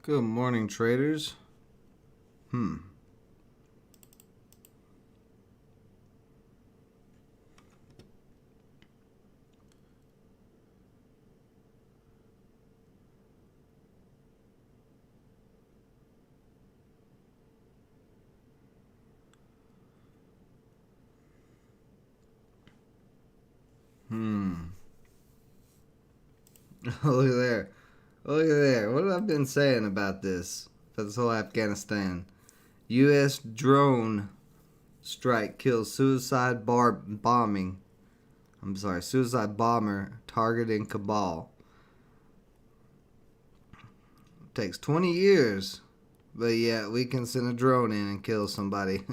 Good morning, traders. Hmm. Look at there. Look at there. What have I been saying about this? For this whole Afghanistan. U.S. drone strike kills suicide bomber targeting Kabul. Takes 20 years, but yeah, we can send a drone in and kill somebody.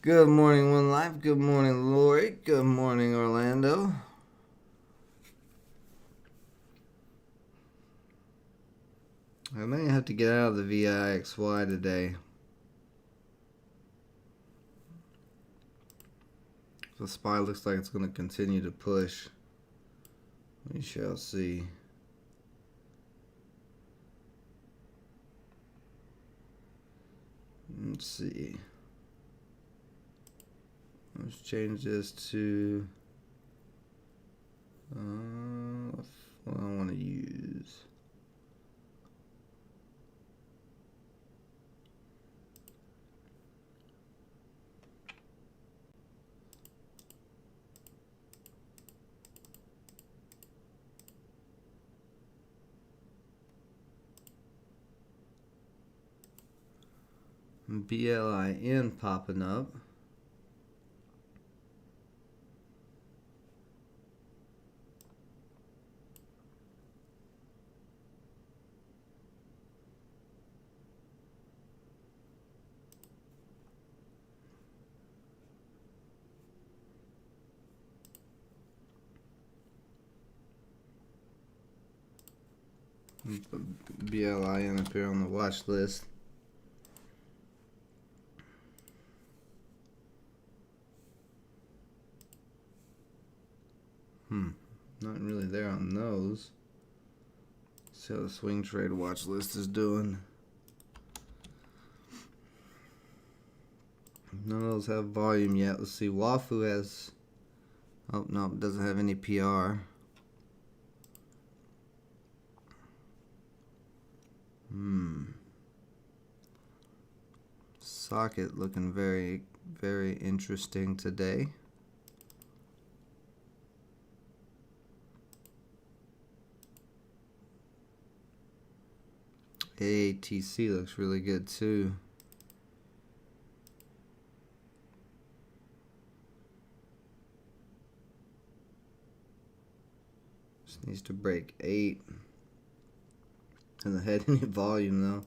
Good morning, One Life. Good morning, Lori. Good morning, Orlando. I may have to get out of the VIXY today. The SPY looks like it's going to continue to push. We shall see. Let's see. Let's change this to what I want to use. BLIN popping up. BLIN up here on the watch list. Nothing really there on those. See how the swing trade watch list is doing. None of those have volume yet. Let's see. Wafu has. Oh no, it doesn't have any PR. Socket looking very, very interesting today. AATC looks really good too. Just needs to break 8. Doesn't have any volume though.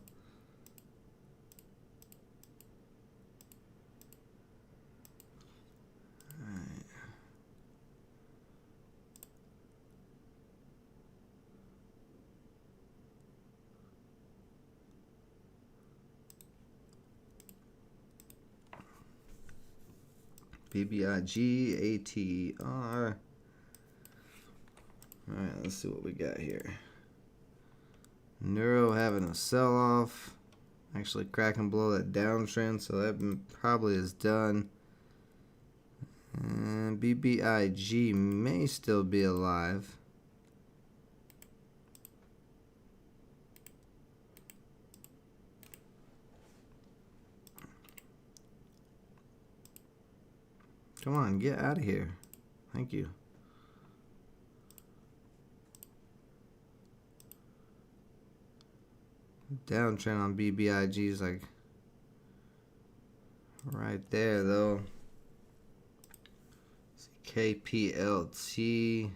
BBIG, ATR. Alright, let's see what we got here. Neuro having a sell-off. Actually cracking below that downtrend, so that probably is done. And BBIG may still be alive. Come on, get out of here. Thank you. Downtrend on BBIG is like right there though. KPLT.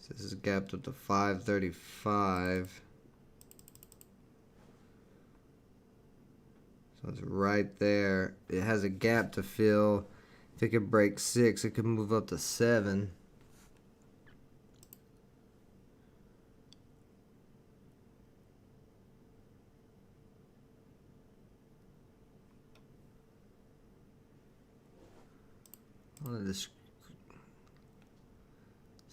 So this is gapped up to 535. So it's right there. It has a gap to fill. If it could break 6, it could move up to 7.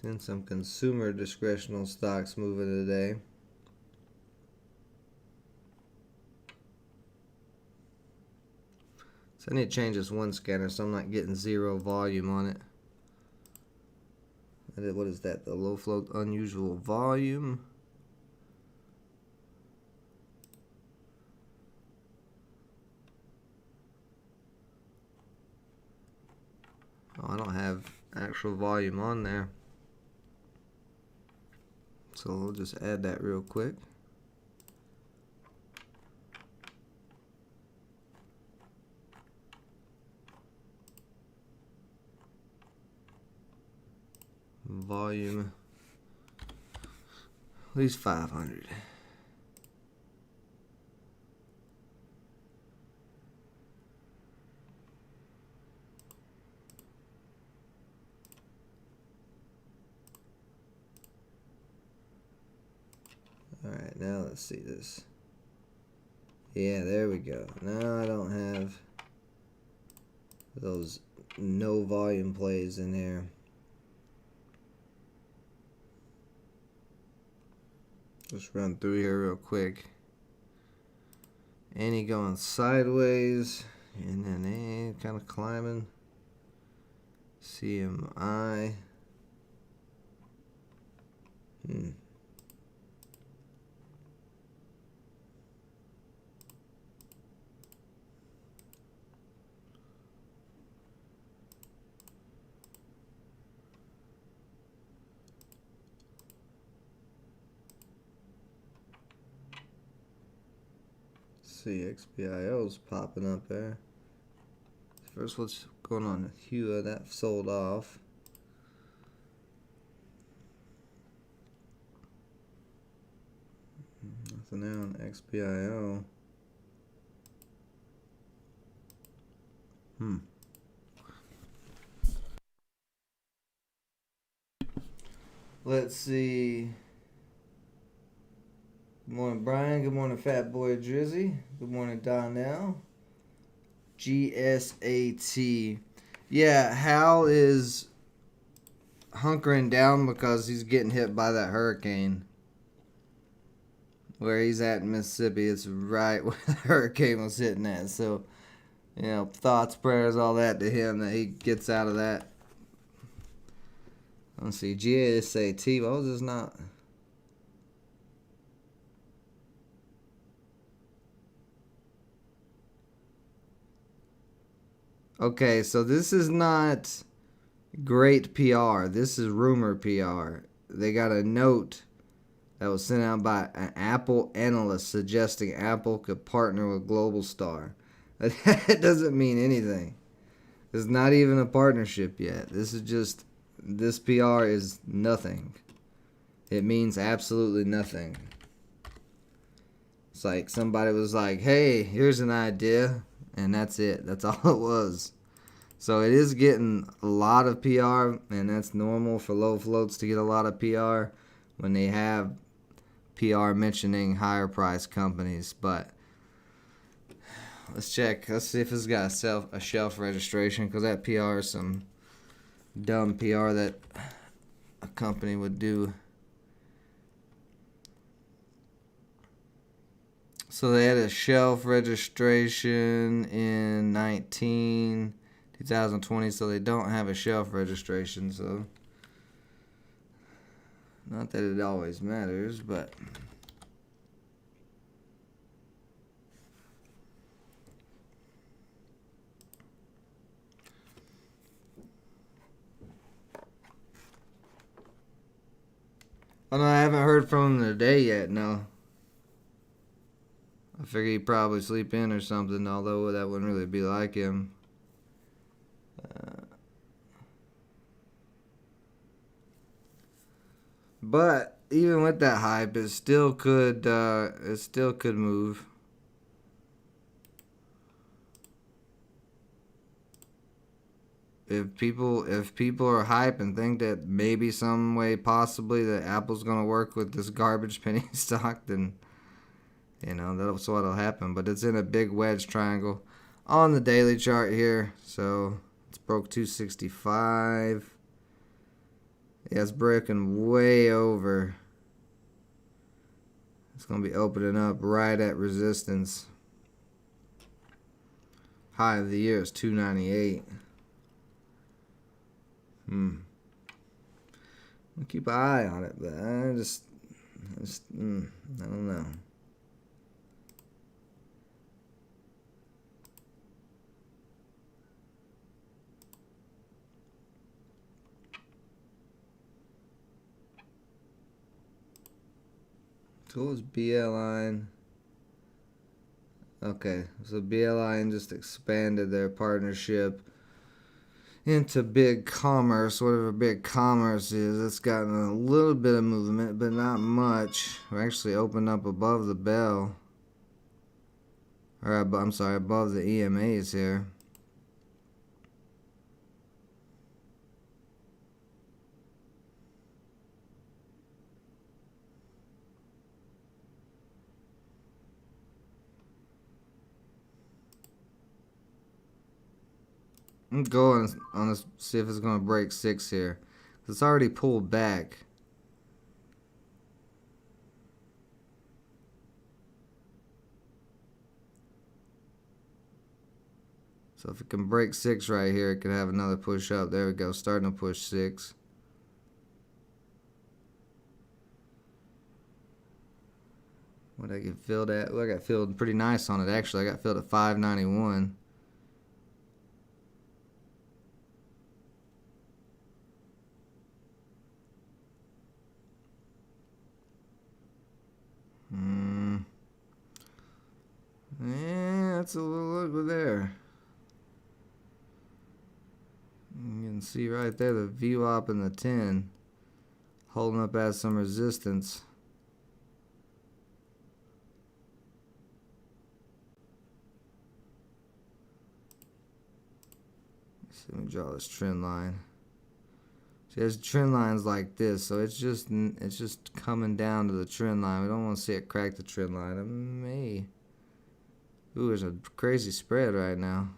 Seeing some consumer discretional stocks moving today. So I need to change this one scanner so I'm not getting zero volume on it. What is that? The low float unusual volume. Oh, I don't have actual volume on there. So we'll just add that real quick. Volume, at least 500. Alright, now let's see this. Yeah, there we go. Now I don't have those no volume plays in here. Just run through here real quick. Any going sideways, and then A kind of climbing. CMI. See, XPIO's popping up there. First, what's going on? Hua, that sold off. Nothing there on XPIO. Let's see. Good morning, Brian. Good morning, Fat Boy Drizzy. Good morning, Donnell. GSAT. Yeah, Hal is hunkering down because he's getting hit by that hurricane. Where he's at in Mississippi, it's right where the hurricane was hitting at. So, you know, thoughts, prayers, all that to him that he gets out of that. Let's see, GSAT. Why was this not? Okay, so this is not great PR. This is rumor PR. They got a note that was sent out by an Apple analyst suggesting Apple could partner with Global Star. That doesn't mean anything. It's not even a partnership yet. This PR is nothing. It means absolutely nothing. It's like somebody was like, hey, here's an idea. And that's it. That's all it was. So it is getting a lot of PR, and that's normal for low floats to get a lot of PR when they have PR mentioning higher price companies. But let's check. Let's see if it's got a shelf registration, because that PR is some dumb PR that a company would do. So they had a shelf registration in 2020, so they don't have a shelf registration. So, not that it always matters, but oh no, I haven't heard from him today yet. No. I figure he'd probably sleep in or something, although that wouldn't really be like him. But even with that hype, it still could move. If people are hype and think that maybe some way possibly that Apple's gonna work with this garbage penny stock, then you know, that's what'll happen. But it's in a big wedge triangle on the daily chart here. So It's broke 265. Yeah, it's breaking way over. It's going to be opening up right at resistance. High of the year is 298. I'll keep an eye on it, but I don't know. So what was BL line? Okay, so BL line just expanded their partnership into big commerce, whatever big commerce is. It's gotten a little bit of movement, but not much. We're actually opened up above the bell. Or I'm sorry, above the EMAs here. I'm going on this, see if it's going to break 6 here. It's already pulled back. So if it can break 6 right here, it could have another push up. There we go, starting to push 6. What I get filled at? Well, I got filled pretty nice on it actually. I got filled at 591. Yeah, that's a little over there. You can see right there the VWAP and the 10 holding up as some resistance. So let me draw this trend line. See, there's trend lines like this, so it's just coming down to the trend line. We don't want to see it crack the trend line. It may. Ooh, there's a crazy spread right now.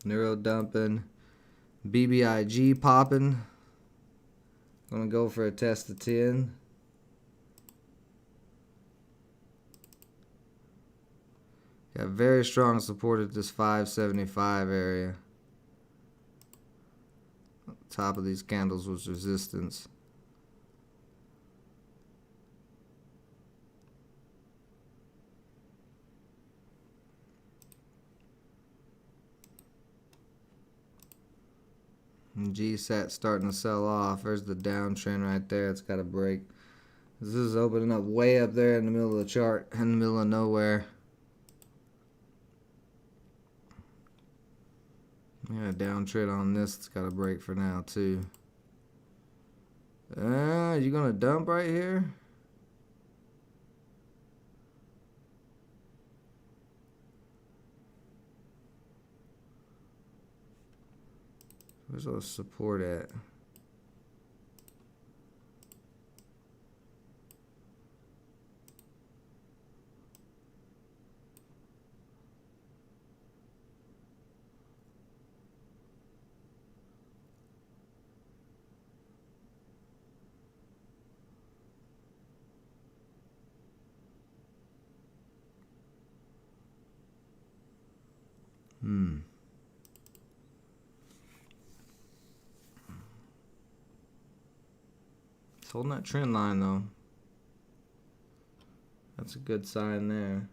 Neuro dumping, BBIG popping. Gonna go for a test of 10. Got very strong support at this 575 area. Top of these candles was resistance. And GSAT starting to sell off. There's the downtrend right there. It's got a break. This is opening up way up there in the middle of the chart, in the middle of nowhere. Yeah, downtrend on this. It's got a break for now too. You gonna dump right here? Where's all the support at? It's holding that trend line though. That's a good sign there.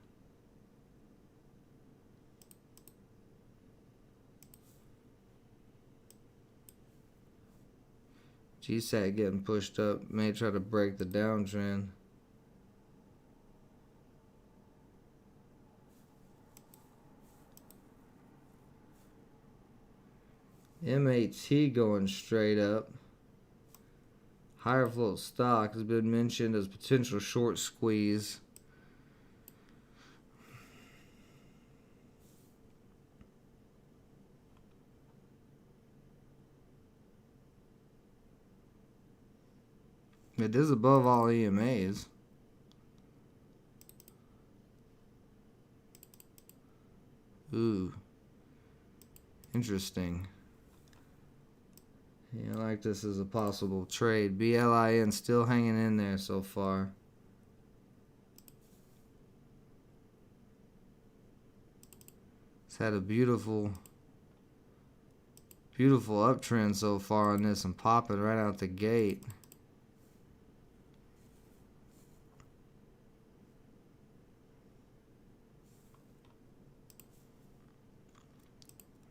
GSAT getting pushed up. May try to break the downtrend. MAT going straight up. Higher float stock has been mentioned as potential short squeeze. It is above all EMAs. Ooh. Interesting. Yeah, I like this as a possible trade. BLIN still hanging in there so far. It's had a beautiful uptrend so far on this and popping right out the gate.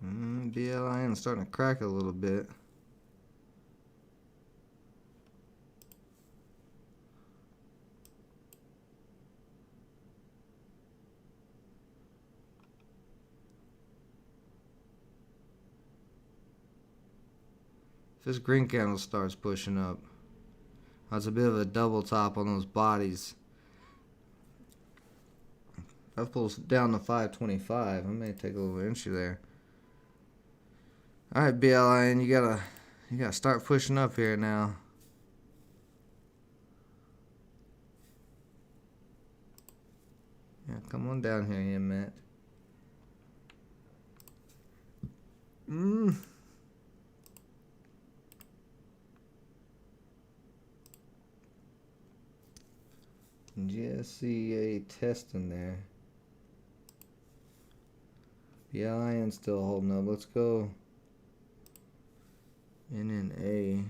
BLIN starting to crack a little bit. If this green candle starts pushing up, that's a bit of a double top on those bodies. If I pull down to 525, I may take a little entry there. All right, BLIN, you gotta start pushing up here now. Yeah, come on down here, yeah, Matt. Just see a test in there. BLIN still holding up. Let's go NNA.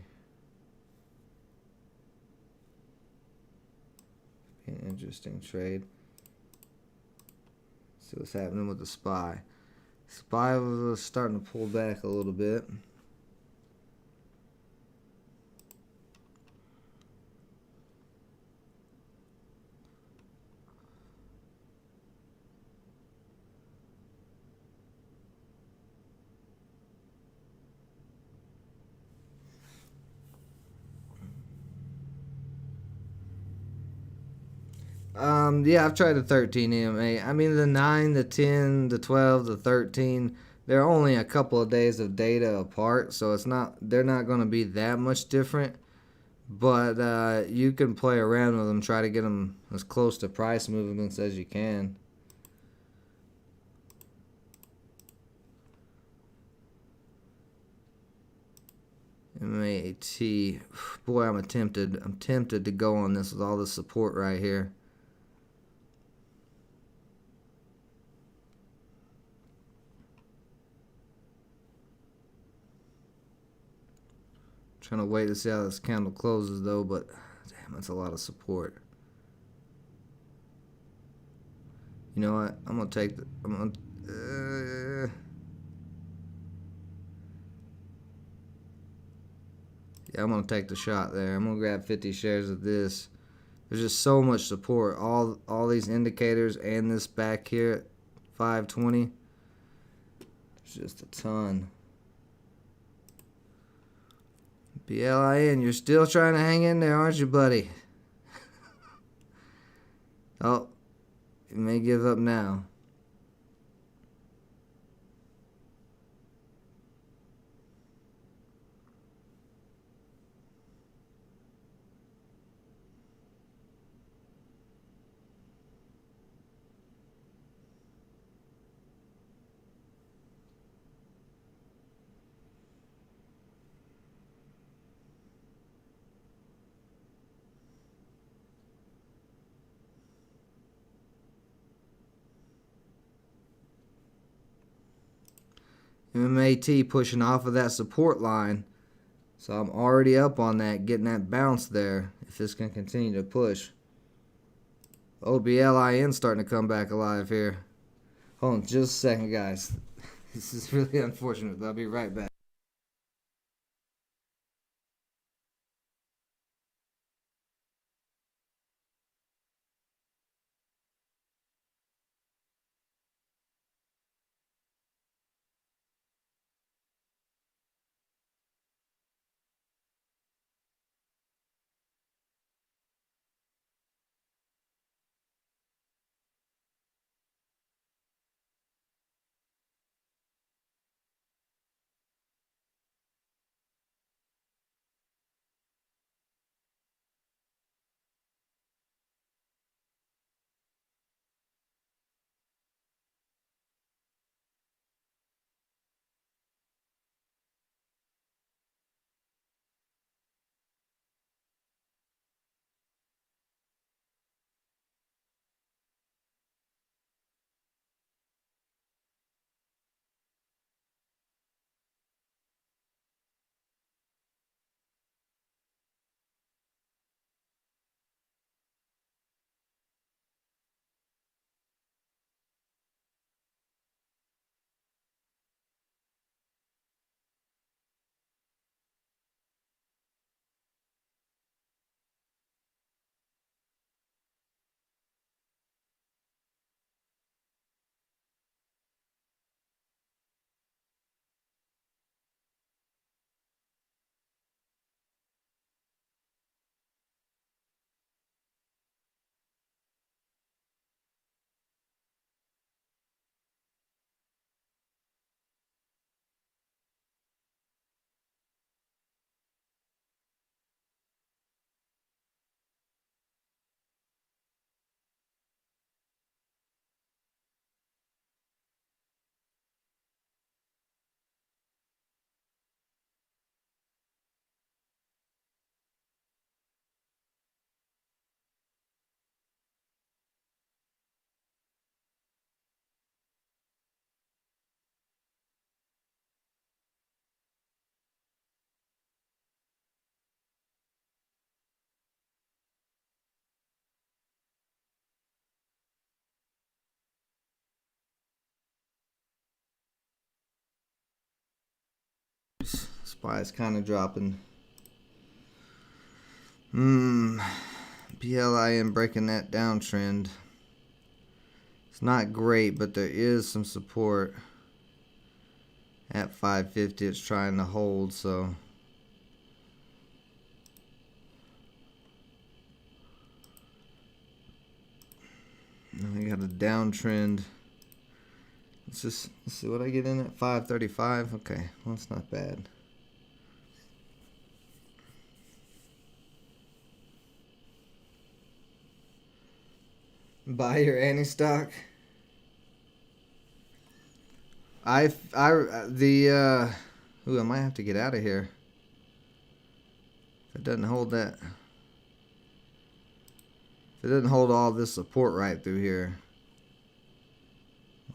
An interesting trade. See what's happening with the SPY. SPY was starting to pull back a little bit. Yeah, I've tried the 13 EMA. I mean, the 9, the 10, the 12, the 13, they're only a couple of days of data apart, so they're not going to be that much different. But you can play around with them, try to get them as close to price movements as you can. MAT, boy, I'm tempted to go on this with all this support right here. Trying to wait to see how this candle closes though, but damn, that's a lot of support. You know what? I'm gonna take the. Yeah, I'm gonna take the shot there. I'm gonna grab 50 shares of this. There's just so much support. All these indicators and this back here at 520. There's just a ton. BLIN, you're still trying to hang in there, aren't you, buddy? Oh, you may give up now. MAT pushing off of that support line. So I'm already up on that, getting that bounce there if this can continue to push. OBLIN starting to come back alive here. Hold on just a second, guys. This is really unfortunate, but I'll be right back. SPY's kind of dropping. BLIN breaking that downtrend. It's not great, but there is some support at 550. It's trying to hold, so we got a downtrend. Let's see what I get in at 535. Okay, well, that's not bad. Buy your anti-stock. I might have to get out of here. If it doesn't hold that. If it doesn't hold all this support right through here,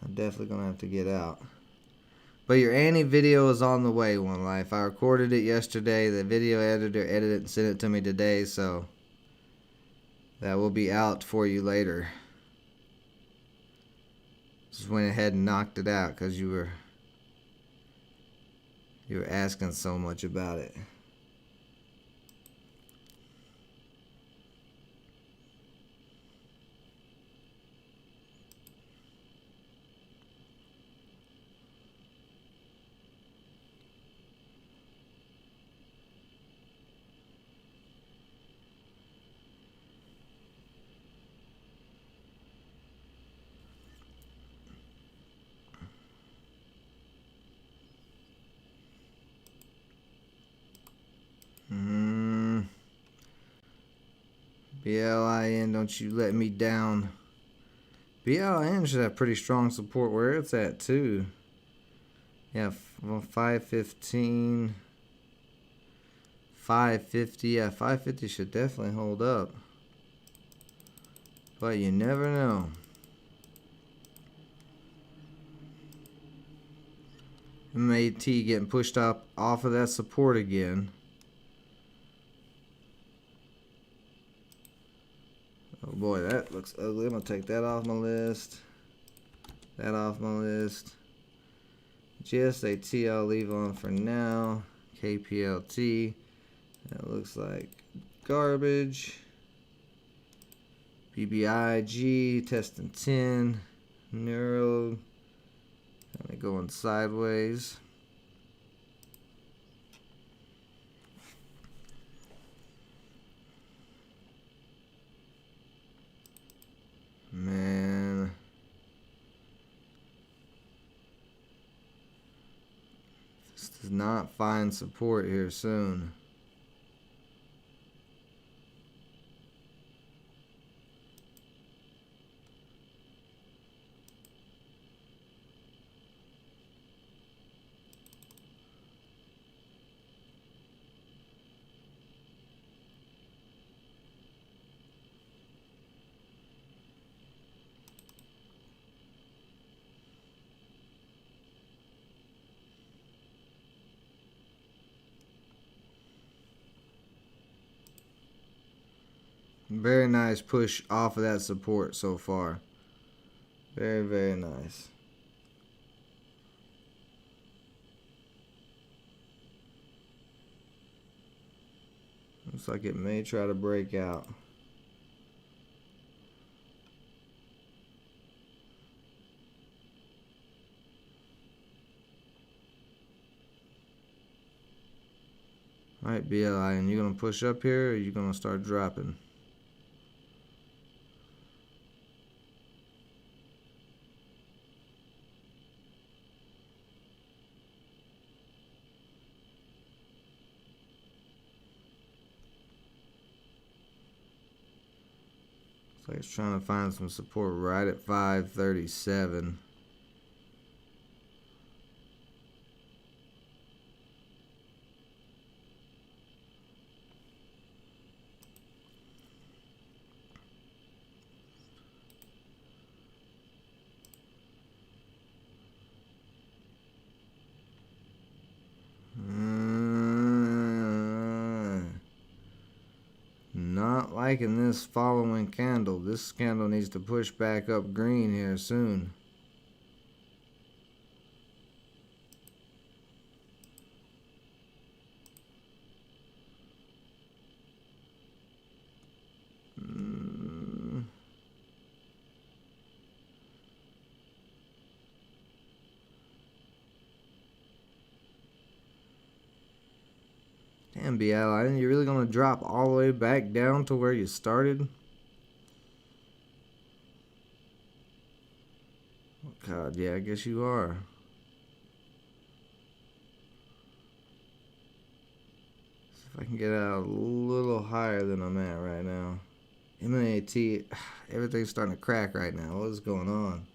I'm definitely gonna have to get out. But your Annie video is on the way, One Life. I recorded it yesterday. The video editor edited it and sent it to me today, so that will be out for you later. Just went ahead and knocked it out because you were asking so much about it. BLIN, don't you let me down. BLIN should have pretty strong support where it's at too. Yeah, 515, 550. Yeah, 550 should definitely hold up. But you never know. MAT getting pushed up off of that support again. Oh boy, that looks ugly. I'm gonna take that off my list. That off my list. GSAT I'll leave on for now. KPLT. That looks like garbage. BBIG testing 10. Neuro. Kind of going sideways. Man. This does not find support here soon. Very nice push off of that support so far. Very, very nice. Looks like it may try to break out. Alright, BLIN, you gonna push up here or you gonna start dropping? Looks like it's trying to find some support right at 537. Not liking this following candle. This candle needs to push back up green here soon. Damn, BLI, you really gonna drop all the way back down to where you started? God, yeah, I guess you are. See if I can get out a little higher than I'm at right now. MAT, everything's starting to crack right now. What is going on?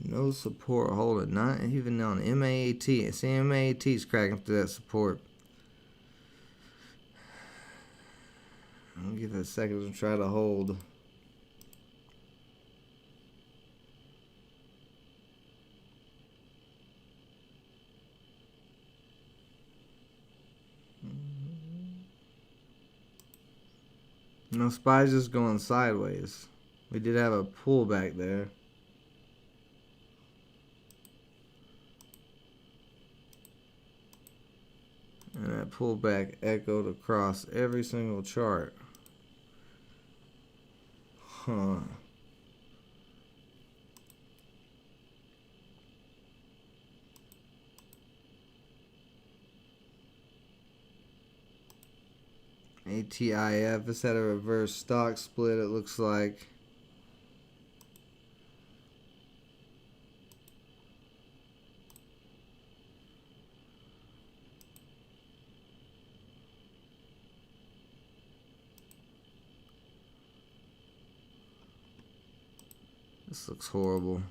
No support holding, not even on MAT. See, MAT's cracking through that support. I'll give it a second to try to hold. No, SPY's just going sideways. We did have a pullback there. And that pullback echoed across every single chart. Huh. ATIF has had a reverse stock split, it looks like. This looks horrible.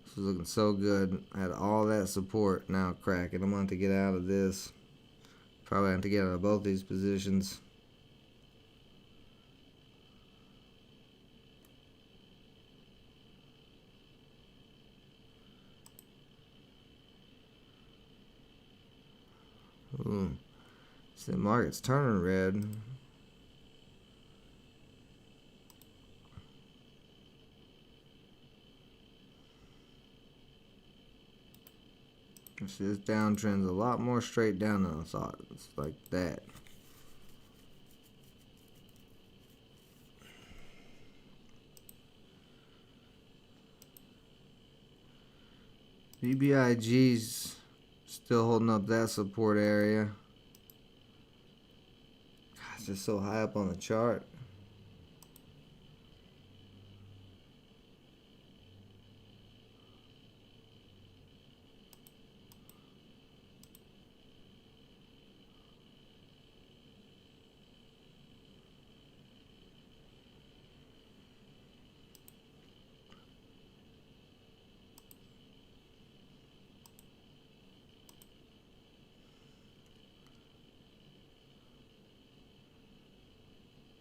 This is looking so good. I had all that support, now cracking. I'm going to have to get out of this. Probably have to get out of both these positions. Ooh. See, the market's turning red. See, this downtrend's a lot more straight down than I thought. It's like that. BBIG's still holding up that support area. God, it's just so high up on the chart.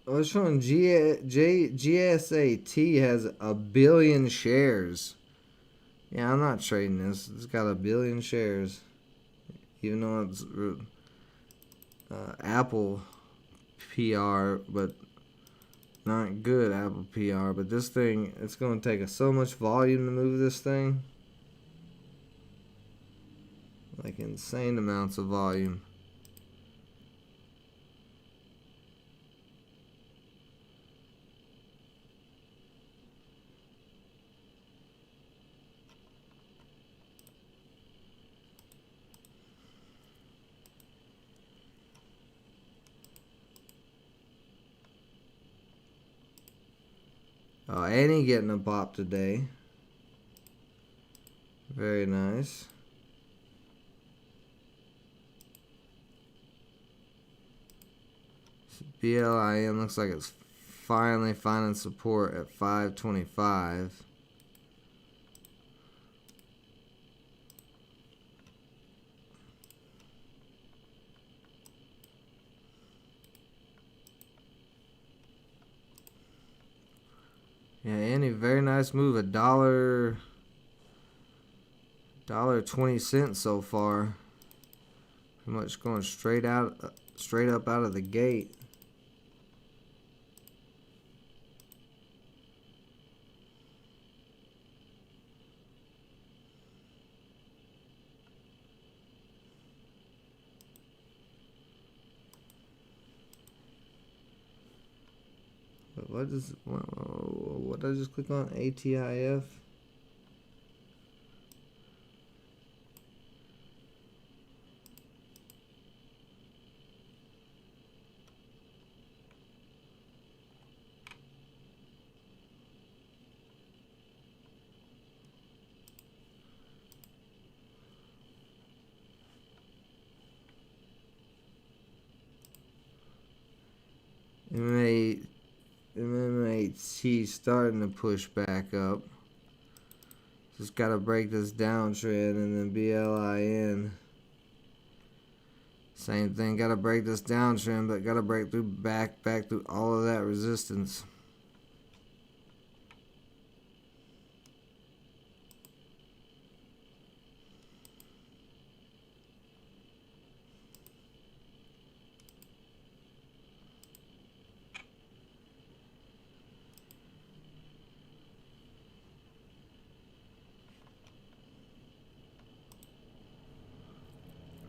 I was showing GSAT has 1 billion shares. Yeah, I'm not trading this. It's got 1 billion shares. Even though it's Apple PR, but not good Apple PR. But this thing, it's going to take so much volume to move this thing. Like insane amounts of volume. Annie getting a pop today. Very nice. BLIN looks like it's finally finding support at 525. Yeah, Annie, very nice move. $1.20 so far. Pretty much going straight up out of the gate. What did I just click on? ATIF? MMA8T starting to push back up. Just gotta break this downtrend, and then BLIN. Same thing, gotta break this downtrend, but gotta break through back through all of that resistance.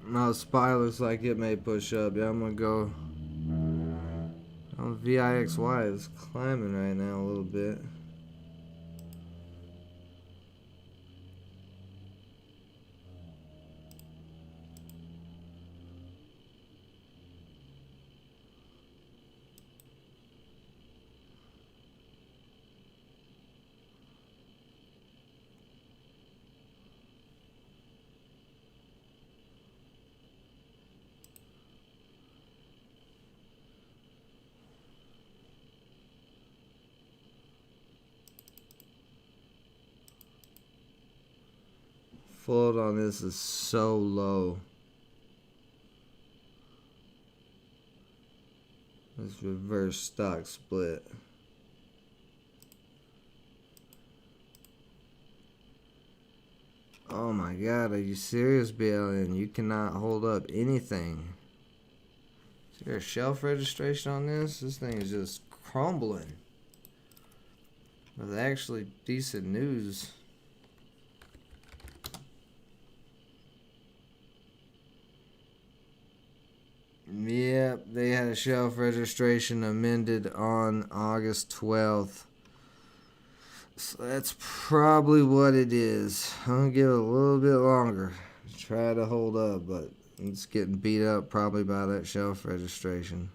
My SPY looks like it may push up. Yeah, I'm gonna go. VIXY is climbing right now a little bit. Float on this is so low. This reverse stock split. Oh my god, are you serious, BLN? You cannot hold up anything. Is there a shelf registration on this? This thing is just crumbling. With actually decent news. Yep, they had a shelf registration amended on August 12th. So that's probably what it is. I'm going to give it a little bit longer. Try to hold up, but it's getting beat up probably by that shelf registration.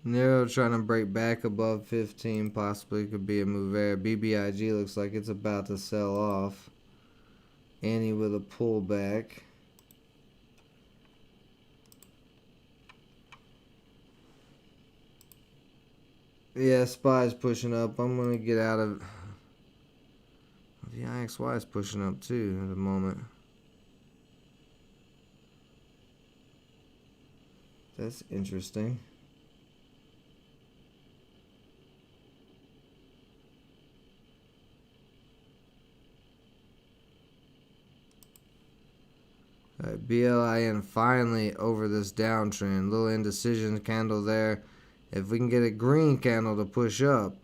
Nero trying to break back above 15, possibly could be a move there. BBIG looks like it's about to sell off. Annie with a pullback. Yeah, SPY's pushing up. I'm going to get out of... The IXY is pushing up too at the moment. That's interesting. Alright, BLIN finally over this downtrend. Little indecision candle there. If we can get a green candle to push up,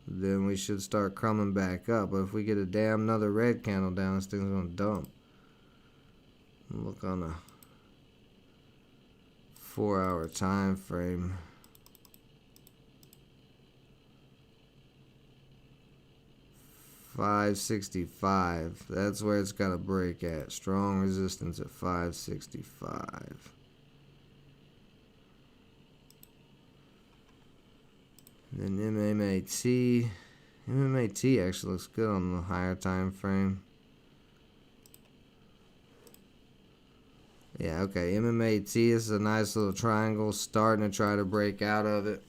then we should start coming back up. But if we get a damn another red candle down, this thing's going to dump. Look on a 4-hour time frame. $565. That's where it's got to break at. Strong resistance at $565. Then MMAT. MMAT actually looks good on the higher time frame. Yeah, okay. MMAT is a nice little triangle, starting to try to break out of it.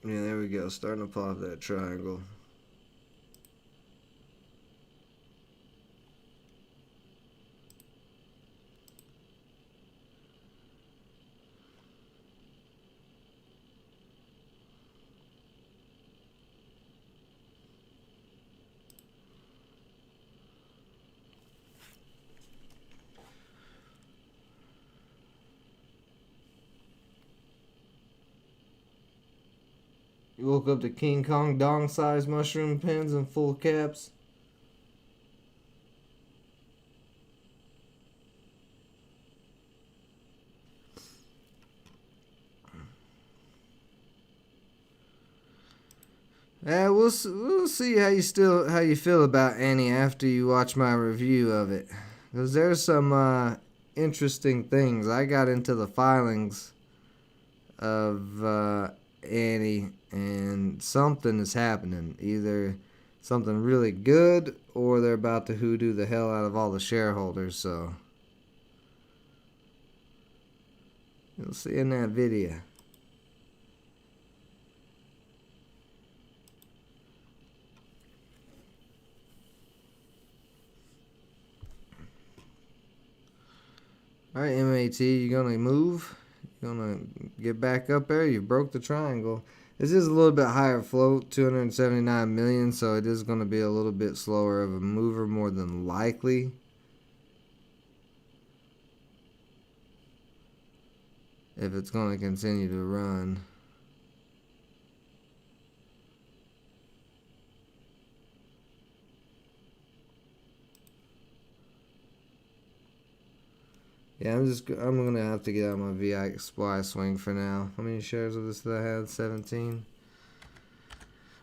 Yeah, there we go. Starting to pop that triangle. You woke up to King Kong dong-sized mushroom pins and full caps. Yeah, we'll see how you feel about Annie after you watch my review of it, because there's some interesting things. I got into the filings of Annie, and something is happening. Either something really good, or they're about to hoodoo the hell out of all the shareholders. So you'll see in that video. Alright, MAT, you gonna move? You gonna get back up there? You broke the triangle. This is a little bit higher float, 279 million, so it is gonna be a little bit slower of a mover more than likely. If it's gonna continue to run. Yeah, I'm gonna have to get out my VXY swing for now. How many shares of this did I have? 17.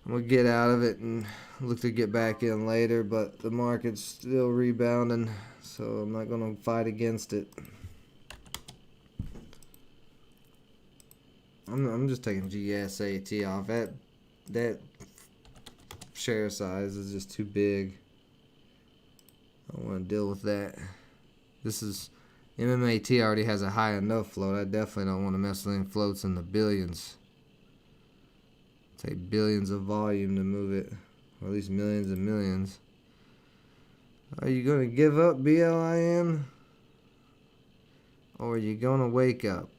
I'm gonna get out of it and look to get back in later, but the market's still rebounding, so I'm not gonna fight against it. I'm just taking GSAT off. That share size is just too big. I don't want to deal with that. This is MMAT already has a high enough float. I definitely don't want to mess with any floats in the billions. Take billions of volume to move it, or at least millions and millions. Are you gonna give up, BLIN? Or are you gonna wake up?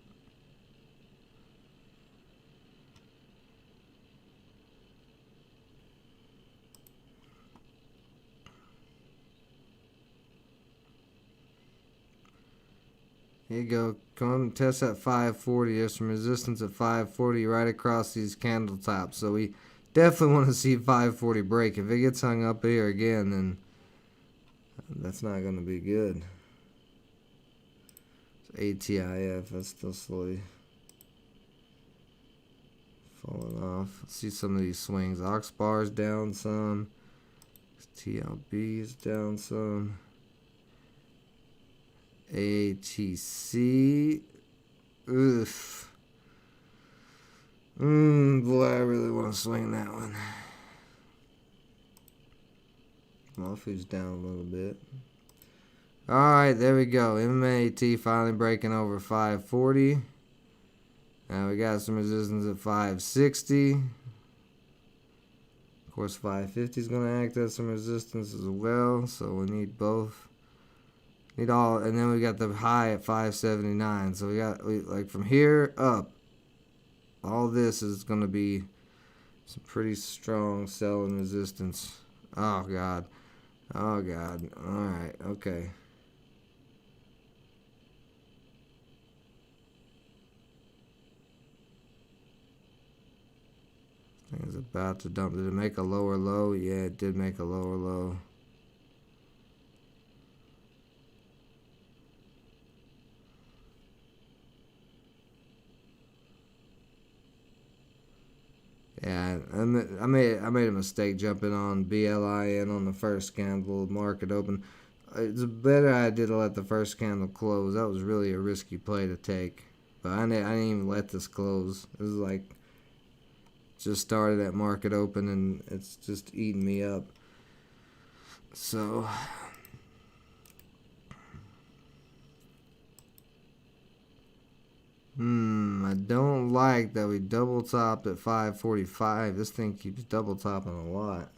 Here you go. Come on, test at 540. There's some resistance at 540 right across these candle tops. So we definitely want to see 540 break. If it gets hung up here again, then that's not going to be good. ATIF, that's still slowly falling off. Let's see some of these swings. Ox bar's down some. TLB is down some. ATC. Oof. Boy, I really want to swing that one. Malfoy's down a little bit. Alright, there we go. MAT finally breaking over 540. Now we got some resistance at 560. Of course, 550 is going to act as some resistance as well, so we need both. Need all, and then we got the high at 579. So like from here up, all this is going to be some pretty strong selling resistance. Oh God, oh God. All right, okay. Thing is about to dump. Did it make a lower low? Yeah, it did make a lower low. Yeah, I made a mistake jumping on BLIN on the first candle market open. It's better I did let the first candle close. That was really a risky play to take, but I didn't even let this close. It was like just started at market open and it's just eating me up. So I don't like that we double topped at 545. This thing keeps double topping a lot.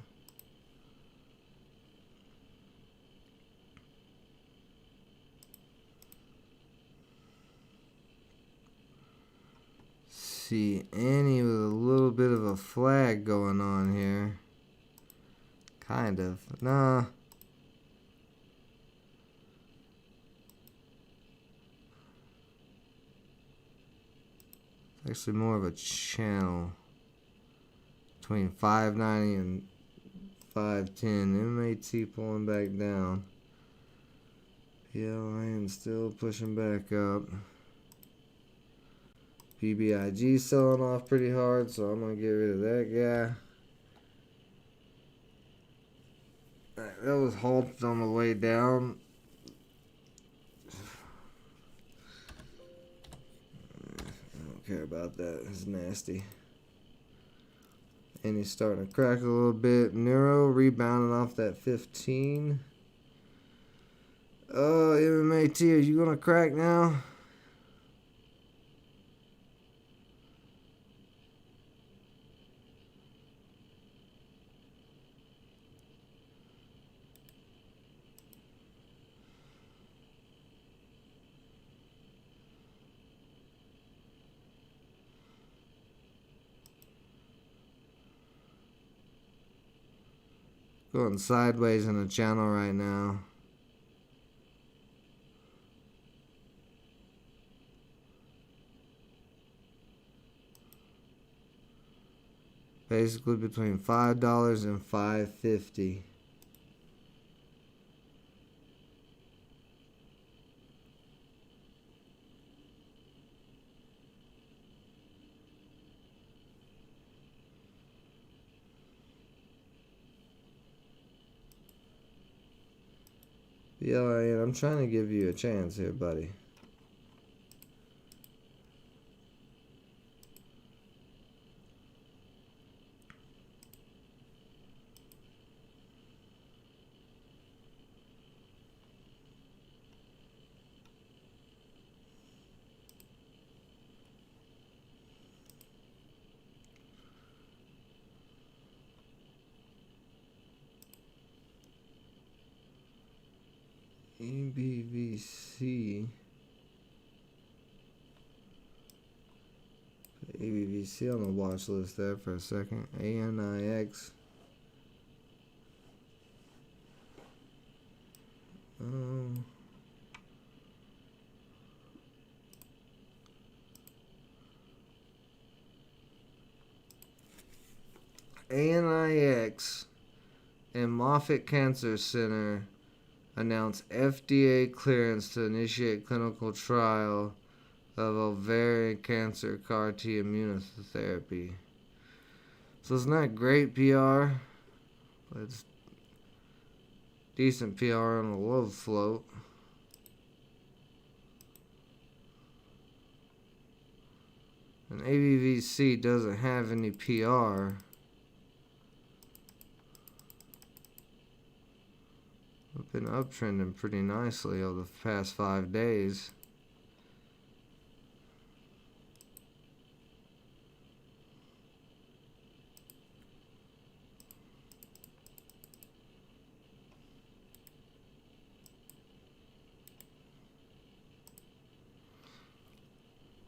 See Annie with a little bit of a flag going on here. Kind of. Nah. Actually more of a channel. between 590 and 510. MAT pulling back down. PLN still pushing back up. PBIG selling off pretty hard, so I'm going to get rid of that guy. Alright, that was halted on the way down. I don't care about that. It's nasty. And he's starting to crack a little bit. Neuro rebounding off that 15. MAT, are you going to crack now? Going sideways in the channel right now. Basically between $5 and $5.50. Yeah, I'm trying to give you a chance here, buddy. ABVC. ABVC on the watch list there for a second. ANIX. ANIX and Moffitt Cancer Center announced FDA clearance to initiate clinical trial of ovarian cancer CAR T immunotherapy. So it's not great PR, but it's decent PR on the low float. And ABVC doesn't have any PR. We've been uptrending pretty nicely over the past 5 days.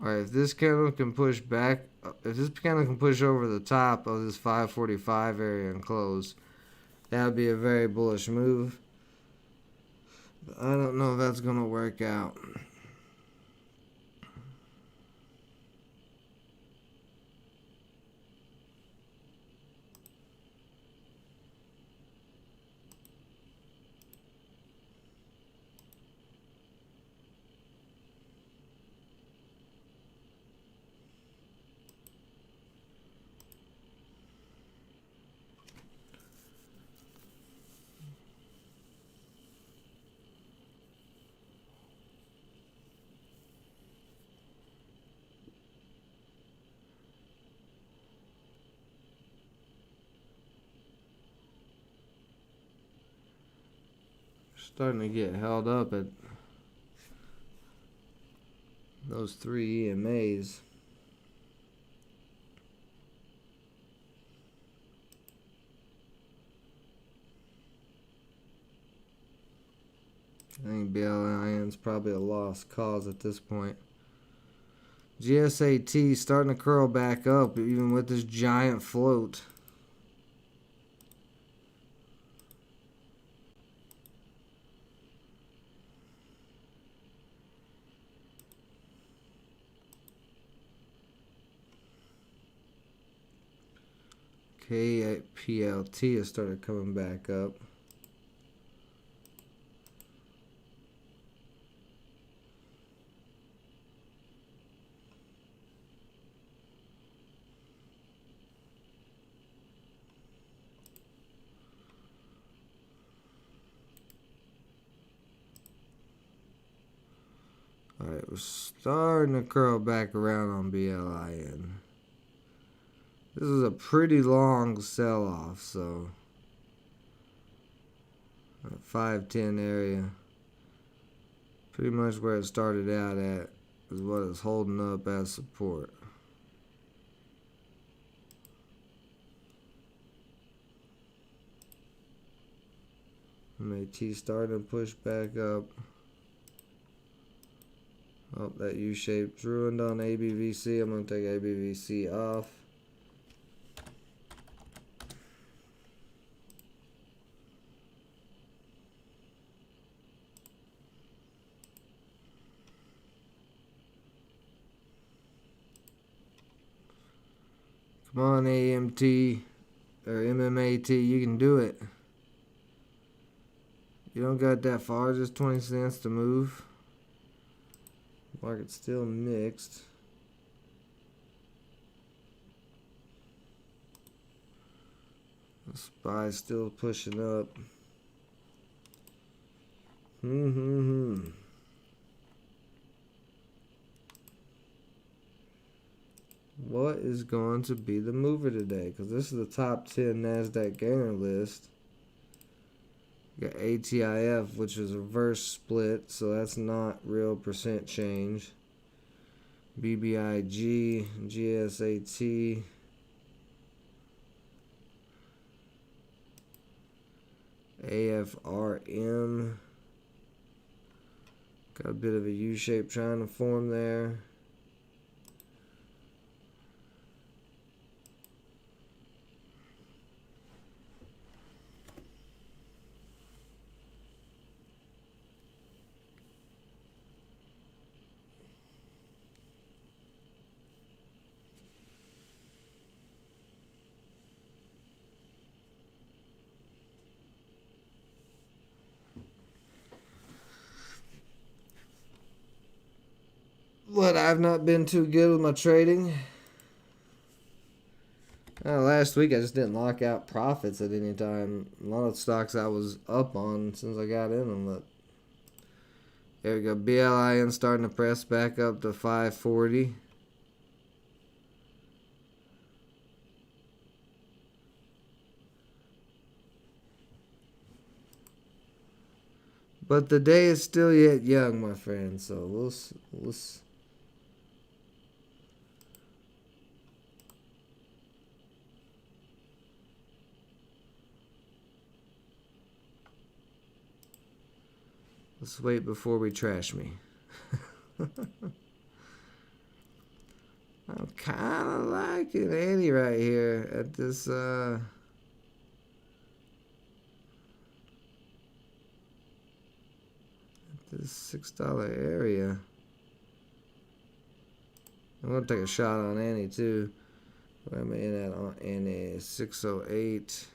Alright, if this candle can push back, if this candle can push over the top of this 545 area and close, that would be a very bullish move. But I don't know if that's going to work out. Starting to get held up at those 3 EMAs. I think BLIN's probably a lost cause at this point. GSAT starting to curl back up even with this giant float. KPLT has started coming back up. Alright, we're starting to curl back around on BLIN. This is a pretty long sell-off, so that 510 area, pretty much where it started out at, is what is holding up as support. MAT starting to push back up. Oh, that U-shape's ruined on ABVC. I'm going to take ABVC off. Come on, AMT or MMAT, you can do it. You don't got that far, just 20 cents to move. Market's still mixed. The SPY's still pushing up. What is going to be the mover today? Because this is the top 10 NASDAQ gainer list. You got ATIF, which is a reverse split, so that's not real percent change. BBIG, GSAT, AFRM. Got a bit of a U-shape trying to form there. What, I've not been too good with my trading. Last week I just didn't lock out profits at any time. A lot of stocks I was up on since I got in them. But there we go. BLIN starting to press back up to 540. But the day is still yet young, my friend. So let's wait before we trash me. I'm kind of liking Annie right here at this $6 area. I'm gonna take a shot on Annie too. Where am I in at on Annie? 608.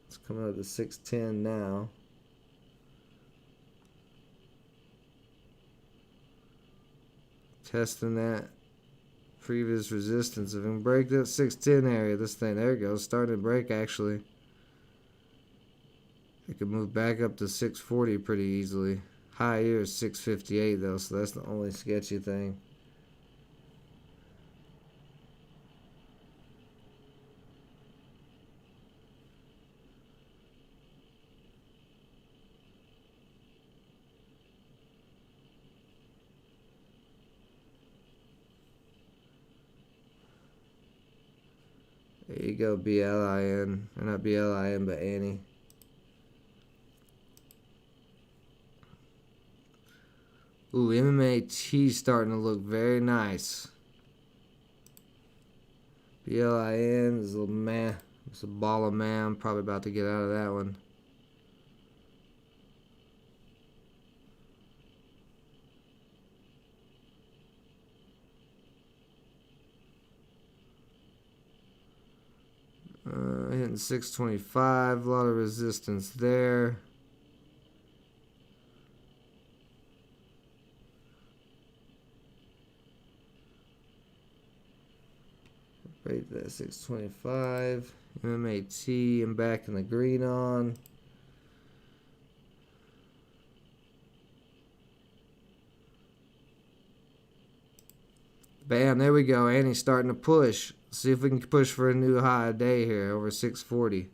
It's coming up to 610 now. Testing that previous resistance. If we can break that 610 area, this thing, there it goes, starting to break actually. It could move back up to 640 pretty easily. High here is 658 though, so that's the only sketchy thing. There you go, BLIN. Or not BLIN, but Annie. Ooh, MMAT starting to look very nice. BLIN is a little meh. It's a ball of man. I'm probably about to get out of that one. Hitting 625. A lot of resistance there. Break that 625. MMAT, I'm back in the green on. Bam, there we go. And he's starting to push. See if we can push for a new high day here over 640.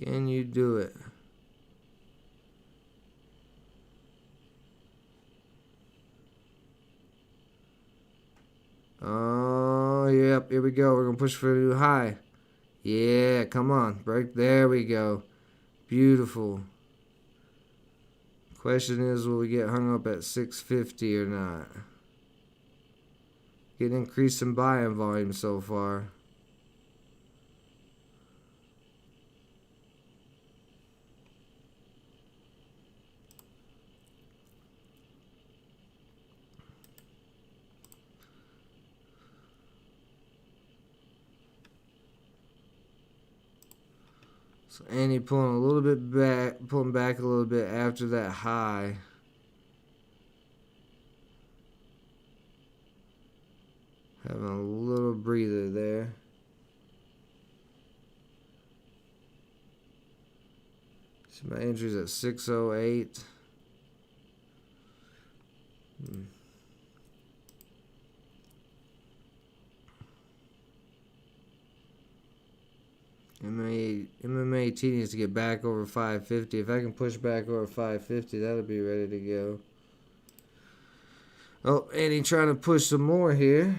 Can you do it? Oh, yep. Here we go. We're going to push for a new high. Yeah, come on. Break. There we go. Beautiful. Question is, will we get hung up at 650 or not? Getting increasing buying volume so far. So Annie pulling a little bit back, pulling back a little bit after that high. Having a little breather there. See my entry's at 608. MMAT needs to get back over 550. If I can push back over 550, that'll be ready to go. Oh, Annie trying to push some more here.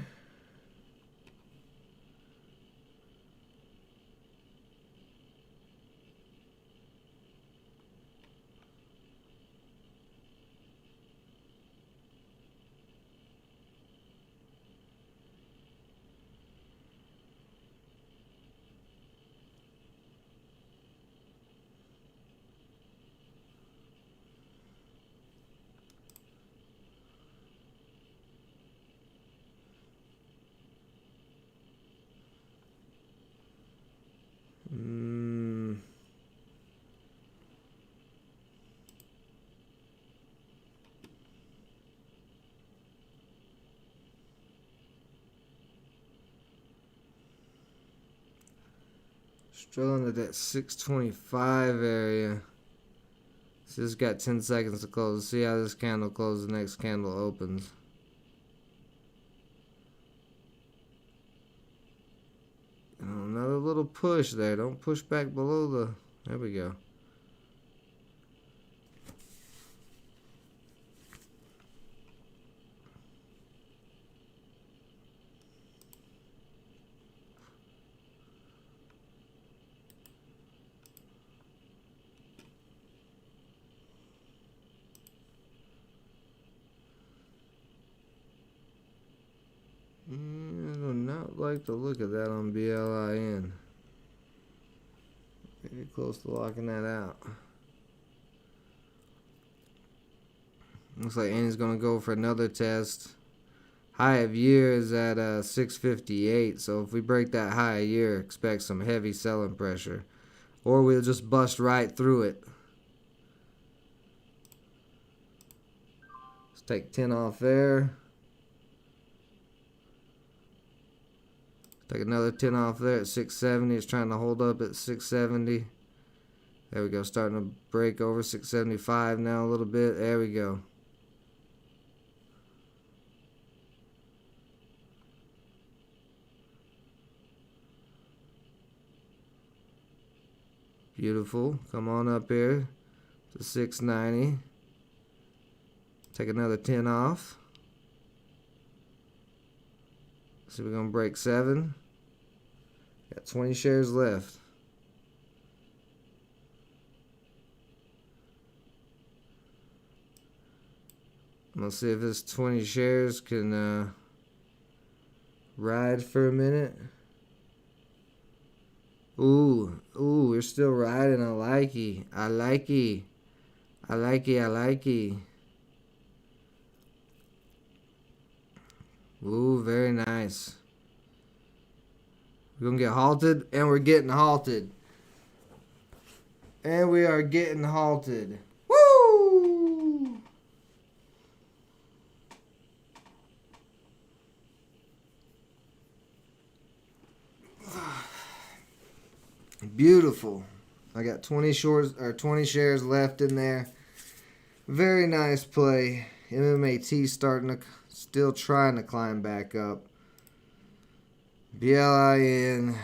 Struggling at that 625 area. So this got 10 seconds to close. See how this candle closes, the next candle opens. Another little push there. Don't push back below the... There we go. I do not like the look of that on BLIN. Pretty close to locking that out. Looks like Annie's gonna go for another test. High of year is at 658, so if we break that high of year, expect some heavy selling pressure. Or we'll just bust right through it. Let's take 10 off there. Take another 10 off there at 670. It's trying to hold up at 670. There we go. Starting to break over 675 now a little bit. There we go. Beautiful. Come on up here to 690. Take another 10 off. So we're going to break 7. Got 20 shares left. I'm going to see if this 20 shares can ride for a minute. Ooh, we're still riding. I like it. I like it. I like it. I like it. Ooh, very nice. We're going to get halted, and we're getting halted. And we are getting halted. Woo! Beautiful. I got 20 shares left in there. Very nice play. MMAT still trying to climb back up. BLIN.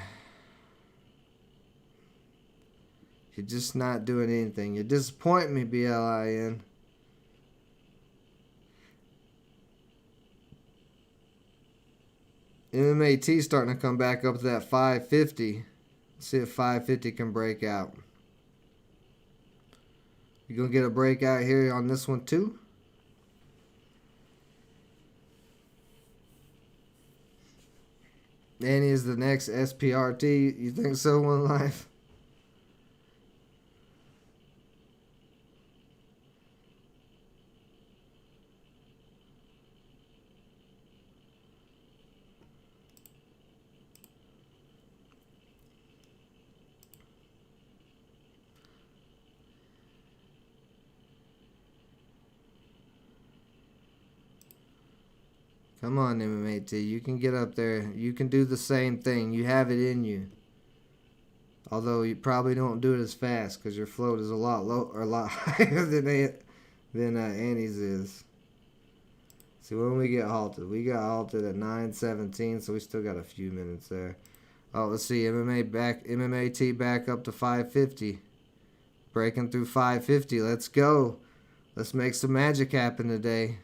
You're just not doing anything. You're disappointing me, BLIN. MMAT starting to come back up to that 550. Let's see if 550 can break out. You gonna get a breakout here on this one too? Annie is the next SPRT. You think so, One Life? Come on, MMAT. You can get up there. You can do the same thing. You have it in you. Although you probably don't do it as fast because your float is a lot higher than Annie's is. See, when we get halted, we got halted at 9:17, so we still got a few minutes there. Oh, let's see, MMAT back up to 550, breaking through 550. Let's go. Let's make some magic happen today.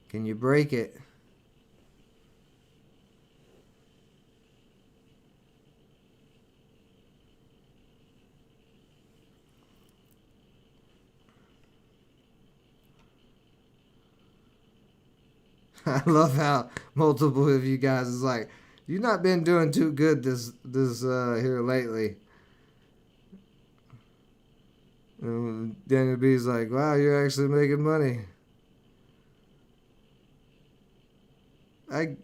Can you break it? I love how multiple of you guys is like, you've not been doing too good this here lately. And Daniel B's like, wow, you're actually making money. I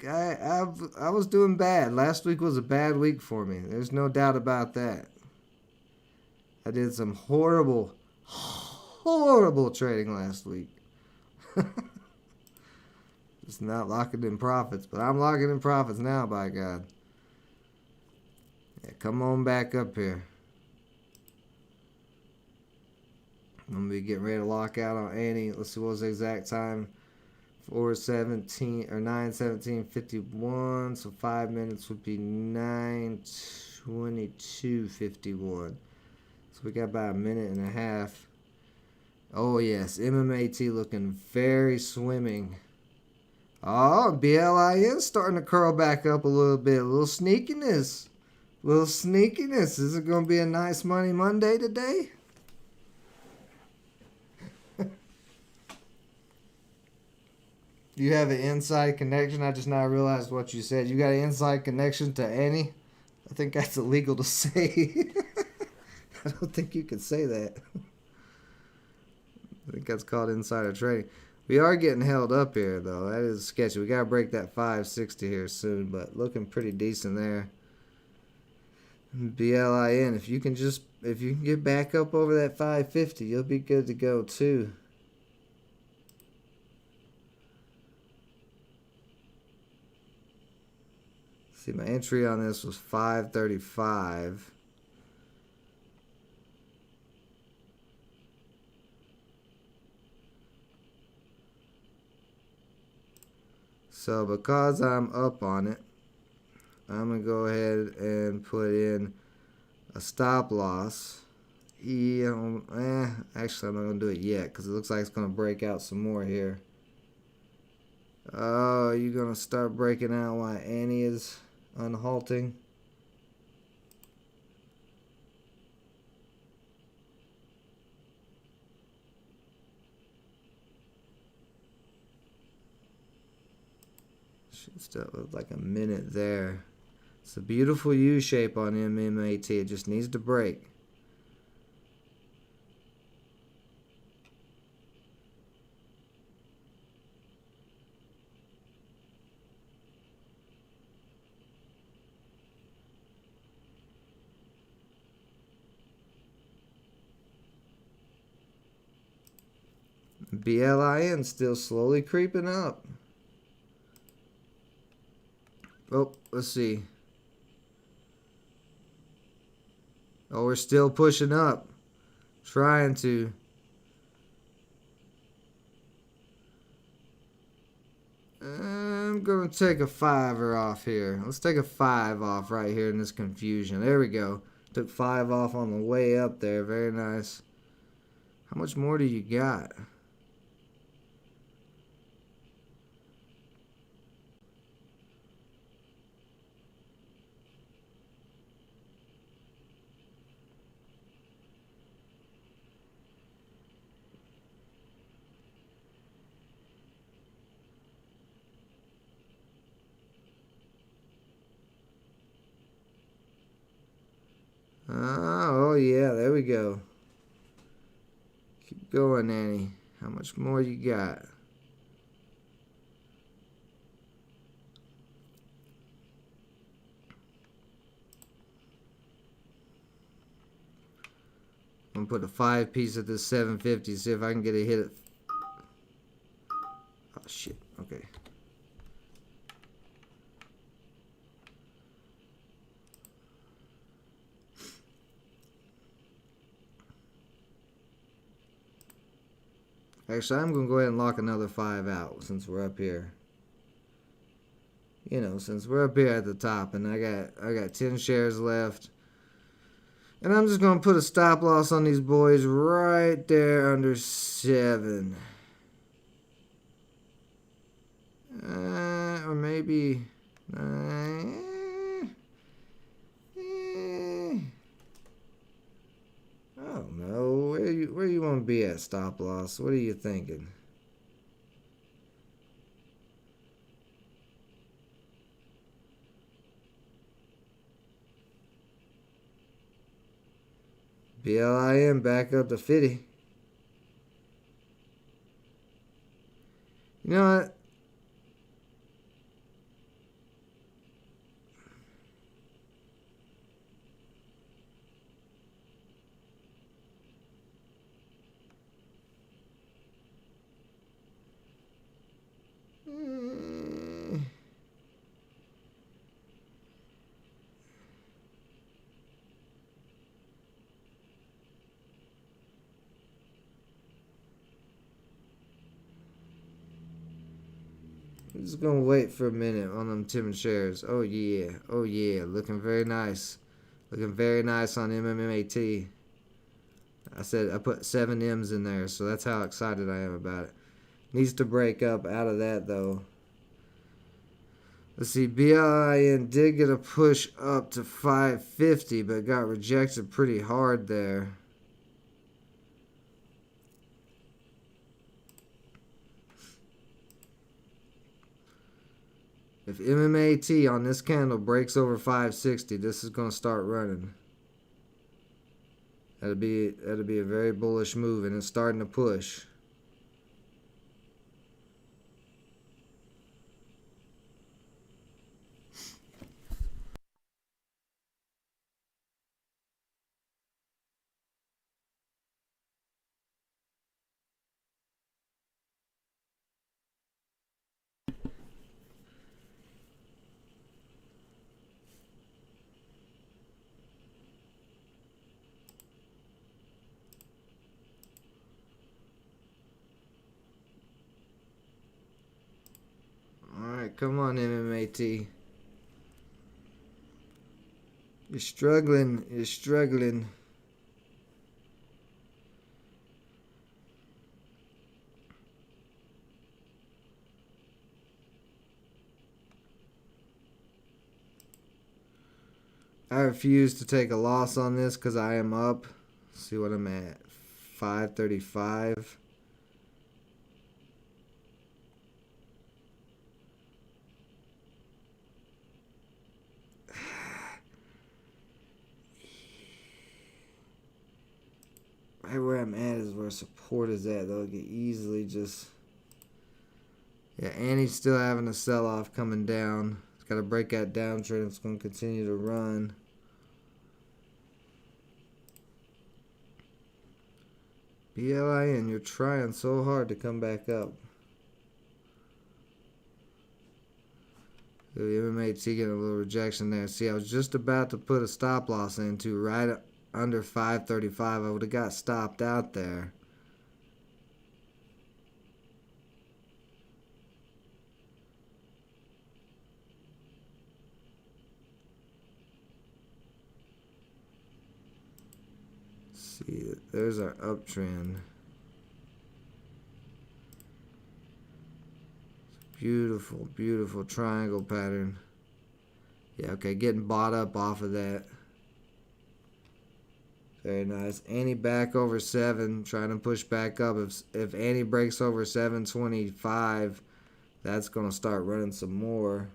was doing bad. Last week was a bad week for me. There's no doubt about that. I did some horrible trading last week. Just not locking in profits, but I'm locking in profits now, by God. Yeah, come on back up here. I'm gonna be getting ready to lock out on Annie. Let's see what was the exact time. 4:17 or 9:17:51. So 5 minutes would be 9:22:51. So we got about a minute and a half. Oh yes, MMAT looking very swimming. Oh, BLIN starting to curl back up a little bit. A little sneakiness. Is it going to be a nice Money Monday today? You have an inside connection? I just now realized what you said. You got an inside connection to Annie? I think that's illegal to say. I don't think you can say that. I think that's called insider trading. We are getting held up here, though. That is sketchy. We got to break that 560 here soon, but looking pretty decent there. BLIN, if you can get back up over that 550, you'll be good to go, too. See, my entry on this was 535. So because I'm up on it, I'm going to go ahead and put in a stop loss. Actually, I'm not going to do it yet because it looks like it's going to break out some more here. Oh, you're going to start breaking out while Annie is unhalting. Should still look like a minute there. It's a beautiful U shape on MMAT. It just needs to break. BLIN still slowly creeping up. Oh, let's see. Oh, we're still pushing up. Trying to. I'm going to take a 5 off here. Let's take a 5 off right here in this confusion. There we go. Took 5 off on the way up there. Very nice. How much more do you got? Oh, yeah, there we go. Keep going, Annie. How much more you got? I'm going to put a 5 piece at this 750, see if I can get a hit at... Oh, shit. Okay. Actually, I'm going to go ahead and lock another 5 out since we're up here. You know, since we're up here at the top and I got 10 shares left. And I'm just going to put a stop loss on these boys right there under 7. Or maybe... I don't know. Where you want to be at stop loss? What are you thinking? BLIN back up to 50. You know what? I'm just gonna wait for a minute on them Tim shares. Oh yeah, oh yeah, looking very nice. Looking very nice on MMAT. I said I put 7 M's in there, so that's how excited I am about it. Needs to break up out of that though. Let's see, BLIN did get a push up to 550, but got rejected pretty hard there. If MMAT on this candle breaks over 560, this is going to start running. That'll be a very bullish move, and it's starting to push. Alright, come on, MMAT. You're struggling. You're struggling. I refuse to take a loss on this because I am up. Let's see what I'm at. 535. right where I'm at is where support is at, though. It could easily just... Yeah, and he's still having a sell-off coming down. It's got to break that downtrend. It's going to continue to run. BLIN, you're trying so hard to come back up. The MMAT getting a little rejection there. See, I was just about to put a stop loss into right under 535. I would have got stopped out there. See, there's our uptrend. Beautiful, beautiful triangle pattern. Yeah, okay, getting bought up off of that. Very nice. Annie back over 7, trying to push back up. If Annie breaks over 725, that's going to start running some more.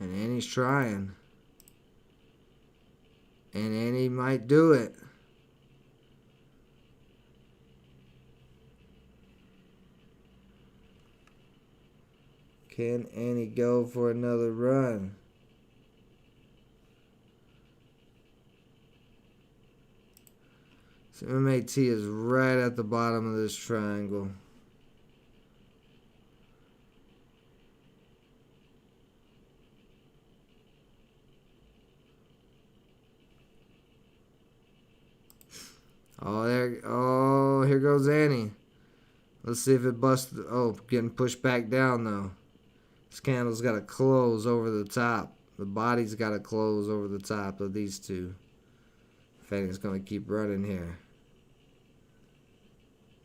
And Annie's trying. And Annie might do it. Can Annie go for another run? So MAT is right at the bottom of this triangle. Oh, here goes Annie. Let's see if it busts. Oh, getting pushed back down though. This candle's got to close over the top. The body's got to close over the top of these two. If anything's going to keep running here.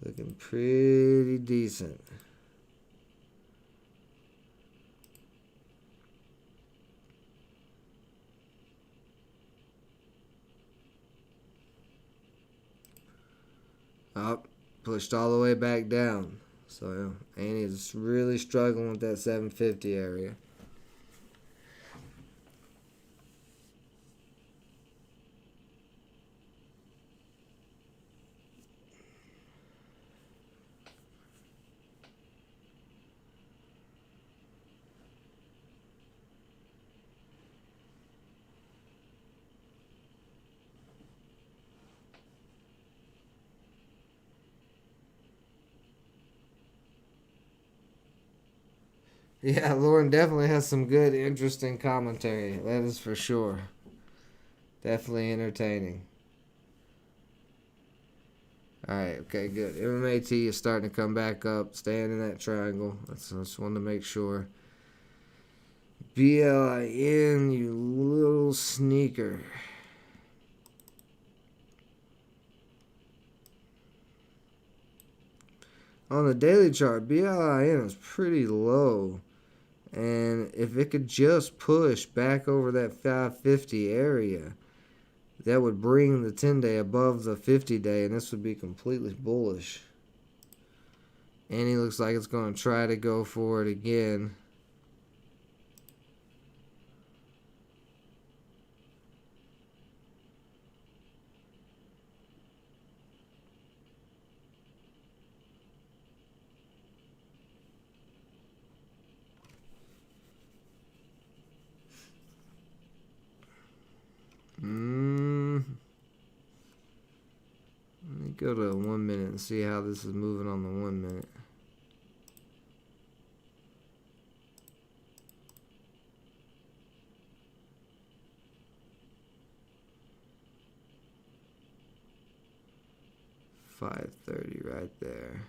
Looking pretty decent. Up, pushed all the way back down. So Annie is really struggling with that 750 area. Yeah, Lauren definitely has some good, interesting commentary. That is for sure. Definitely entertaining. Alright, okay, good. MMAT is starting to come back up, staying in that triangle. I just wanted to make sure. BLIN, you little sneaker. On the daily chart, BLIN is pretty low. And if it could just push back over that 550 area, that would bring the 10-day above the 50-day, and this would be completely bullish. And he looks like it's going to try to go for it again. Let me go to 1 minute and see how this is moving on the 1 minute. $5.30 right there.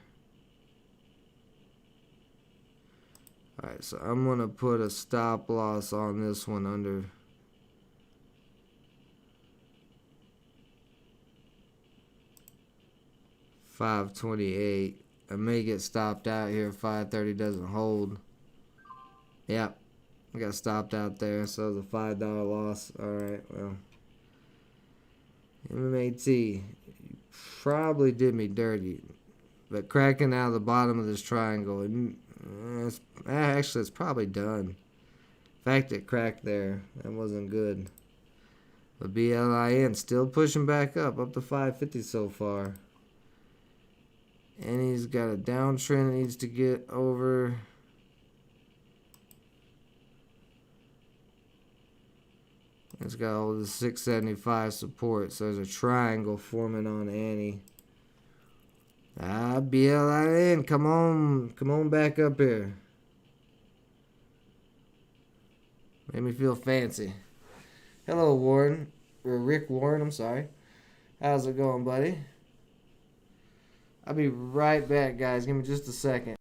Alright, so I'm going to put a stop loss on this one under $5.28. I may get stopped out here if $5.30 doesn't hold. Yep. I got stopped out there, so it was a $5 loss. Alright, well. MMAT, you probably did me dirty. But cracking out of the bottom of this triangle, actually, it's probably done. In fact, it cracked there. That wasn't good. But BLIN still pushing back up to 550 so far. And he's got a downtrend that needs to get over. It's got all the 675 support, so there's a triangle forming on Annie. BLIN, come on back up here. Made me feel fancy. Hello, Warren. Or Rick Warren, I'm sorry. How's it going, buddy? I'll be right back, guys. Give me just a second.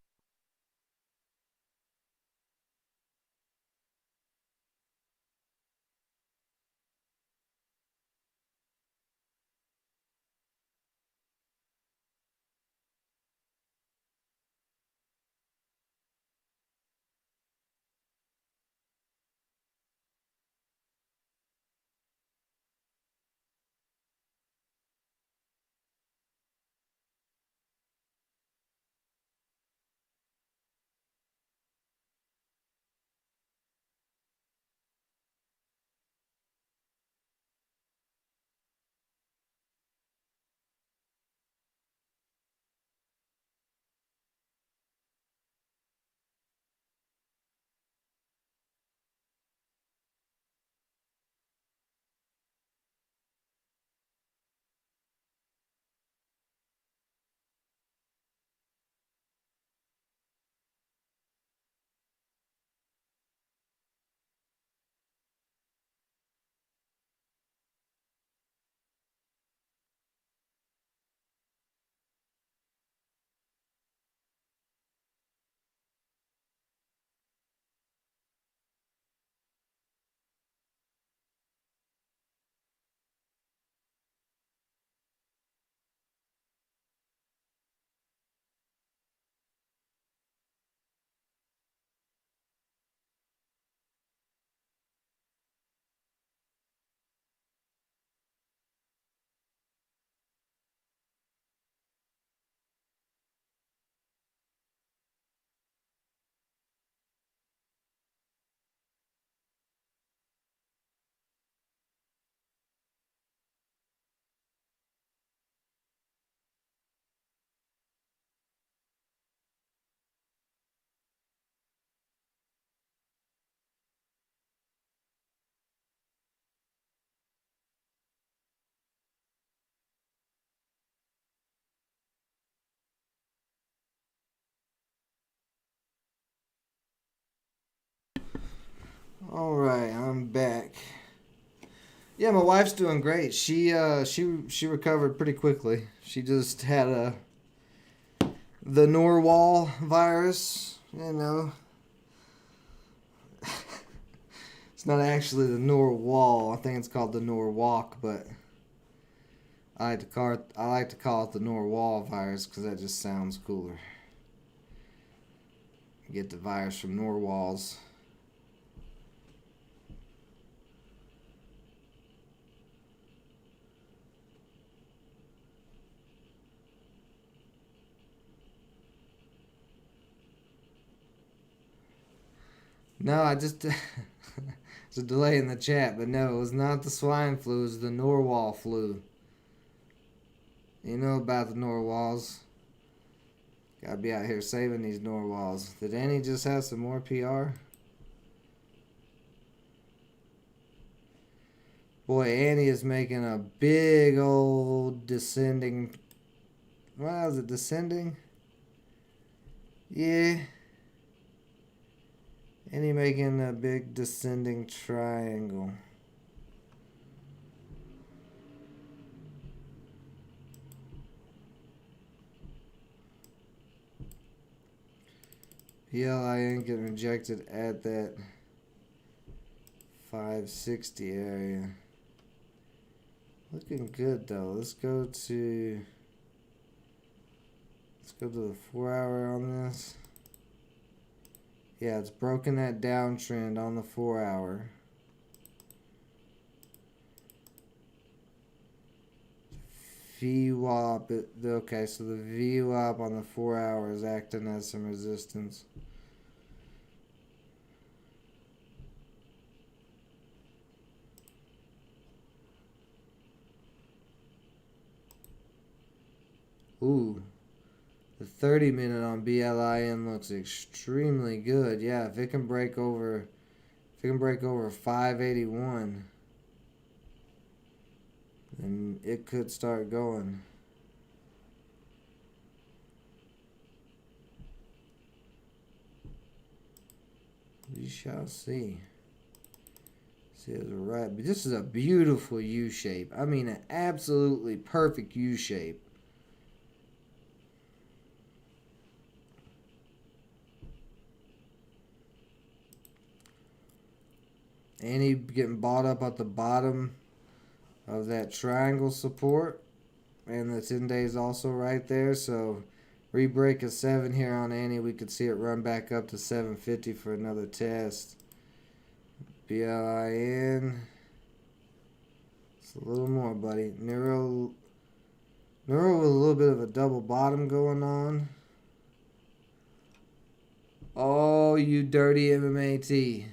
Alright, I'm back. Yeah, my wife's doing great. She recovered pretty quickly. She just had the Norwal virus, you know. It's not actually the Norwal. I think it's called the Norwalk, but I like to call it the Norwal virus because that just sounds cooler. You get the virus from Norwals. No, I just it's a delay in the chat, but no, it was not the swine flu. It was the Norwal flu. You know about the Norwals. Gotta be out here saving these Norwals. Did Annie just have some more PR? Boy, Annie is making a big old descending. Wow, is it descending? Yeah. Annie making a big descending triangle. PLIN getting rejected at that 560 area. Looking good though. Let's go to the 4 hour on this. Yeah, it's broken that downtrend on the 4-hour. VWAP, okay, so the VWAP on the 4-hour is acting as some resistance. Ooh, the 30-minute on BLIN looks extremely good. Yeah, if it can break over 581, then it could start going. We shall see. See, it's right. But this is a beautiful U shape. I mean, an absolutely perfect U shape. And he getting bought up at the bottom of that triangle support. And the 10 days also right there. So re-break a 7 here on Annie. We could see it run back up to 750 for another test. BLIN. It's a little more, buddy. Neuro with a little bit of a double bottom going on. Oh, you dirty MMAT.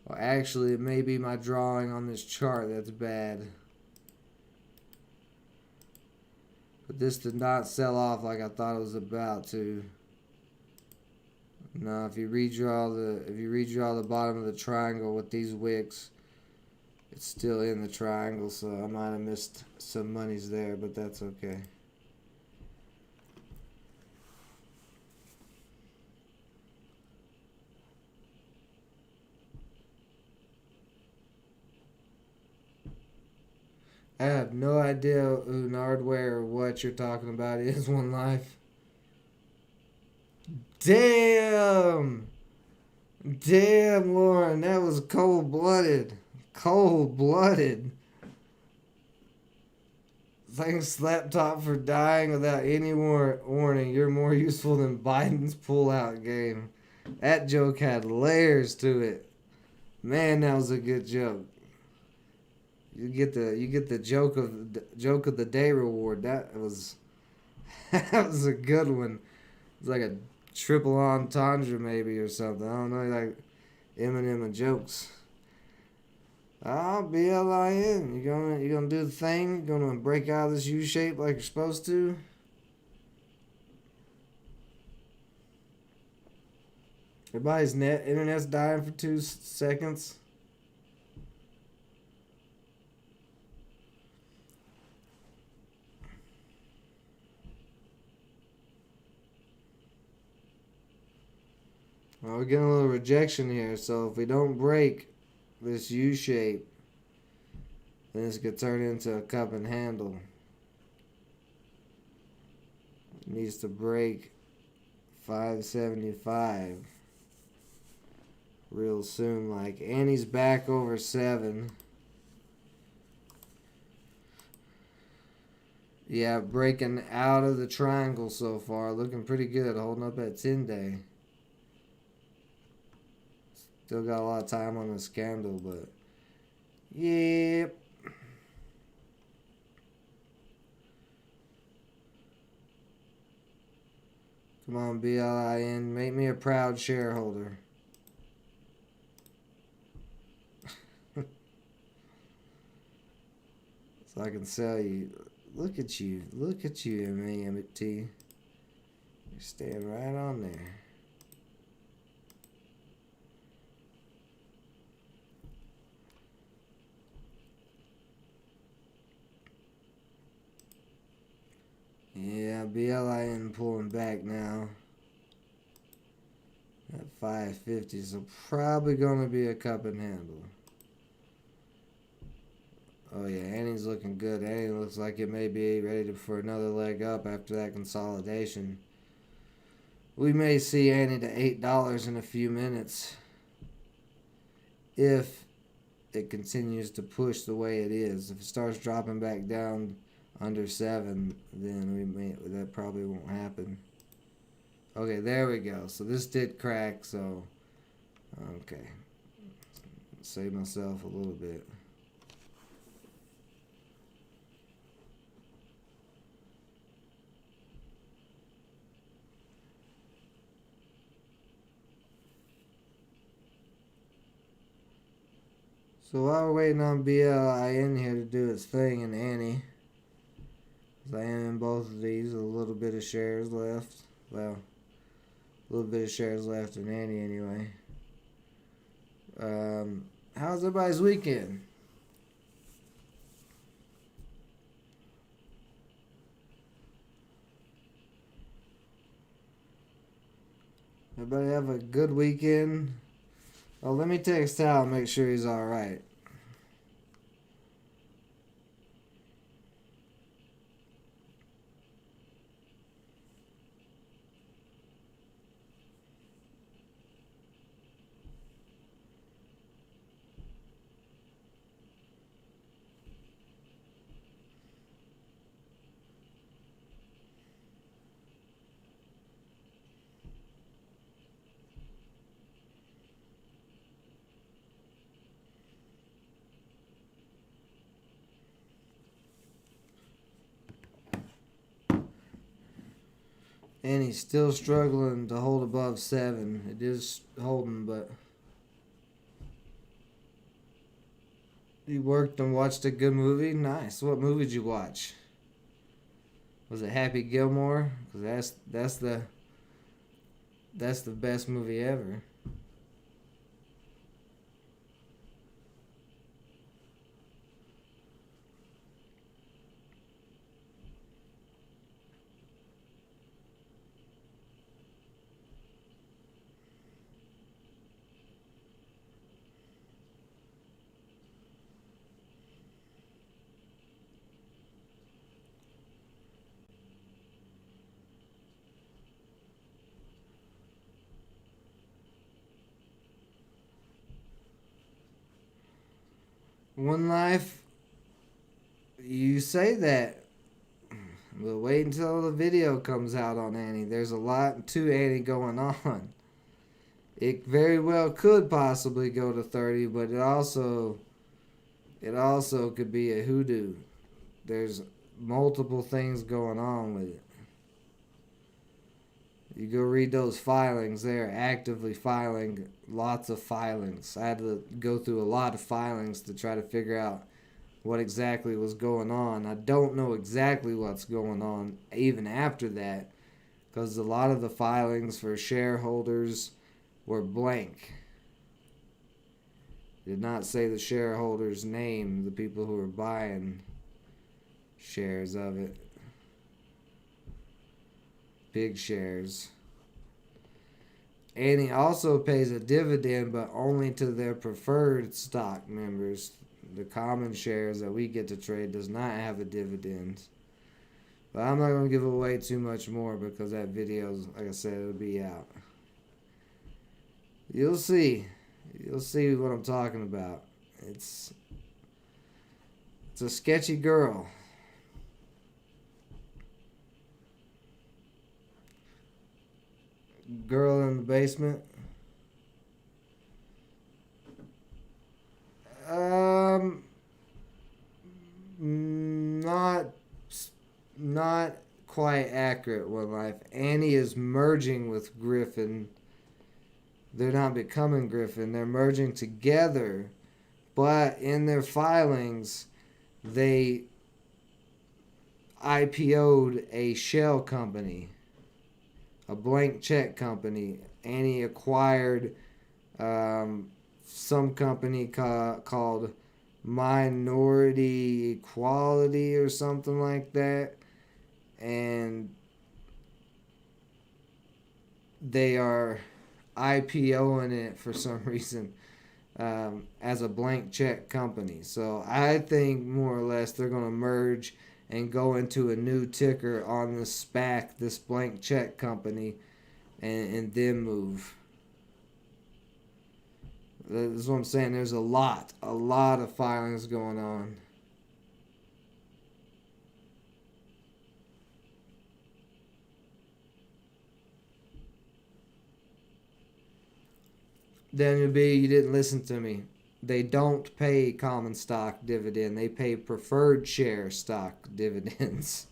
Well, actually, it may be my drawing on this chart that's bad. But this did not sell off like I thought it was about to. No, if you redraw the bottom of the triangle with these wicks, it's still in the triangle, so I might have missed some monies there, but that's okay. I have no idea who Nardware or what you're talking about is One Life. Damn! Damn, Lauren, that was cold-blooded. Cold-blooded. Thanks, laptop, for dying without any warning. You're more useful than Biden's pullout game. That joke had layers to it. Man, that was a good joke. You get the joke of the day reward. That was that was a good one. It's like a triple entendre maybe or something. I don't know, like Eminem and jokes. BLIN. You gonna do the thing? You gonna break out of this U shape like you're supposed to? Everybody's internet's dying for 2 seconds. Well, we're getting a little rejection here, so if we don't break this U shape, then this could turn into a cup and handle. It needs to break 575 real soon. Like Annie's back over 7. Yeah, breaking out of the triangle so far, looking pretty good, holding up at 10-day. Still got a lot of time on this candle, but yep. Come on, BLIN, make me a proud shareholder. So I can sell you. Look at you, MAMT. You're staying right on there. Yeah, BLIN pulling back now at 550, so probably gonna be a cup and handle. Oh yeah, Annie's looking good. Annie looks like it may be ready for another leg up after that consolidation. We may see Annie to $8 in a few minutes if it continues to push the way it is. If it starts dropping back down under 7, then that probably won't happen. Okay, there we go. So this did crack, so okay. Save myself a little bit. So while we're waiting on BLIN here to do its thing and Annie, as I am in both of these, a little bit of shares left. Well, a little bit of shares left in Annie anyway. How's everybody's weekend? Everybody have a good weekend? Oh, let me text Hal and make sure he's alright. And he's still struggling to hold above 7. It is holding, but you worked and watched a good movie. Nice. What movie did you watch? Was it Happy Gilmore? Because that's the best movie ever. One Life. You say that, but wait until the video comes out on Annie. There's a lot to Annie going on. It very well could possibly go to 30, but it also could be a hoodoo. There's multiple things going on with it. You go read those filings, they are actively filing lots of filings. I had to go through a lot of filings to try to figure out what exactly was going on. I don't know exactly what's going on even after that, because a lot of the filings for shareholders were blank. Did not say the shareholders' name, the people who were buying shares of it. Big shares. Annie also pays a dividend, but only to their preferred stock members. The common shares that we get to trade does not have a dividend. But I'm not going to give away too much more because that video, like I said, it'll be out. You'll see. You'll see what I'm talking about. It's a sketchy girl. Girl in the basement. Not quite accurate. One Life. Annie is merging with Griffin. They're not becoming Griffin. They're merging together, but in their filings, they IPO'd a shell company, a blank check company. Annie acquired some company called Minority Equality or something like that, and they are IPOing it for some reason as a blank check company. So I think more or less they're going to merge and go into a new ticker on this SPAC, this blank check company, and then move. That's what I'm saying. There's a lot of filings going on. Daniel B, you didn't listen to me. They don't pay common stock dividend. They pay preferred share stock dividends.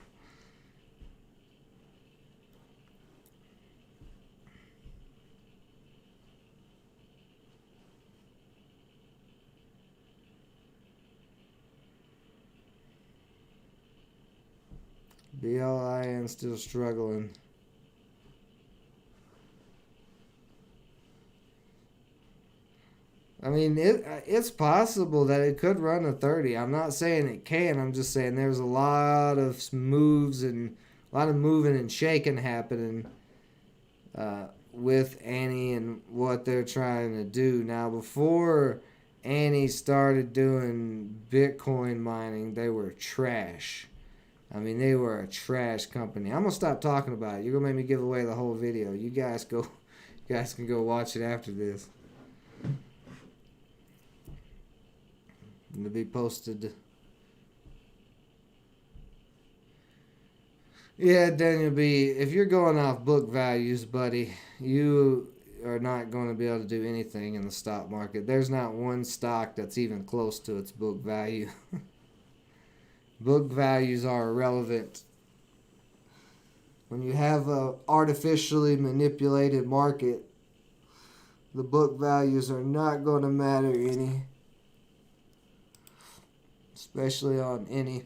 BLIN still struggling. I mean, it's possible that it could run a 30. I'm not saying it can. I'm just saying there's a lot of moves and a lot of moving and shaking happening with Annie and what they're trying to do. Now, before Annie started doing Bitcoin mining, they were trash. I mean, they were a trash company. I'm gonna stop talking about it. You're gonna make me give away the whole video. You guys can go watch it after this. It'll be posted. Yeah, Daniel B, if you're going off book values, buddy, you are not going to be able to do anything in the stock market. There's not one stock that's even close to its book value. Book values are irrelevant. When you have a artificially manipulated market, the book values are not going to matter any. Especially on any.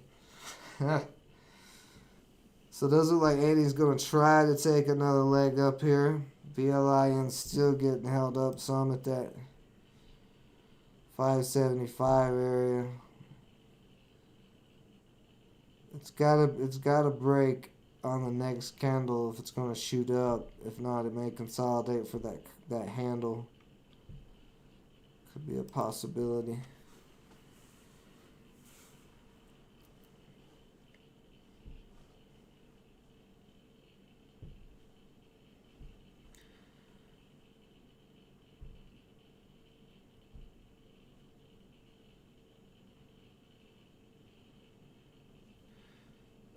So does it look like Annie's going to try to take another leg up here. BLIN's still getting held up some at that 575 area. It's gotta break on the next candle if it's going to shoot up. If not, it may consolidate for that handle. Could be a possibility.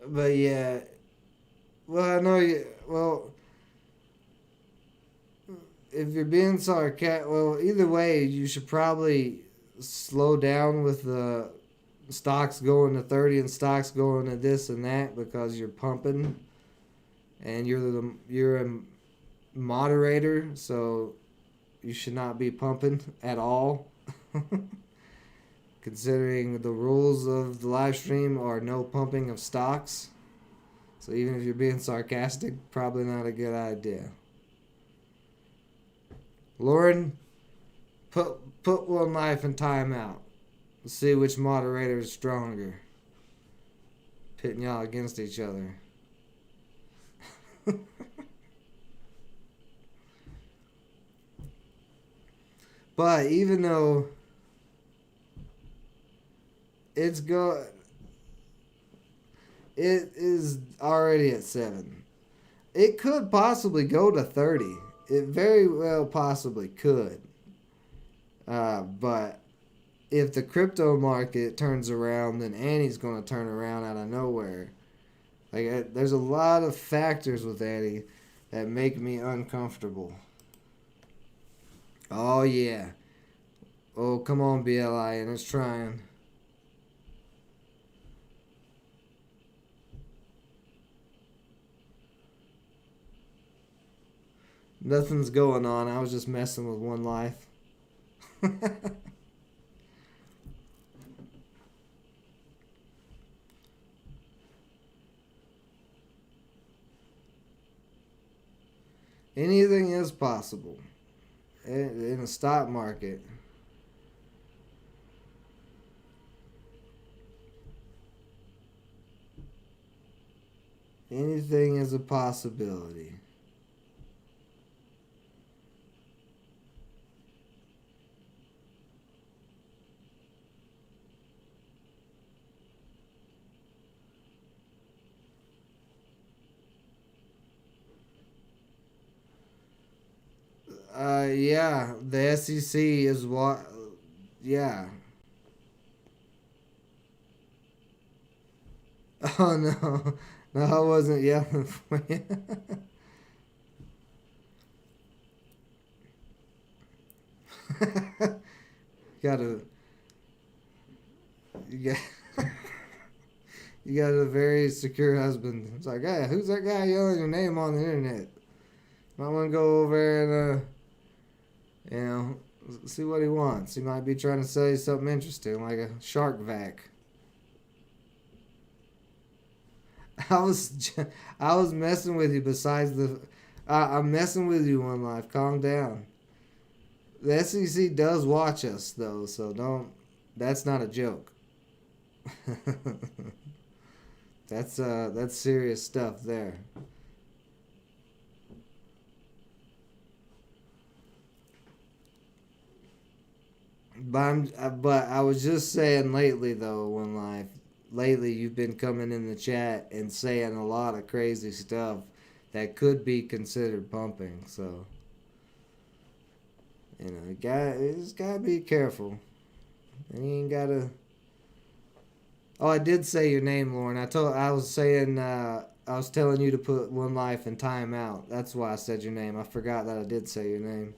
But yeah, well, I know you. Well, if you're being sarcastic, well, either way, you should probably slow down with the stocks going to 30 and stocks going to this and that because you're pumping, and you're a moderator, so you should not be pumping at all. Considering the rules of the live stream are no pumping of stocks. So even if you're being sarcastic, probably not a good idea. Lauren, put one life in timeout. Let's see which moderator is stronger. Pitting y'all against each other. But even though it is already at 7. It could possibly go to 30. It very well possibly could. But if the crypto market turns around, then Annie's going to turn around out of nowhere. Like, there's a lot of factors with Annie that make me uncomfortable. Oh, yeah. Oh, come on, BLIN. It's trying. Nothing's going on. I was just messing with one life. Anything is possible in the stock market. Anything is a possibility. Yeah, the SEC is what. Yeah. Oh no, no, I wasn't yelling for you. Gotta, you got, you got a very secure husband. It's like, hey, who's that guy yelling your name on the internet? Might want to go over and, see what he wants. He might be trying to sell you something interesting, like a shark vac. I was, I was messing with you. Besides I'm messing with you, One Life. Calm down. The SEC does watch us though, so don't. That's not a joke. That's serious stuff there. But I was just saying lately though, One Life. Lately, you've been coming in the chat and saying a lot of crazy stuff that could be considered pumping. So, you just gotta be careful. And you ain't gotta. Oh, I did say your name, Lauren. I was saying, I was telling you to put One Life in timeout. That's why I said your name. I forgot that I did say your name.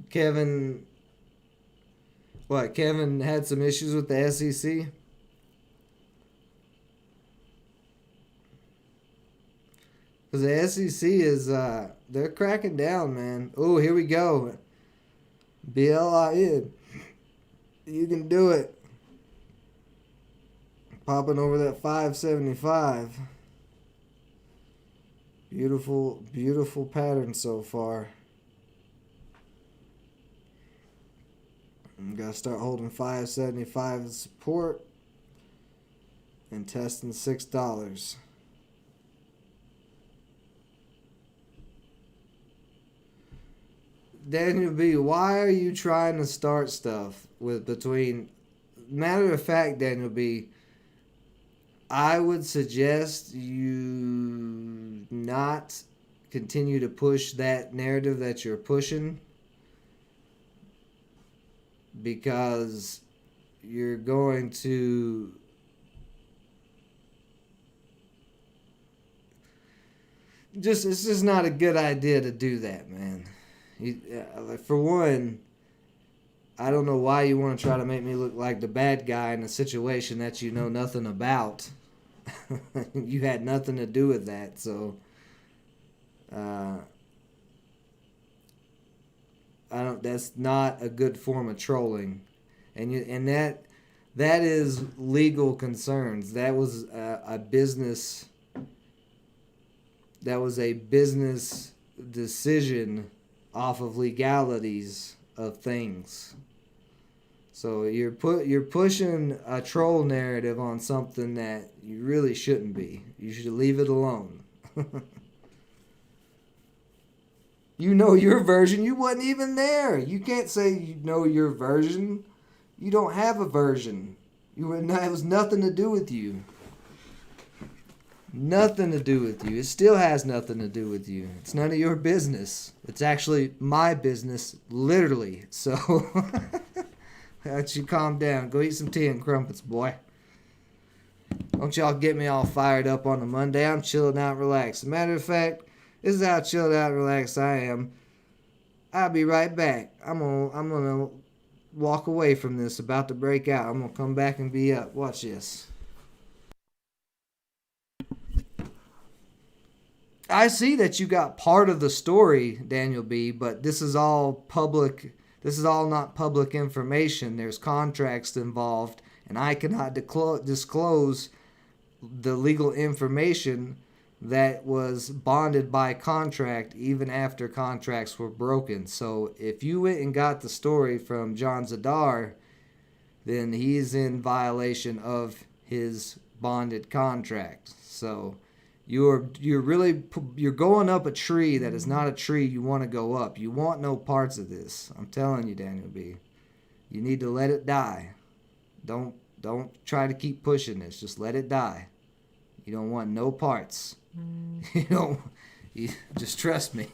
Kevin, what? Kevin had some issues with the SEC. Because the SEC is, they're cracking down, man. Oh, here we go. BLIN. You can do it. Popping over that 575. Beautiful, beautiful pattern so far. Gotta start holding 575 as support and testing $6. Daniel B, why are you trying to start stuff with between? Matter of fact, Daniel B, I would suggest you not continue to push that narrative that you're pushing, because you're going to it's just not a good idea to do that, man. For one, I don't know why you want to try to make me look like the bad guy in a situation that you know nothing about. You had nothing to do with that, so I don't. That's not a good form of trolling, and that is legal concerns. That was a business. That was a business decision off of legalities of things. So you're pushing a troll narrative on something that you really shouldn't be. You should leave it alone. You know your version. You wasn't even there. You can't say you know your version. You don't have a version. It was nothing to do with you. Nothing to do with you. It still has nothing to do with you. It's none of your business. It's actually my business, literally. So, let you calm down. Go eat some tea and crumpets, boy. Don't y'all get me all fired up on a Monday. I'm chilling out, relaxed. As a matter of fact, this is how chilled out, relaxed I am. I'll be right back. I'm gonna walk away from this. About to break out. I'm gonna come back and be up. Watch this. I see that you got part of the story, Daniel B., but this is all public. This is all not public information. There's contracts involved, and I cannot disclose the legal information that was bonded by contract even after contracts were broken. So if you went and got the story from John Zadar, then he's in violation of his bonded contract. So you're going up a tree that is not a tree you want to go up. You want no parts of this. I'm telling you, Daniel B. You need to let it die. Don't try to keep pushing this. Just let it die. You don't want no parts. You just trust me.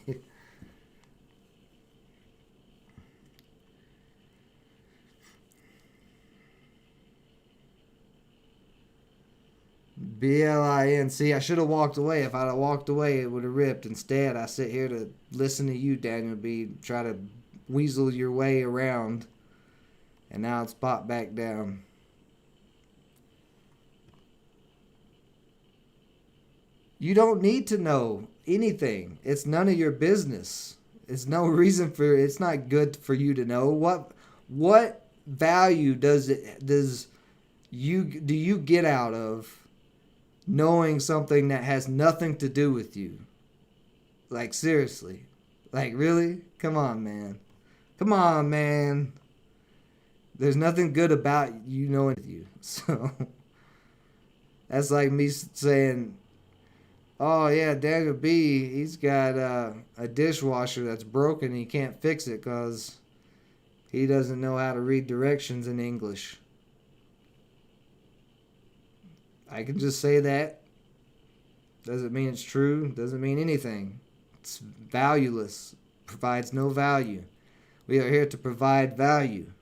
BLIN. See, I should have walked away. If I'd have walked away, it would have ripped. Instead, I sit here to listen to you, Daniel B. Try to weasel your way around. And now it's popped back down. You don't need to know anything. It's none of your business. It's no reason for it's not good for you to know. What value do you get out of knowing something that has nothing to do with you? Like, seriously. Like, really? Come on, man. Come on, man. There's nothing good about you knowing you. So that's like me saying, oh yeah, Daniel B, he's got a dishwasher that's broken and he can't fix it because he doesn't know how to read directions in English. I can just say that. Doesn't mean it's true. Doesn't mean anything. It's valueless. Provides no value. We are here to provide value.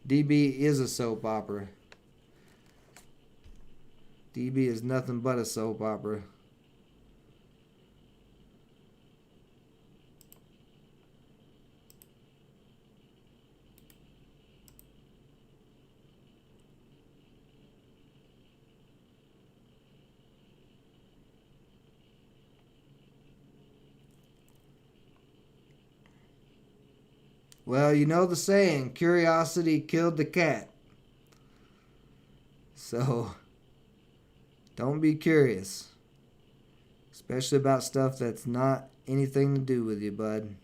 DB is a soap opera. DB is nothing but a soap opera. Well, you know the saying, curiosity killed the cat. So, don't be curious. Especially about stuff that's not anything to do with you, bud.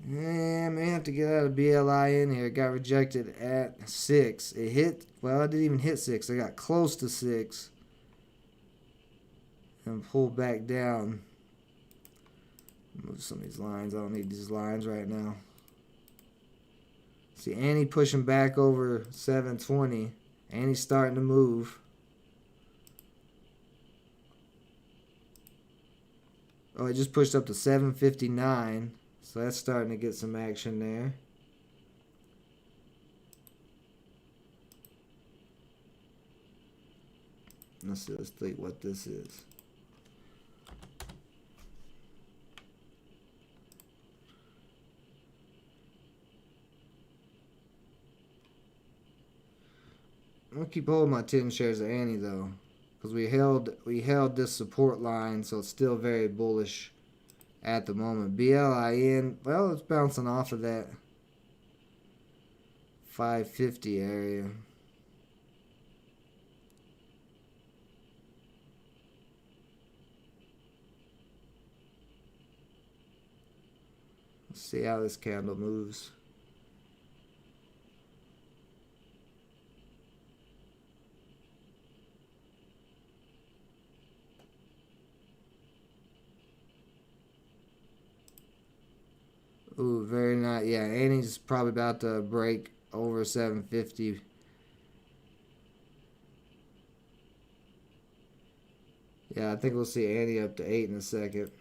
Yeah, I may have to get out of BLIN here. It got rejected at 6. It hit, well, it didn't even hit 6. I got close to 6. And pull back down. Move some of these lines. I don't need these lines right now. See Annie pushing back over 720. Annie's starting to move. Oh, it just pushed up to 759. So that's starting to get some action there. Let's see what this is. I'm gonna keep holding my 10 shares of Annie though, because we held this support line, so it's still very bullish at the moment. BLIN, well, it's bouncing off of that 550 area. Let's see how this candle moves. Ooh, very nice. Yeah, Annie's probably about to break over 750. Yeah, I think we'll see Annie up to 8 in a second.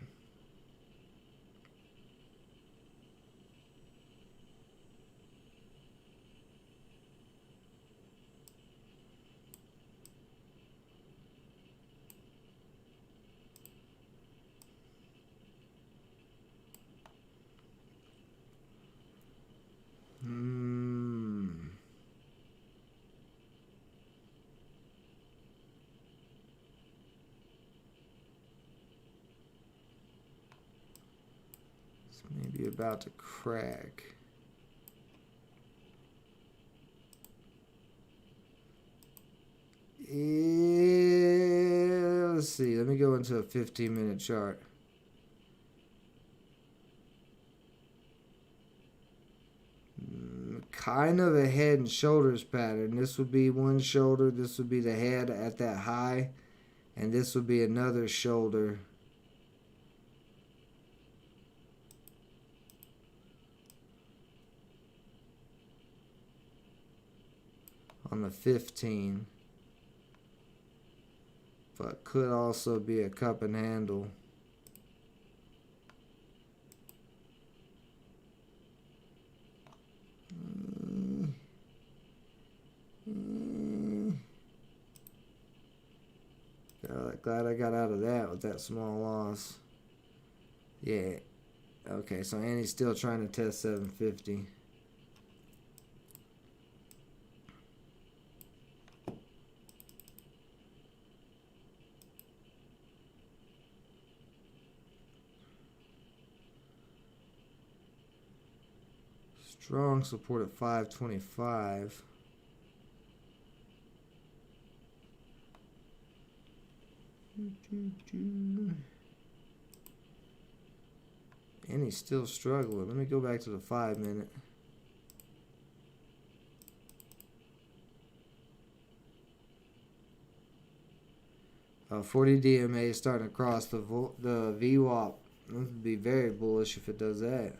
It's maybe about to crack. Yeah, let's see. Let me go into a 15-minute chart. Kind of a head and shoulders pattern. This would be one shoulder. This would be the head at that high. And this would be another shoulder. on the 15. But could also be a cup and handle. Glad I got out of that with that small loss. Yeah. Okay, so Annie's still trying to test 750. Strong support at 525. And he's still struggling. Let me go back to the 5-minute. 40 DMA is starting to cross the VWAP. That would be very bullish if it does that.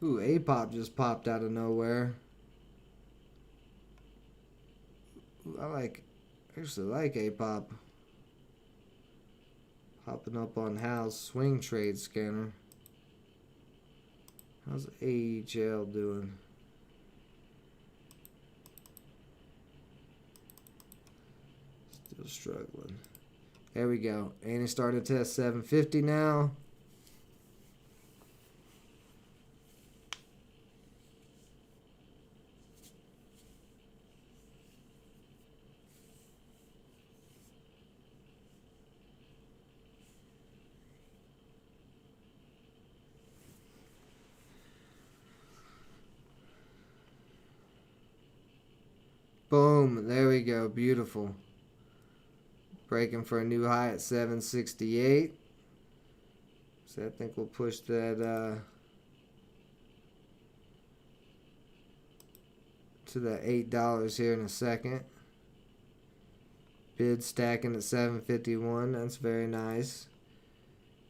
Ooh, A-pop just popped out of nowhere. Ooh, I actually like A-pop. Popping up on Hal's swing trade scanner. How's AHL doing? Still struggling. There we go. And he's starting to test 750 now. Boom. There we go. Beautiful. Breaking for a new high at 768. So I think we'll push that to the $8 here in a second. Bid stacking at 751. That's very nice.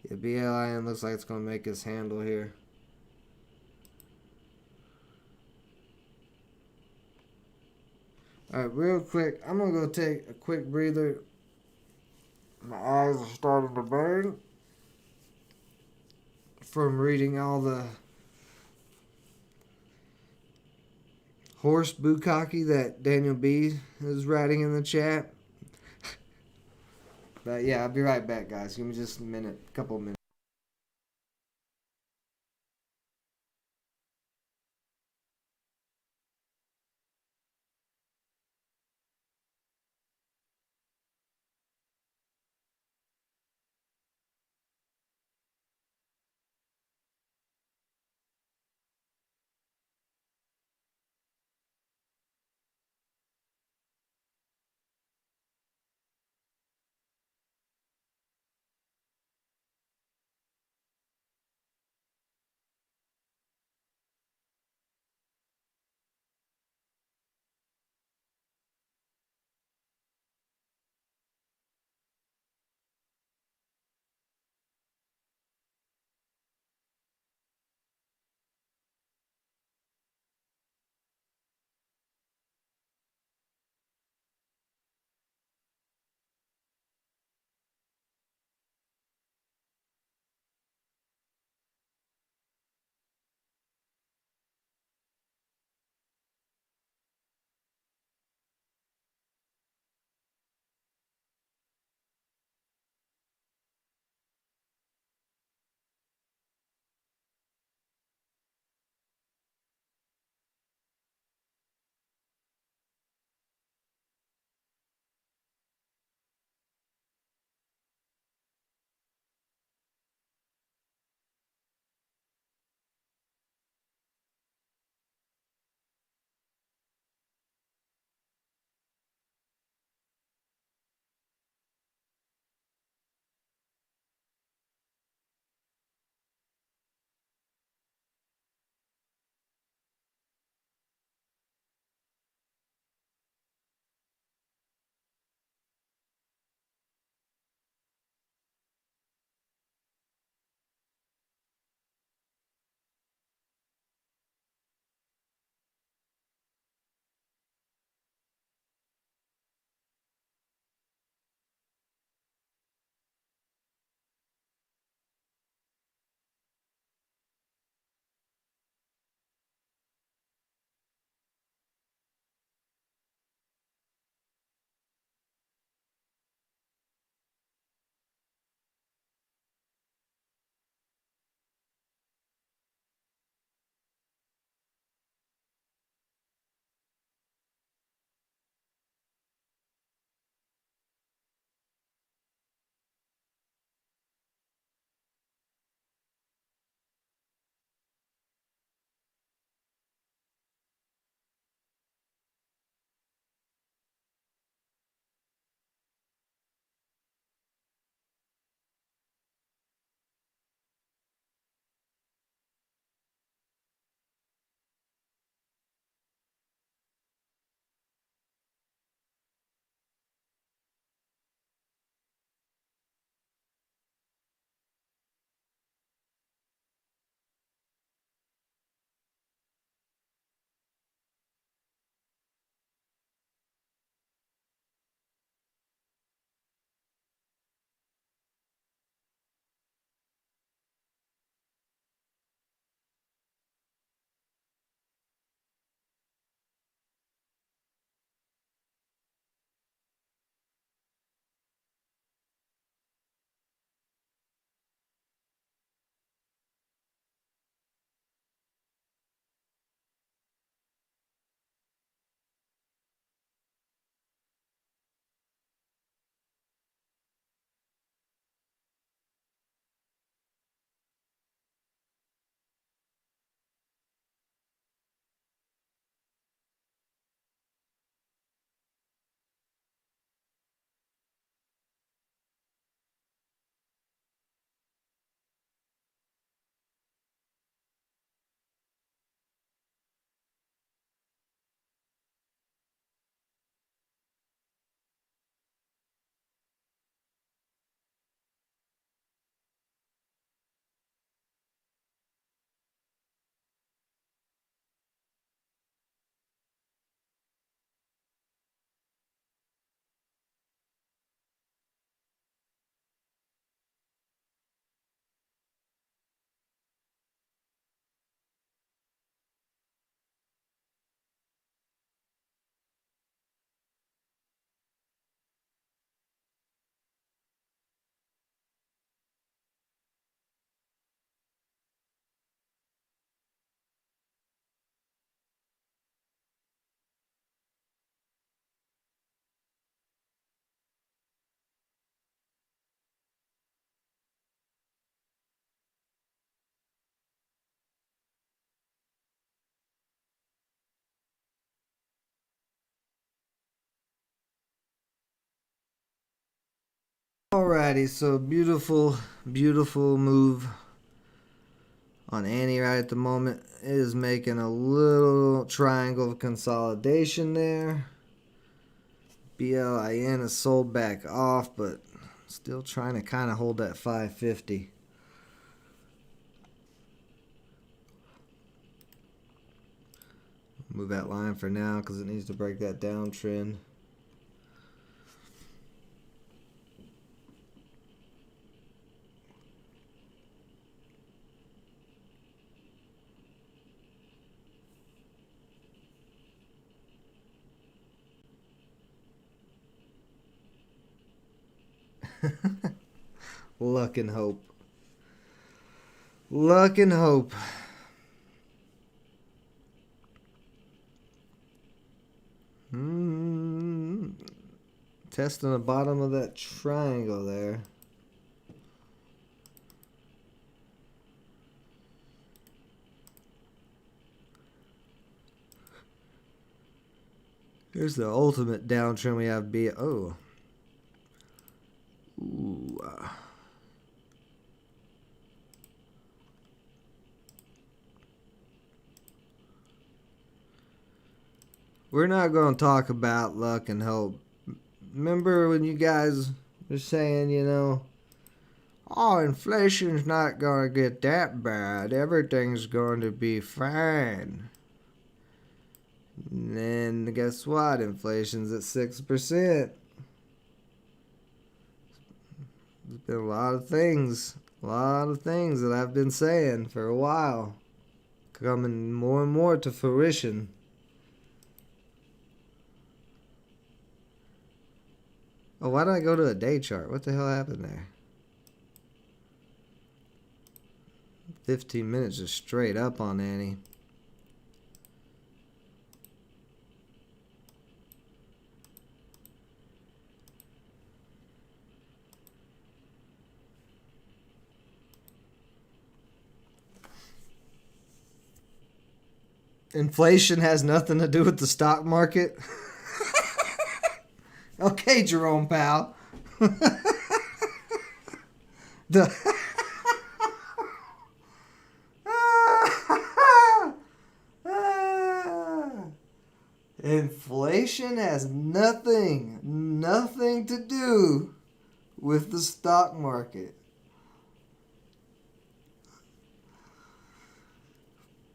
Yeah, BLIN looks like it's going to make us handle here. Alright, real quick, I'm going to go take a quick breather. My eyes are starting to burn from reading all the horse bukkake that Daniel B is writing in the chat. But yeah, I'll be right back, guys. Give me just a minute, a couple of minutes. Alrighty, so beautiful, beautiful move on Annie right at the moment. It is making a little triangle consolidation there. BLIN is sold back off, but still trying to kind of hold that 550. Move that line for now because it needs to break that downtrend. Luck and hope. Luck and hope. Testing the bottom of that triangle there. Here's the ultimate downtrend we have. Oh. Ooh. We're not going to talk about luck and hope. Remember when you guys were saying, you know, oh, inflation's not going to get that bad. Everything's going to be fine. And then guess what? Inflation's at 6%. There's been a lot of things that I've been saying for a while coming more and more to fruition. Oh, why did I go to a day chart? What the hell happened there? 15 minutes just straight up on Annie. Inflation has nothing to do with the stock market. Okay, Jerome Powell. Inflation has nothing to do with the stock market.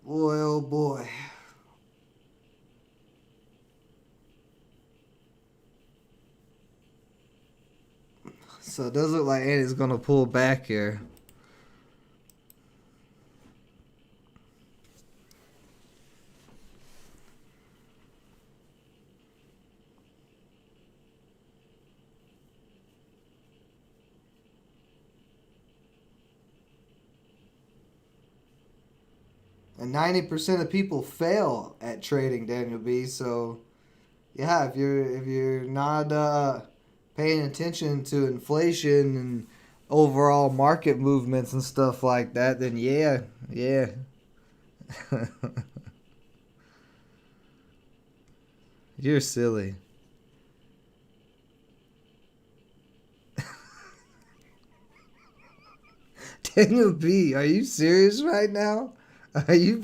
Boy, oh boy. So it does look like Annie's going to pull back here. And 90% of people fail at trading, Daniel B. So, yeah, if you're not paying attention to inflation and overall market movements and stuff like that, then yeah. You're silly. Daniel B, are you serious right now? You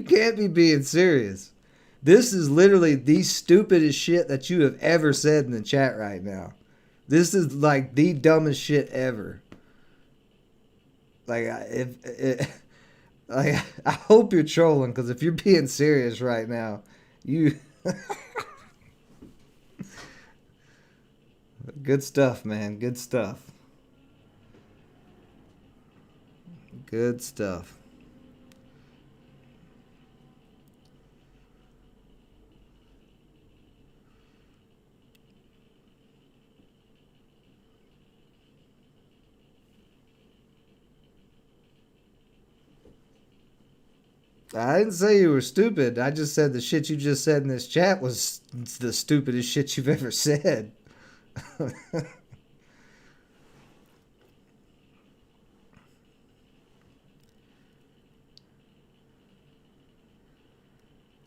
can't be being serious. This is literally the stupidest shit that you have ever said in the chat right now. This is like the dumbest shit ever. Like I hope you're trolling, because if you're being serious right now, you good stuff, man. Good stuff. Good stuff. I didn't say you were stupid. I just said the shit you just said in this chat was the stupidest shit you've ever said.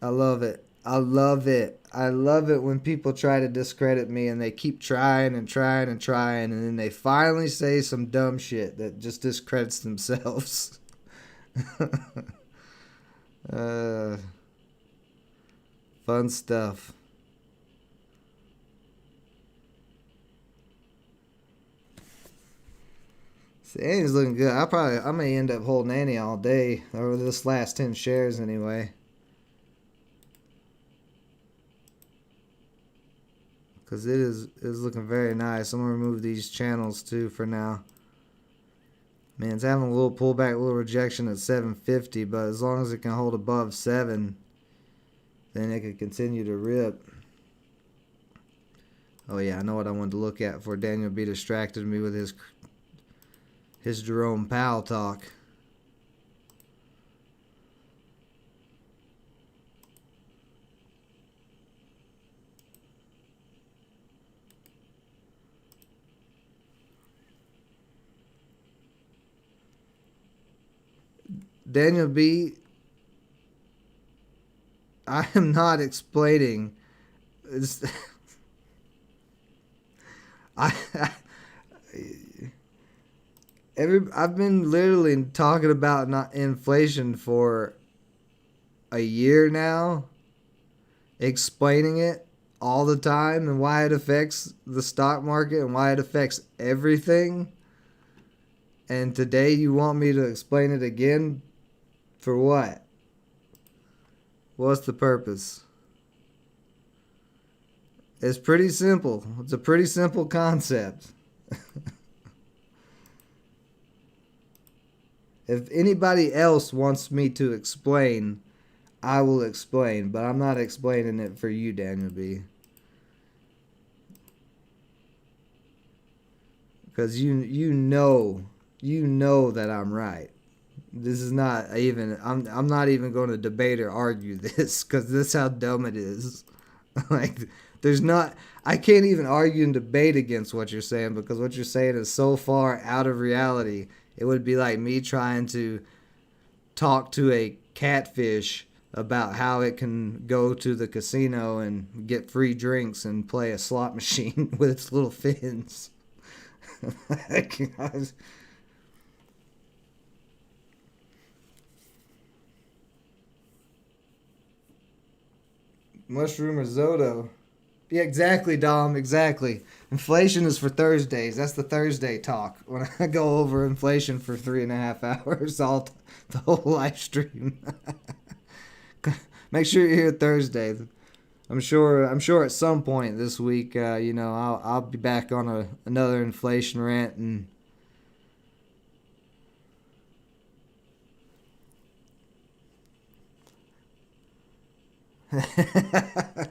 I love it. I love it. I love it when people try to discredit me and they keep trying and trying and trying, and then they finally say some dumb shit that just discredits themselves. uh, Fun stuff. See, Annie's looking good. I may end up holding Annie all day, or this last 10 shares anyway. Because it is looking very nice. I'm going to remove these channels too for now. Man, it's having a little pullback, a little rejection at 750, but as long as it can hold above 7, then it can continue to rip. Oh yeah, I know what I wanted to look at before Daniel B distracted me with his Jerome Powell talk. Daniel B, I am not explaining. I I've been literally talking about not inflation for a year now, explaining it all the time and why it affects the stock market and why it affects everything. And today you want me to explain it again? For what? What's the purpose? It's pretty simple. It's a pretty simple concept. If anybody else wants me to explain, I will explain, but I'm not explaining it for you, Daniel B. Because you know that I'm right. This is not even, I'm not even going to debate or argue this, because this is how dumb it is. Like, there's not, I can't even argue and debate against what you're saying, because what you're saying is so far out of reality. It would be like me trying to talk to a catfish about how it can go to the casino and get free drinks and play a slot machine with its little fins. Mushroom risotto. Yeah, exactly, Dom. Exactly. Inflation is for Thursdays. That's the Thursday talk. When I go over inflation for 3.5 hours, the whole live stream. Make sure you're here Thursday. I'm sure at some point this week, I'll be back on another inflation rant and.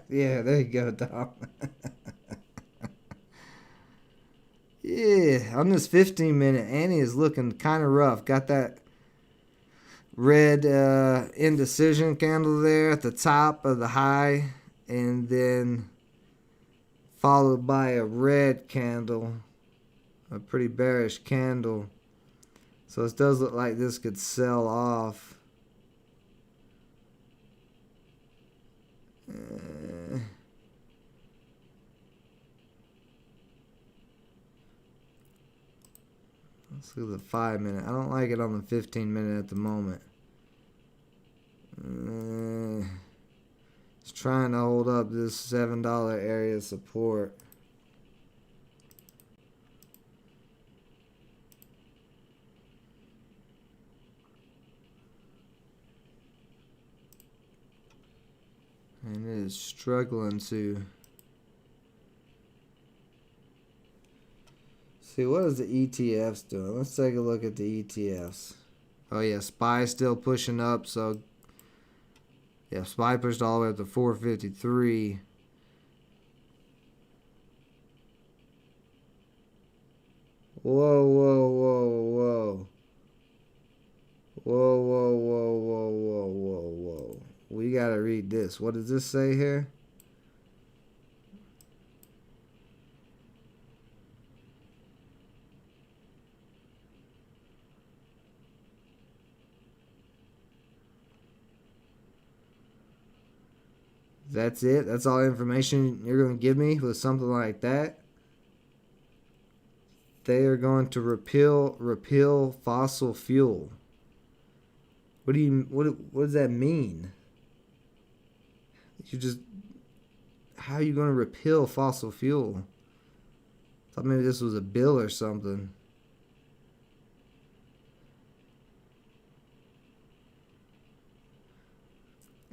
Yeah, there you go, Dom. Yeah, on this 15-minute, Annie is looking kind of rough. Got that red indecision candle there at the top of the high, and then followed by a red candle, a pretty bearish candle. So it does look like this could sell off. Let's look at the 5-minute. I don't like it on the 15-minute at the moment. It's trying to hold up this $7 area of support. And it is struggling to see what is the ETFs doing. Let's take a look at the ETFs. Oh yeah, SPY still pushing up. So yeah, SPY pushed all the way up to 453. Whoa, whoa, whoa, whoa. Whoa, whoa, whoa, whoa, whoa, whoa, whoa. We gotta read this. What does this say here? That's it? That's all the information you're going to give me with something like that? They are going to repeal fossil fuel. What does that mean? How are you going to repeal fossil fuel? I thought maybe this was a bill or something.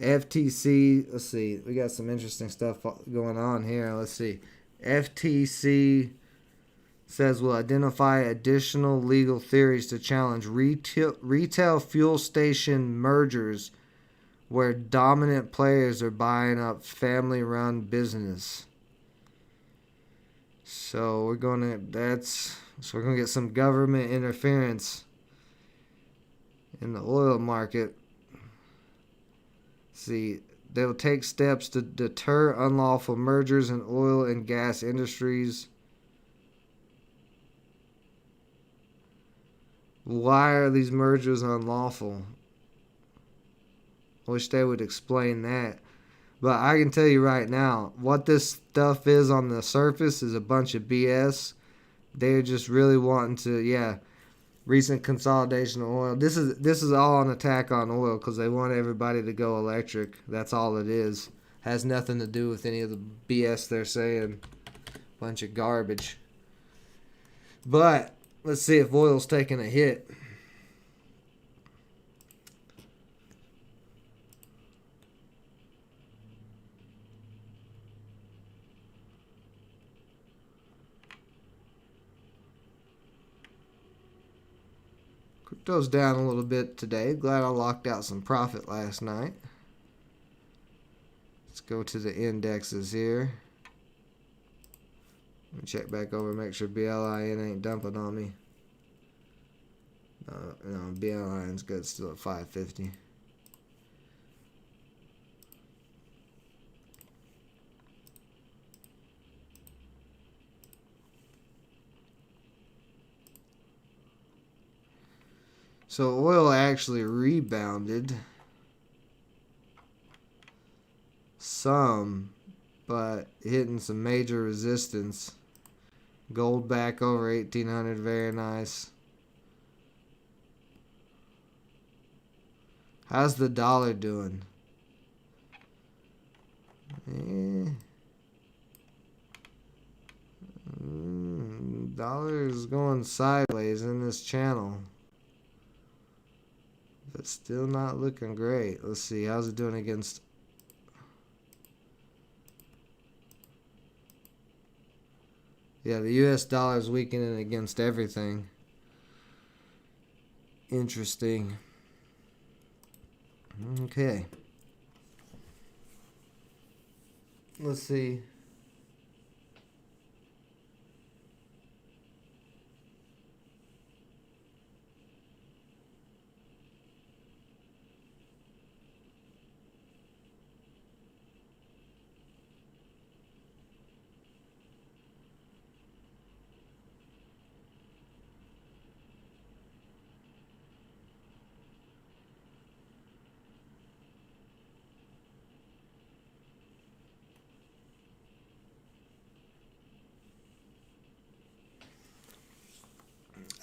FTC, let's see, we got some interesting stuff going on here. Let's see. FTC says will identify additional legal theories to challenge retail fuel station mergers where dominant players are buying up family-run business. So we're gonna get some government interference in the oil market. See, they'll take steps to deter unlawful mergers in oil and gas industries. Why are these mergers unlawful? I wish they would explain that. But I can tell you right now, what this stuff is on the surface is a bunch of BS. They're just really wanting to, recent consolidation of oil. This is all an attack on oil because they want everybody to go electric. That's all it is. Has nothing to do with any of the BS they're saying. Bunch of garbage. But let's see if oil's taking a hit. Crypto's down a little bit today. Glad I locked out some profit last night. Let's go to the indexes here. Let me check back over, make sure BLIN ain't dumping on me. No, BLIN's good, still at 550. So oil actually rebounded some, but hitting some major resistance. Gold back over 1800, very nice. How's the dollar doing? Dollar is going sideways in this channel. But still not looking great. Let's see, how's it doing against... Yeah, the US dollar is weakening against everything. Interesting. Okay. Let's see.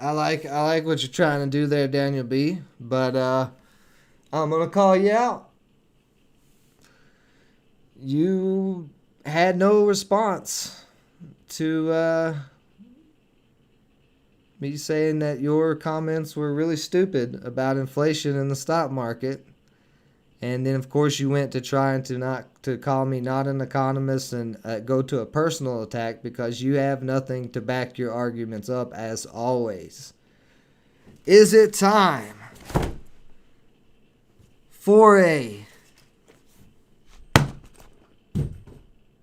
I like what you're trying to do there, Daniel B. But I'm gonna call you out. You had no response to me saying that your comments were really stupid about inflation in the stock market. And then, of course, you went to trying to call me not an economist and go to a personal attack because you have nothing to back your arguments up, as always. Is it time for a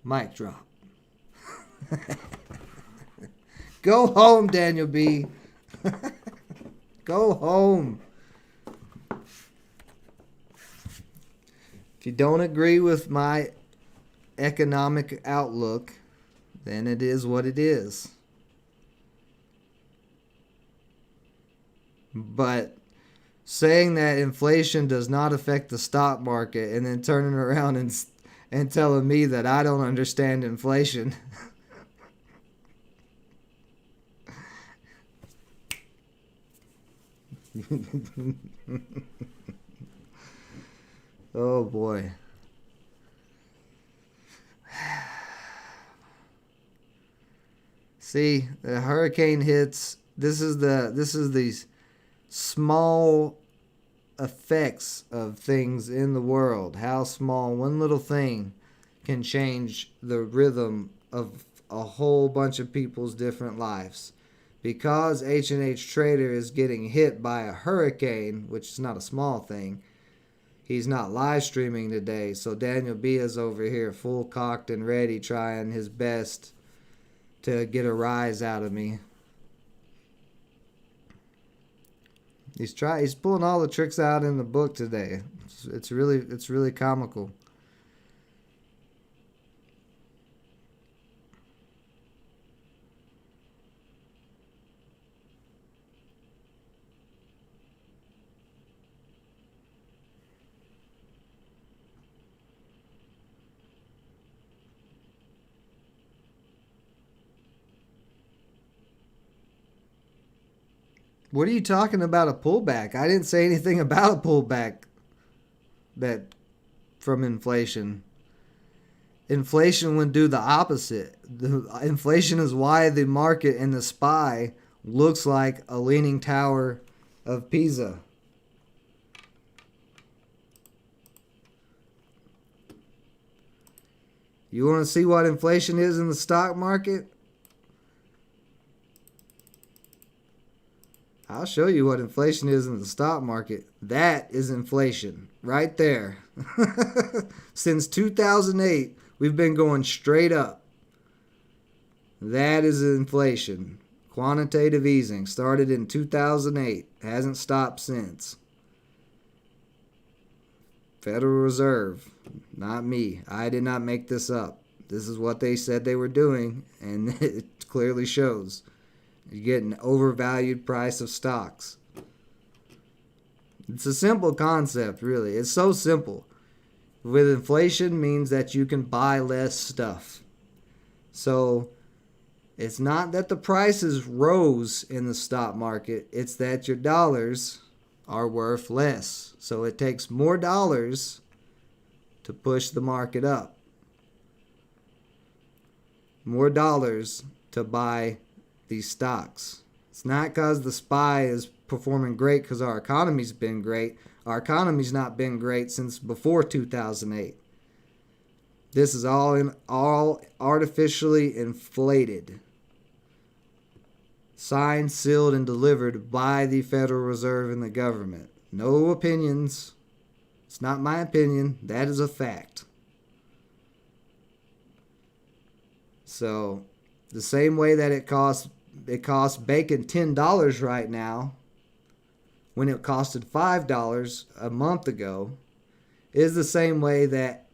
mic drop? Go home, Daniel B. Go home. If you don't agree with my economic outlook, then it is what it is. But saying that inflation does not affect the stock market and then turning around and telling me that I don't understand inflation. Oh boy. See, the hurricane hits. This is these small effects of things in the world. How small one little thing can change the rhythm of a whole bunch of people's different lives. Because H&H Trader is getting hit by a hurricane, which is not a small thing, he's not live streaming today. So Daniel B is over here full cocked and ready, trying his best to get a rise out of me. He's pulling all the tricks out in the book today. It's really comical. What are you talking about, a pullback? I didn't say anything about a pullback that from inflation. Inflation would do the opposite. Inflation is why the market and the SPY looks like a leaning tower of Pisa. You want to see what inflation is in the stock market? I'll show you what inflation is in the stock market. That is inflation right there. Since 2008, we've been going straight up. That is inflation. Quantitative easing started in 2008. Hasn't stopped since. Federal Reserve, not me. I did not make this up. This is what they said they were doing, and it clearly shows. You get an overvalued price of stocks. It's a simple concept, really. It's so simple. With inflation means that you can buy less stuff. So it's not that the prices rose in the stock market. It's that your dollars are worth less. So it takes more dollars to push the market up. More dollars to buy these stocks. It's not because the SPY is performing great because our economy's been great. Our economy's not been great since before 2008. This is all artificially inflated. Signed, sealed, and delivered by the Federal Reserve and the government. No opinions. It's not my opinion. That is a fact. So, the same way that it costs bacon $10 right now, when it costed $5 a month ago, is the same way that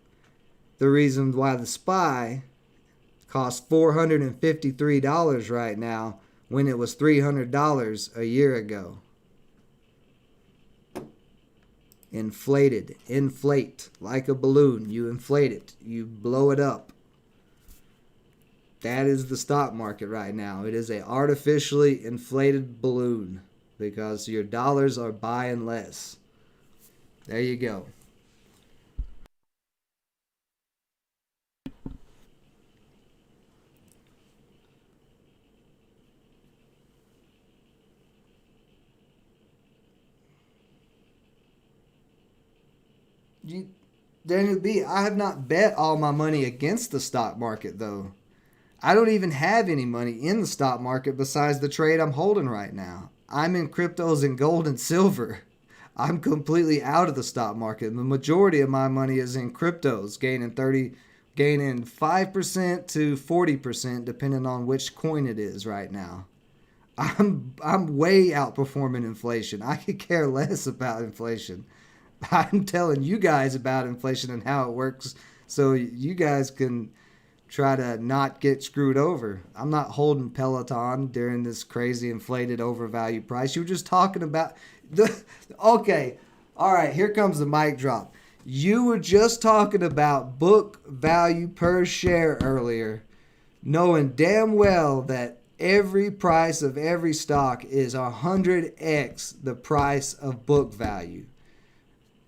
the reason why the SPY costs $453 right now when it was $300 a year ago. Inflate like a balloon. You inflate it. You blow it up. That is the stock market right now. It is an artificially inflated balloon because your dollars are buying less. There you go. Daniel B., I have not bet all my money against the stock market, though. I don't even have any money in the stock market besides the trade I'm holding right now. I'm in cryptos and gold and silver. I'm completely out of the stock market. The majority of my money is in cryptos, gaining 5% to 40% depending on which coin it is right now. I'm way outperforming inflation. I could care less about inflation. I'm telling you guys about inflation and how it works so you guys can try to not get screwed over. I'm not holding Peloton during this crazy inflated overvalued price. You were just talking about okay. All right, here comes the mic drop. You were just talking about book value per share earlier, knowing damn well that every price of every stock is 100x the price of book value.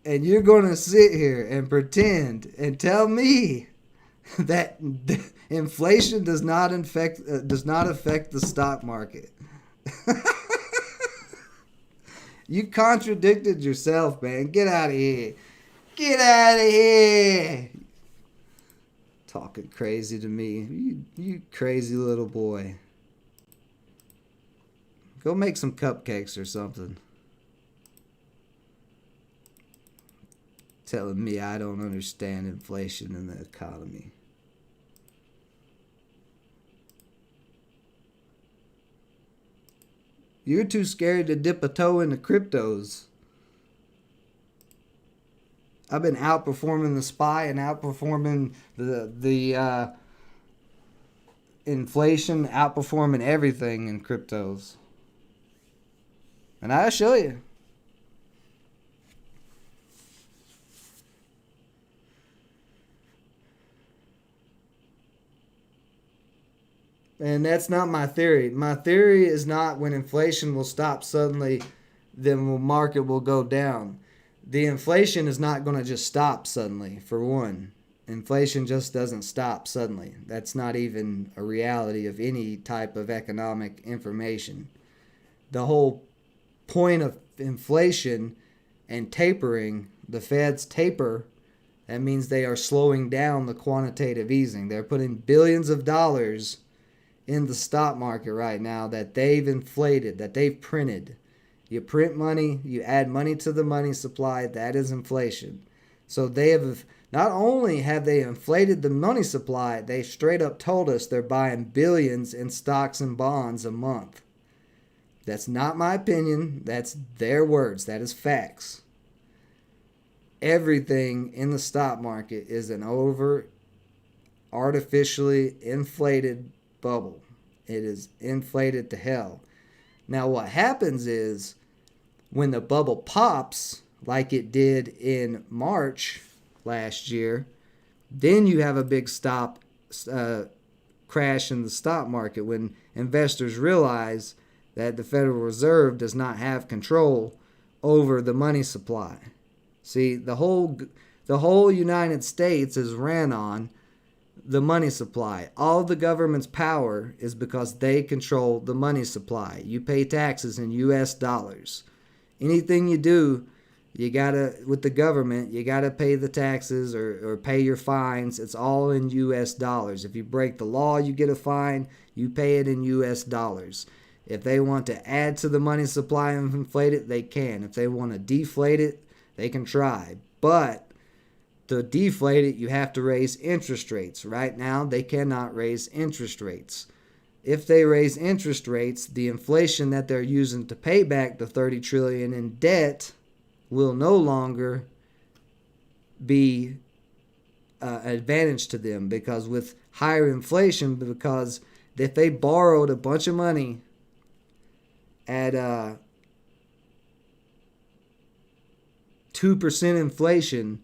And you're going to sit here and pretend and tell me that inflation does not affect the stock market. You contradicted yourself, man. Get out of here. Get out of here. Talking crazy to me. You crazy little boy. Go make some cupcakes or something. Telling me I don't understand inflation in the economy. You're too scared to dip a toe into cryptos. I've been outperforming the SPY and outperforming the inflation, outperforming everything in cryptos. And I'll show you. And that's not my theory. My theory is not when inflation will stop suddenly, then the market will go down. The inflation is not going to just stop suddenly, for one. Inflation just doesn't stop suddenly. That's not even a reality of any type of economic information. The whole point of inflation and tapering, the Fed's taper, that means they are slowing down the quantitative easing. They're putting billions of dollars in the stock market right now that they've inflated, that they've printed. You print money, you add money to the money supply, that is inflation. So they have, not only have they inflated the money supply, they straight up told us they're buying billions in stocks and bonds a month. That's not my opinion, that's their words, that is facts. Everything in the stock market is an artificially inflated bubble. It is inflated to hell. Now what happens is when the bubble pops like it did in March last year, then you have a big crash in the stock market when investors realize that the Federal Reserve does not have control over the money supply. See, the whole United States is ran on the money supply. All the government's power is because they control the money supply. You pay taxes in US dollars. Anything you do, you gotta, with the government, you gotta pay the taxes or pay your fines. It's all in US dollars. If you break the law, you get a fine. You pay it in US dollars. If they want to add to the money supply and inflate it, they can. If they want to deflate it, they can try. But to deflate it, you have to raise interest rates. Right now, they cannot raise interest rates. If they raise interest rates, the inflation that they're using to pay back the $30 trillion in debt will no longer be an advantage to them, because with higher inflation, because if they borrowed a bunch of money at 2% inflation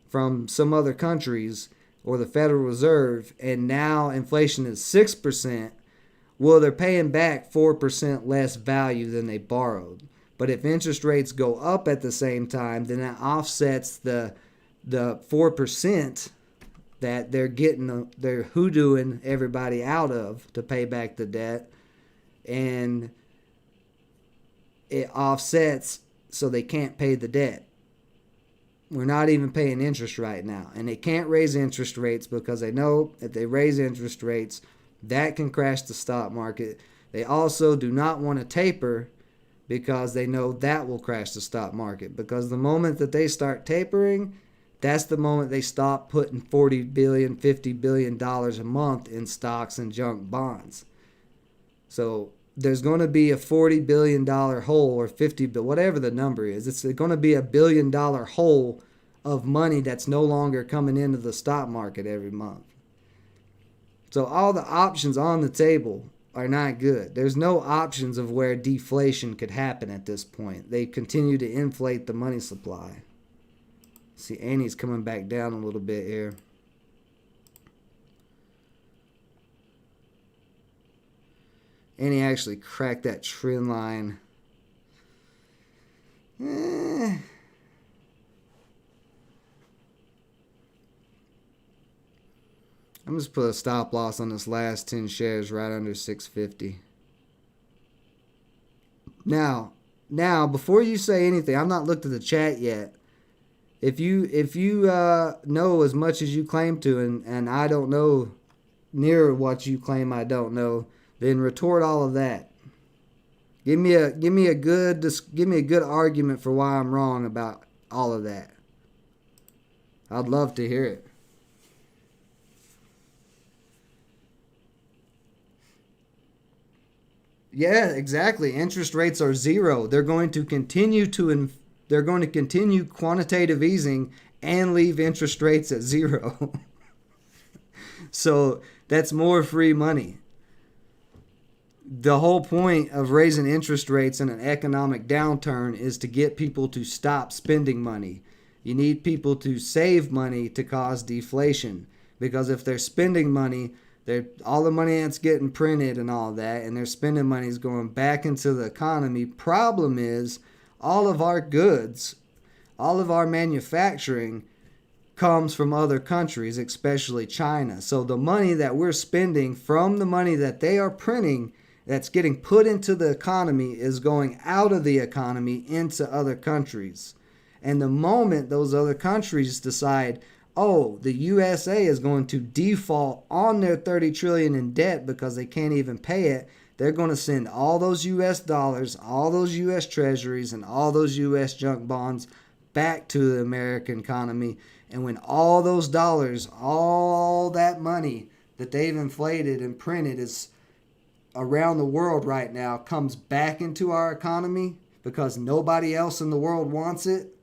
from some other countries or the Federal Reserve, and now inflation is 6%, well, they're paying back 4% less value than they borrowed. But if interest rates go up at the same time, then that offsets the 4% that they're hoodooing everybody out of to pay back the debt, and it offsets so they can't pay the debt. We're not even paying interest right now. And they can't raise interest rates because they know if they raise interest rates, that can crash the stock market. They also do not want to taper because they know that will crash the stock market. Because the moment that they start tapering, that's the moment they stop putting $40 billion, $50 billion a month in stocks and junk bonds. So there's going to be a $40 billion hole, or 50, but whatever the number is, it's going to be a $1 billion hole of money that's no longer coming into the stock market every month. So all the options on the table are not good. There's no options of where deflation could happen at this point. They continue to inflate the money supply. See, Annie's coming back down a little bit here. Annie actually cracked that trend line. I'm just put a stop loss on this last 10 shares right under 650. Now, before you say anything, I've not looked at the chat yet. If you know as much as you claim to, and I don't know near what you claim I don't know, then retort all of that. Give me a good argument for why I'm wrong about all of that. I'd love to hear it. Yeah, exactly. Interest rates are zero. They're going to continue quantitative easing and leave interest rates at zero. So that's more free money. The whole point of raising interest rates in an economic downturn is to get people to stop spending money. You need people to save money to cause deflation. Because if they're spending money, all the money that's getting printed and all that, and their spending money is going back into the economy. Problem is, all of our goods, all of our manufacturing comes from other countries, especially China. So the money that we're spending from the money that they are printing that's getting put into the economy is going out of the economy into other countries. And the moment those other countries decide, oh, the USA is going to default on their $30 trillion in debt because they can't even pay it, they're going to send all those US dollars, all those US treasuries, and all those US junk bonds back to the American economy. And when all those dollars, all that money that they've inflated and printed is around the world right now comes back into our economy because nobody else in the world wants it,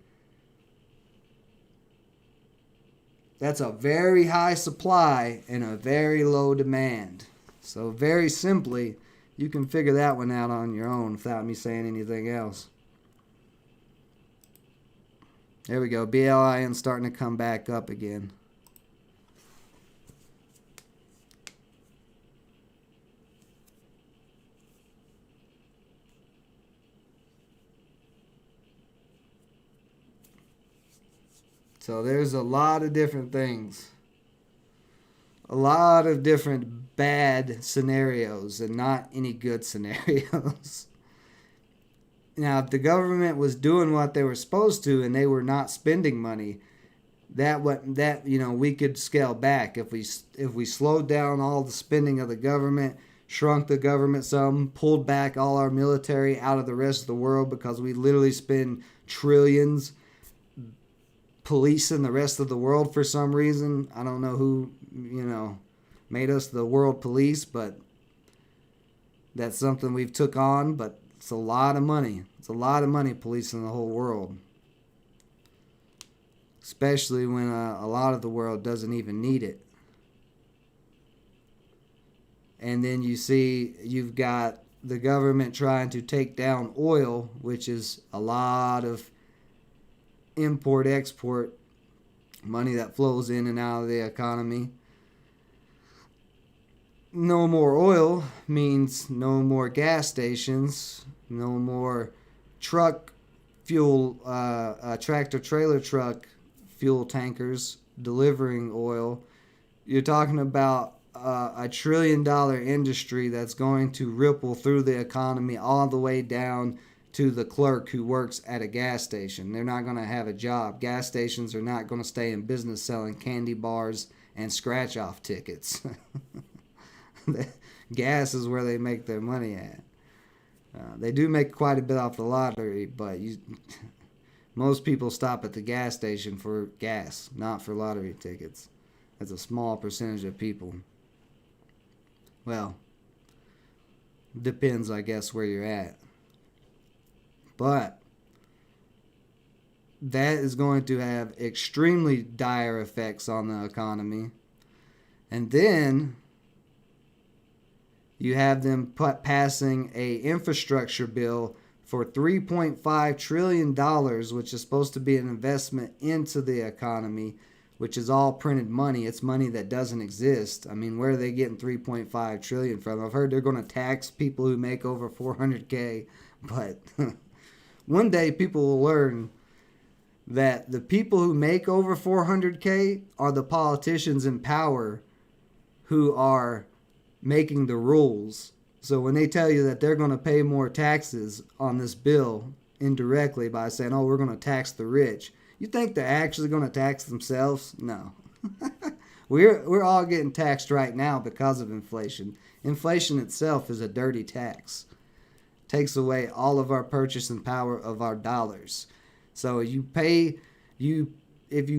that's a very high supply and a very low demand. So very simply, you can figure that one out on your own without me saying anything else. There we go. BLIN starting to come back up again. So there's a lot of different things. A lot of different bad scenarios and not any good scenarios. Now, if the government was doing what they were supposed to and they were not spending money, we could scale back. If we slowed down all the spending of the government, shrunk the government some, pulled back all our military out of the rest of the world because we literally spend trillions policing the rest of the world for some reason. I don't know who, made us the world police, but that's something we've took on, but it's a lot of money. It's a lot of money policing the whole world. Especially when a lot of the world doesn't even need it. And then you've got the government trying to take down oil, which is a lot of import-export money that flows in and out of the economy. No more oil means no more gas stations, no more truck fuel, tractor-trailer truck fuel tankers delivering oil. You're talking about a $1 trillion industry that's going to ripple through the economy all the way down to the clerk who works at a gas station. They're not going to have a job. Gas stations are not going to stay in business selling candy bars and scratch-off tickets. Gas is where they make their money at. They do make quite a bit off the lottery, but most people stop at the gas station for gas, not for lottery tickets. That's a small percentage of people. Well, depends, I guess, where you're at. But that is going to have extremely dire effects on the economy. And then you have them passing a infrastructure bill for $3.5 trillion, which is supposed to be an investment into the economy, which is all printed money. It's money that doesn't exist. I mean, where are they getting 3.5 trillion from? I've heard they're going to tax people who make over 400K, but one day people will learn that the people who make over 400K are the politicians in power who are making the rules. So when they tell you that they're going to pay more taxes on this bill indirectly by saying, oh, we're going to tax the rich, you think they're actually going to tax themselves? No. We're all getting taxed right now because of inflation. Inflation itself is a dirty tax. It takes away all of our purchasing power of our dollars. So if you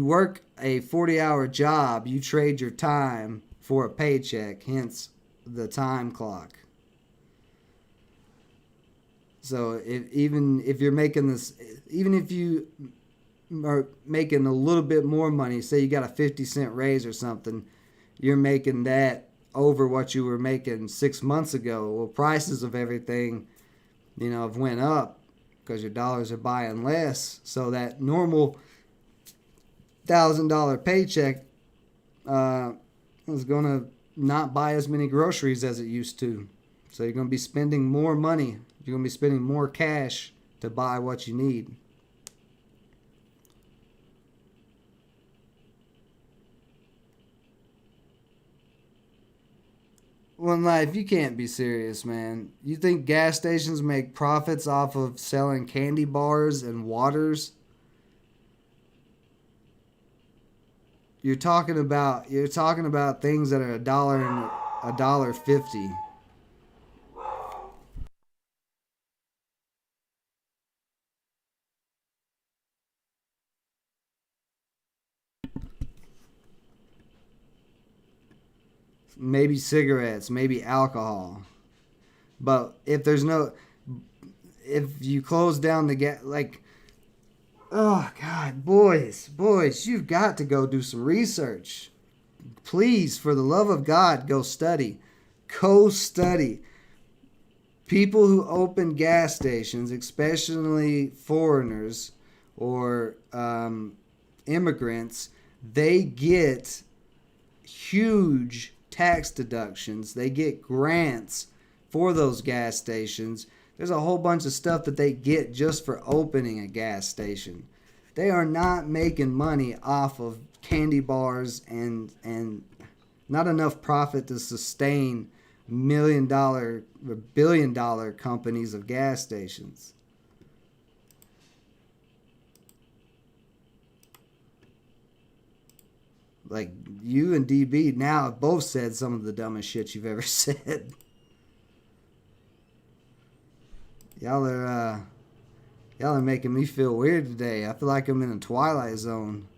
work a 40-hour job, you trade your time for a paycheck, hence the time clock. So even if you're making this, even if you are making a little bit more money, say you got a 50-cent raise or something, you're making that over what you were making 6 months ago. Well, prices of everything, have went up because your dollars are buying less. So that normal $1,000 paycheck is going to not buy as many groceries as it used to. So you're going to be spending more money. You're going to be spending more cash to buy what you need. Well, in life, you can't be serious, man. You think gas stations make profits off of selling candy bars and waters? You're talking about things that are $1 and $1.50. Maybe cigarettes, maybe alcohol. But if you close down the gas, like, oh God, boys, you've got to go do some research. Please, for the love of God, go study. Go study. People who open gas stations, especially foreigners or immigrants, they get huge tax deductions. They get grants for those gas stations. There's a whole bunch of stuff that they get just for opening a gas station. They are not making money off of candy bars and not enough profit to sustain $1,000,000 or $1 billion companies of gas stations. Like, you and DB now have both said some of the dumbest shit you've ever said. Y'all are making me feel weird today. I feel like I'm in a Twilight Zone.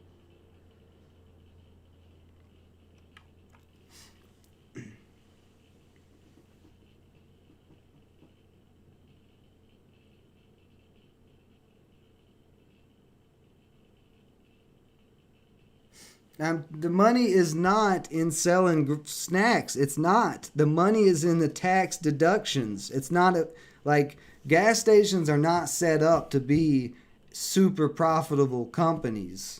Now, the money is not in selling snacks. It's not. The money is in the tax deductions. It's not like gas stations are not set up to be super profitable companies.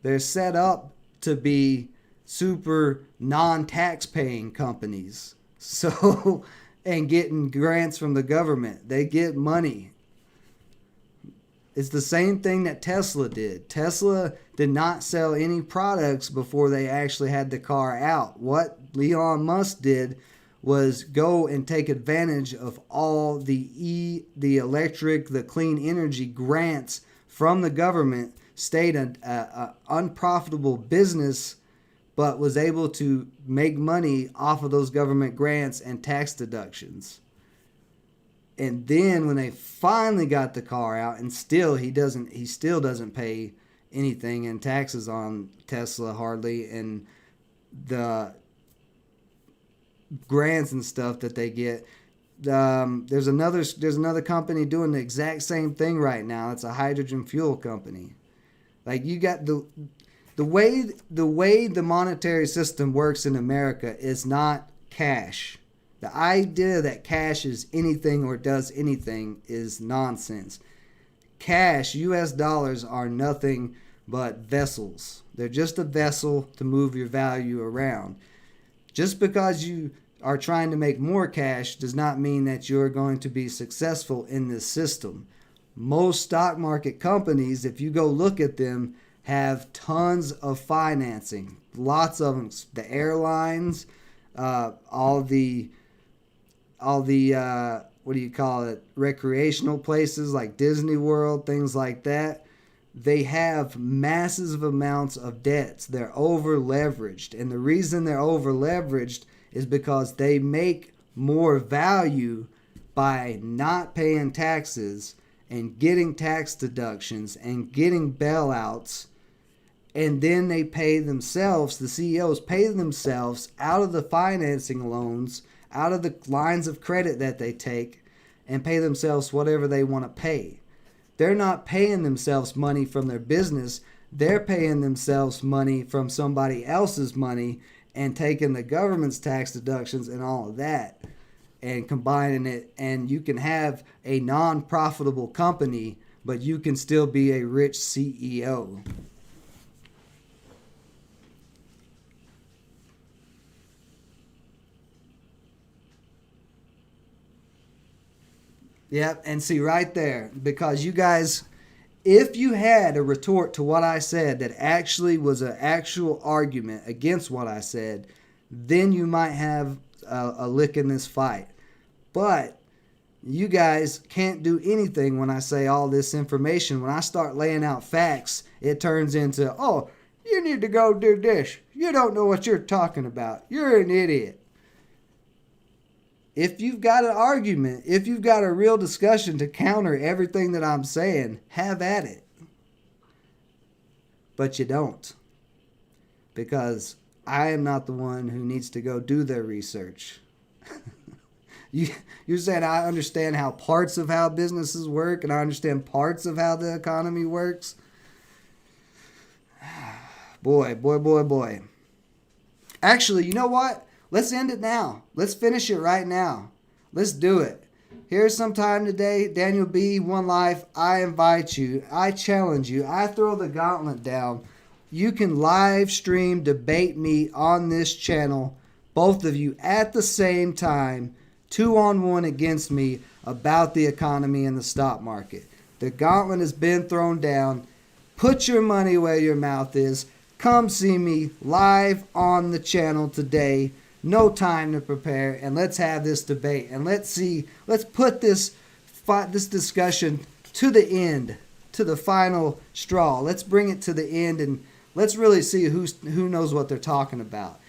They're set up to be super non-tax paying companies. So, and getting grants from the government. They get money. It's the same thing that Tesla did. Tesla did not sell any products before they actually had the car out. What Elon Musk did was go and take advantage of all the electric, the clean energy grants from the government, stayed an unprofitable business, but was able to make money off of those government grants and tax deductions. And then when they finally got the car out, and still he still doesn't pay anything in taxes on Tesla hardly, and the grants and stuff that they get. There's another company doing the exact same thing right now. It's a hydrogen fuel company. Like, you got the way the monetary system works in America is not cash. The idea that cash is anything or does anything is nonsense. Cash, US dollars, are nothing but vessels. They're just a vessel to move your value around. Just because you are trying to make more cash does not mean that you're going to be successful in this system. Most stock market companies, if you go look at them, have tons of financing. Lots of them. The airlines, all the what do you call it? Recreational places like Disney World, things like that. They have massive amounts of debts. They're over leveraged. And the reason they're over leveraged is because they make more value by not paying taxes and getting tax deductions and getting bailouts. And then they pay themselves, the CEOs pay themselves out of the financing loans, out of the lines of credit that they take, and pay themselves whatever they want to pay. They're not paying themselves money from their business. They're paying themselves money from somebody else's money and taking the government's tax deductions and all of that and combining it. And you can have a non-profitable company, but you can still be a rich CEO. Yep, and see right there, because you guys, if you had a retort to what I said that actually was an actual argument against what I said, then you might have a lick in this fight. But you guys can't do anything when I say all this information. When I start laying out facts, it turns into, oh, you need to go do this. You don't know what you're talking about. You're an idiot. If you've got an argument, if you've got a real discussion to counter everything that I'm saying, have at it. But you don't. Because I am not the one who needs to go do their research. You're saying I understand how parts of how businesses work and I understand parts of how the economy works. Boy. Actually, you know what? Let's end it now. Let's finish it right now. Let's do it. Here's some time today. Daniel B, One Life. I invite you. I challenge you. I throw the gauntlet down. You can live stream debate me on this channel, both of you at the same time, 2-on-1 against me about the economy and the stock market. The gauntlet has been thrown down. Put your money where your mouth is. Come see me live on the channel today. No time to prepare, and let's have this debate, and let's put this discussion to the end, to the final straw. Let's bring it to the end, and let's really see who knows what they're talking about.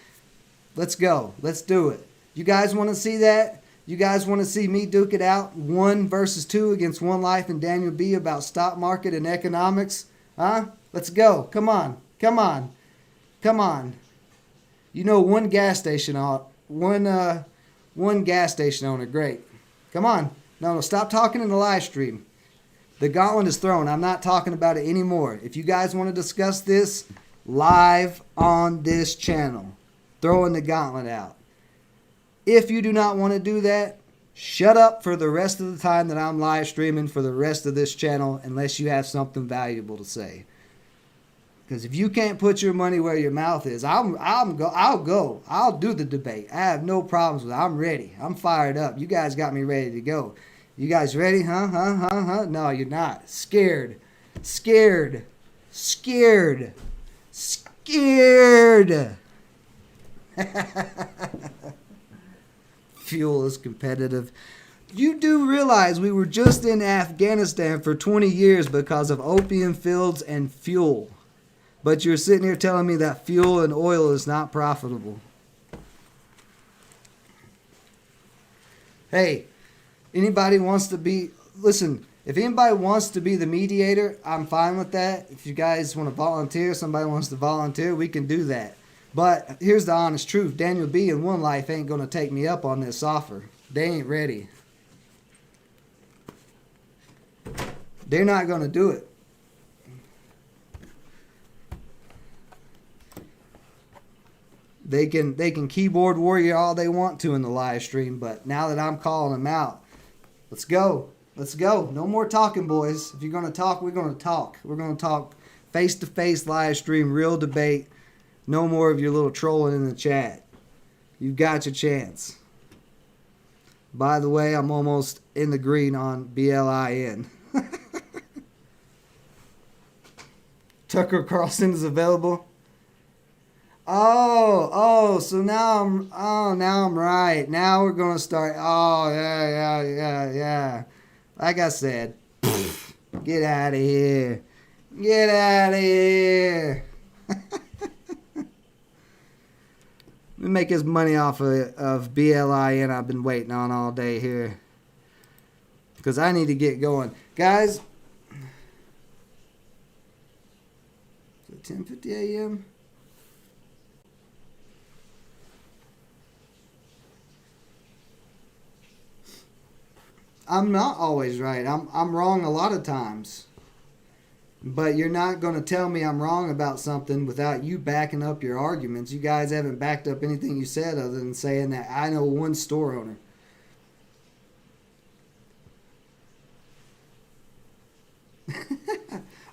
Let's go. Let's do it. You guys want to see that? You guys want to see me duke it out 1 versus 2 against One Life and Daniel B about stock market and economics? Huh? Let's go. Come on. You know, one gas station owner, great. Come on. No, stop talking in the live stream. The gauntlet is thrown. I'm not talking about it anymore. If you guys want to discuss this live on this channel, throwing the gauntlet out. If you do not want to do that, shut up for the rest of the time that I'm live streaming for the rest of this channel unless you have something valuable to say. Because if you can't put your money where your mouth is, I'll go. I'll do the debate. I have no problems with it. I'm ready. I'm fired up. You guys got me ready to go. You guys ready? Huh? No, you're not. Scared. Fuel is competitive. You do realize we were just in Afghanistan for 20 years because of opium fields and fuel. But you're sitting here telling me that fuel and oil is not profitable. Hey, anybody wants to be... Listen, if anybody wants to be the mediator, I'm fine with that. If you guys want to volunteer, somebody wants to volunteer, we can do that. But here's the honest truth. Daniel B and One Life ain't going to take me up on this offer. They ain't ready. They're not going to do it. They can keyboard warrior all they want to in the live stream, but now that I'm calling them out, let's go. Let's go. No more talking, boys. If you're gonna talk, we're gonna talk. We're gonna talk face to face live stream, real debate. No more of your little trolling in the chat. You've got your chance. By the way, I'm almost in the green on BLIN. Tucker Carlson is available. So now I'm right. Now we're gonna start. Oh, yeah. Like I said, get out of here. Get out of here. We make his money off of BLIN. I've been waiting on all day here. Because I need to get going. Guys, is it 10:50 a.m.? I'm not always right. I'm wrong a lot of times. But you're not going to tell me I'm wrong about something without you backing up your arguments. You guys haven't backed up anything you said other than saying that I know one store owner.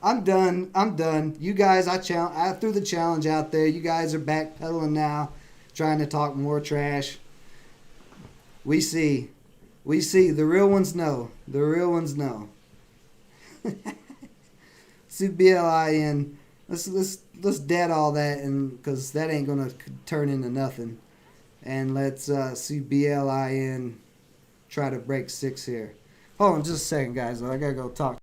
I'm done. You guys, I threw the challenge out there. You guys are backpedaling now, trying to talk more trash. We see. The real ones know. The real ones know. See BLIN. Let's dead all that, and because that ain't gonna turn into nothing. And let's see BLIN try to break 6 here. Hold on, just a second, guys. I gotta go talk.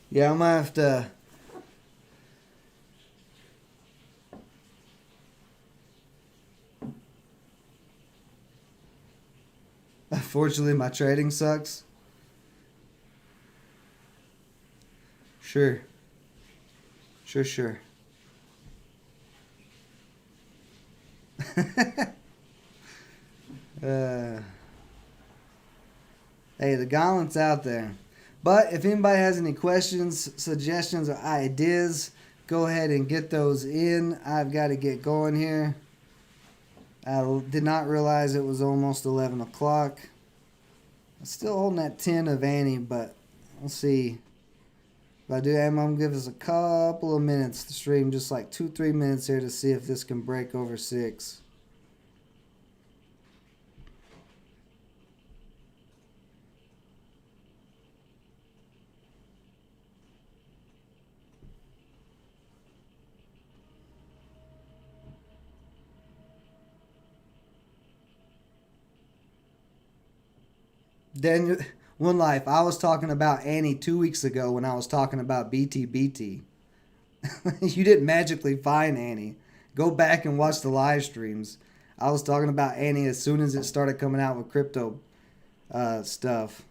Yeah, I'm gonna have to. Unfortunately, my trading sucks. Sure. uh, hey, the gauntlet's out there. But if anybody has any questions, suggestions, or ideas, go ahead and get those in. I've got to get going here. I did not realize it was almost 11 o'clock. I'm still holding that 10 of Annie, but we'll see. If I do, I'm going to give us a couple of minutes to stream, just like 2-3 minutes here to see if this can break over 6. Then, One Life, I was talking about Annie 2 weeks ago when I was talking about BTBT. You didn't magically find Annie. Go back and watch the live streams. I was talking about Annie as soon as it started coming out with crypto stuff.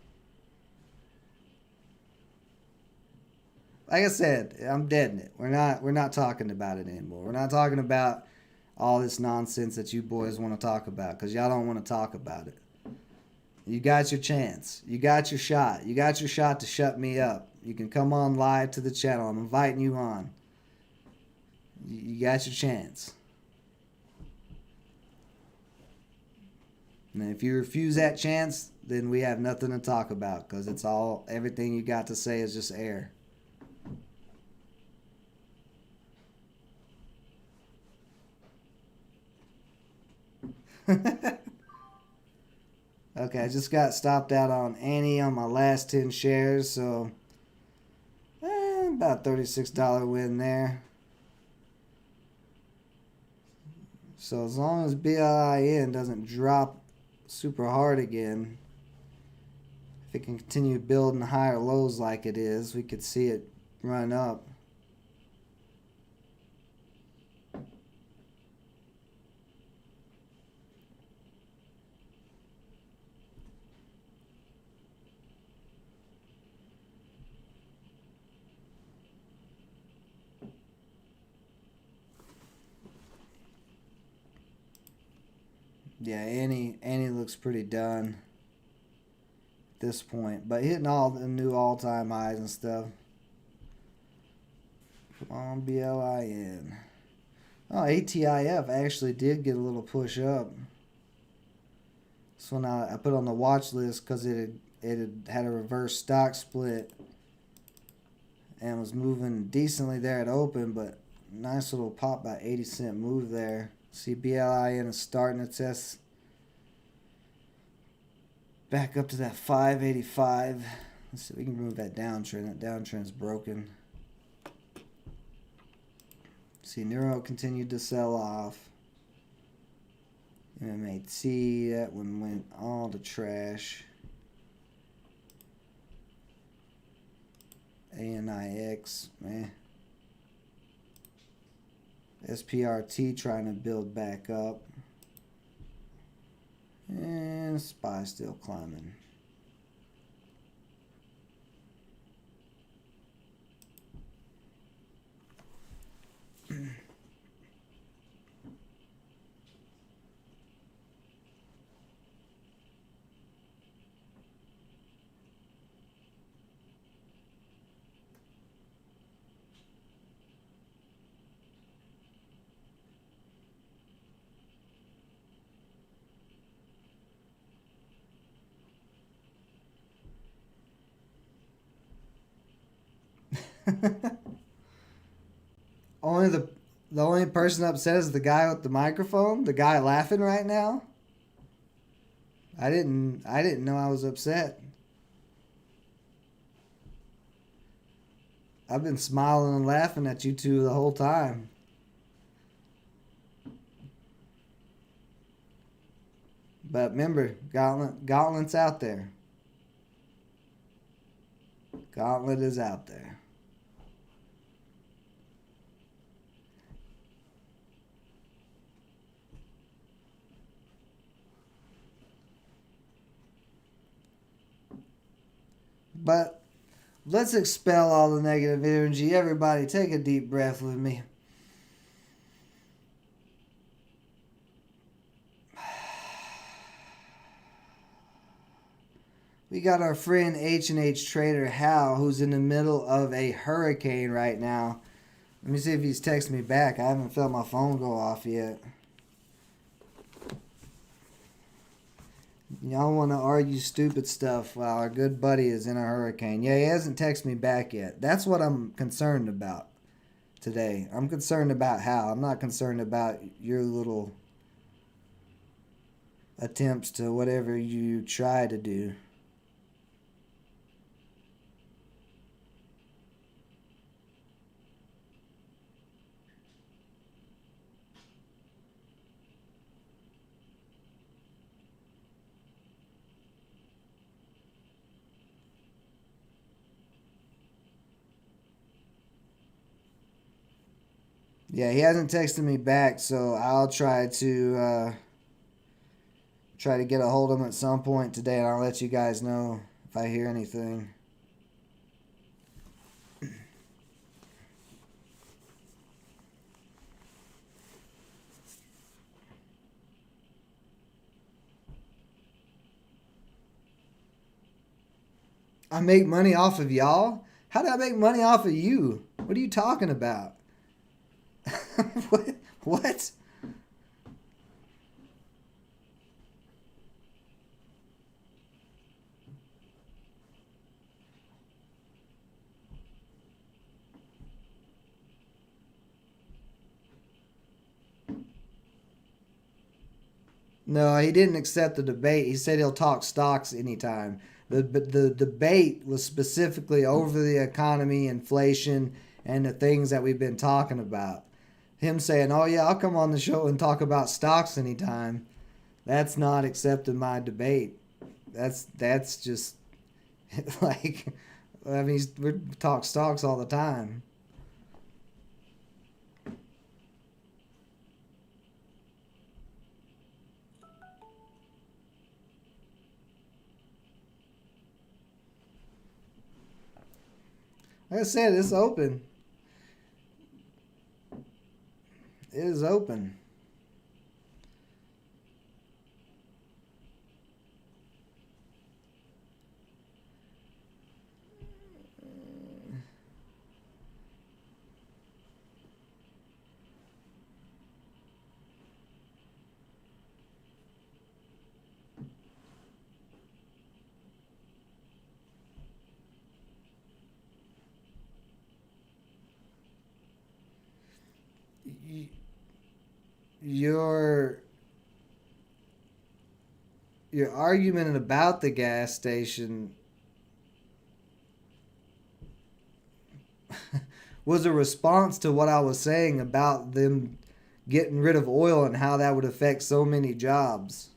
Like I said, I'm dead in it. We're not talking about it anymore. We're not talking about all this nonsense that you boys want to talk about because y'all don't want to talk about it. You got your chance. You got your shot. You got your shot to shut me up. You can come on live to the channel. I'm inviting you on. You got your chance. And if you refuse that chance, then we have nothing to talk about because everything you got to say is just air. Okay, I just got stopped out on Annie on my last 10 shares, so about $36 win there. So as long as BLIN doesn't drop super hard again, if it can continue building higher lows like it is, we could see it run up. Yeah, Annie looks pretty done at this point, but hitting all the new all-time highs and stuff. Come on, BLIN. Oh, ATIF actually did get a little push up. So now I put on the watch list because it had a reverse stock split and was moving decently there at open, but nice little pop by 80-cent move there. See BLIN is starting to test back up to that 585. Let's see if we can move that downtrend. That downtrend's broken. See, Neuro continued to sell off. MAT, that one went all to trash. ANIX, man. SPRT trying to build back up. And SPY still climbing. Only the only person upset is the guy with the microphone, the guy laughing right now. I didn't know I was upset. I've been smiling and laughing at you two the whole time. But remember, Gauntlet's out there. Gauntlet is out there. But let's expel all the negative energy. Everybody, take a deep breath with me. We got our friend H&H Trader Hal, who's in the middle of a hurricane right now. Let me see if he's texting me back. I haven't felt my phone go off yet. Y'all want to argue stupid stuff while our good buddy is in a hurricane. Yeah, he hasn't texted me back yet. That's what I'm concerned about today. I'm concerned about Hal. I'm not concerned about your little attempts to whatever you try to do. Yeah, he hasn't texted me back, so I'll try to get a hold of him at some point today, and I'll let you guys know if I hear anything. I make money off of y'all? How do I make money off of you? What are you talking about? What? No, he didn't accept the debate. He said he'll talk stocks anytime. The debate was specifically over the economy, inflation, and the things that we've been talking about. Him saying, "Oh yeah, I'll come on the show and talk about stocks anytime." That's not accepting my debate. That's just like, I mean, we talk stocks all the time. Like I said, it's open. It is open. your your argument about the gas station was a response to what I was saying about them getting rid of oil and how that would affect so many jobs.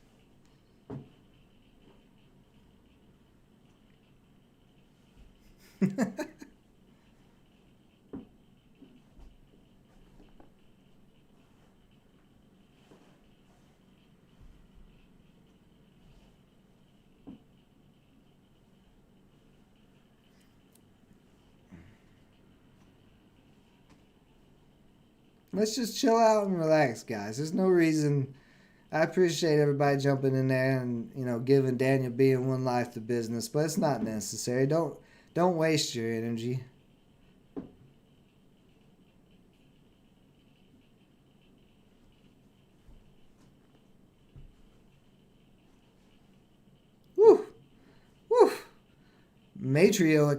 Let's just chill out and relax, guys. There's no reason. I appreciate everybody jumping in there and giving Daniel B and One Life the business, but it's not necessary. Don't waste your energy. Woo, woo. I'm not sure if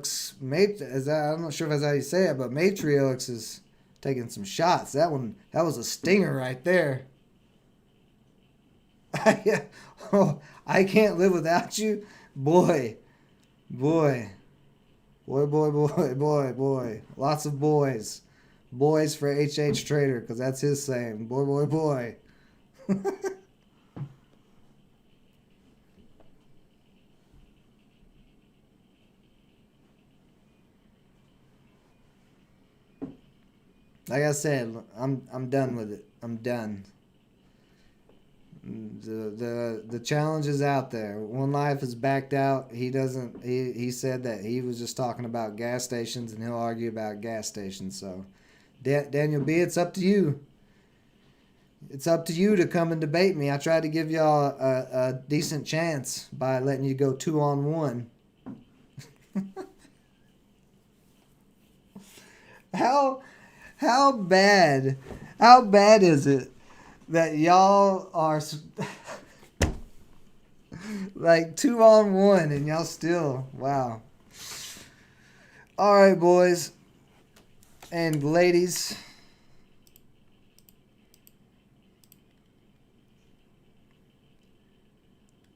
that's how you say it, but Matriox is taking some shots. That was a stinger right there. Oh, I can't live without you, boy, boy, boy. Lots of boys for HH Trader, because that's his saying. Boy. Like I said, I'm done with it. I'm done. The challenge is out there. One Life is backed out. He said that he was just talking about gas stations and he'll argue about gas stations. So Daniel B, it's up to you. It's up to you to come and debate me. I tried to give y'all a decent chance by letting you go 2-on-1. how how bad is it that y'all are like 2-on-1 and y'all still, wow. All right, boys and ladies.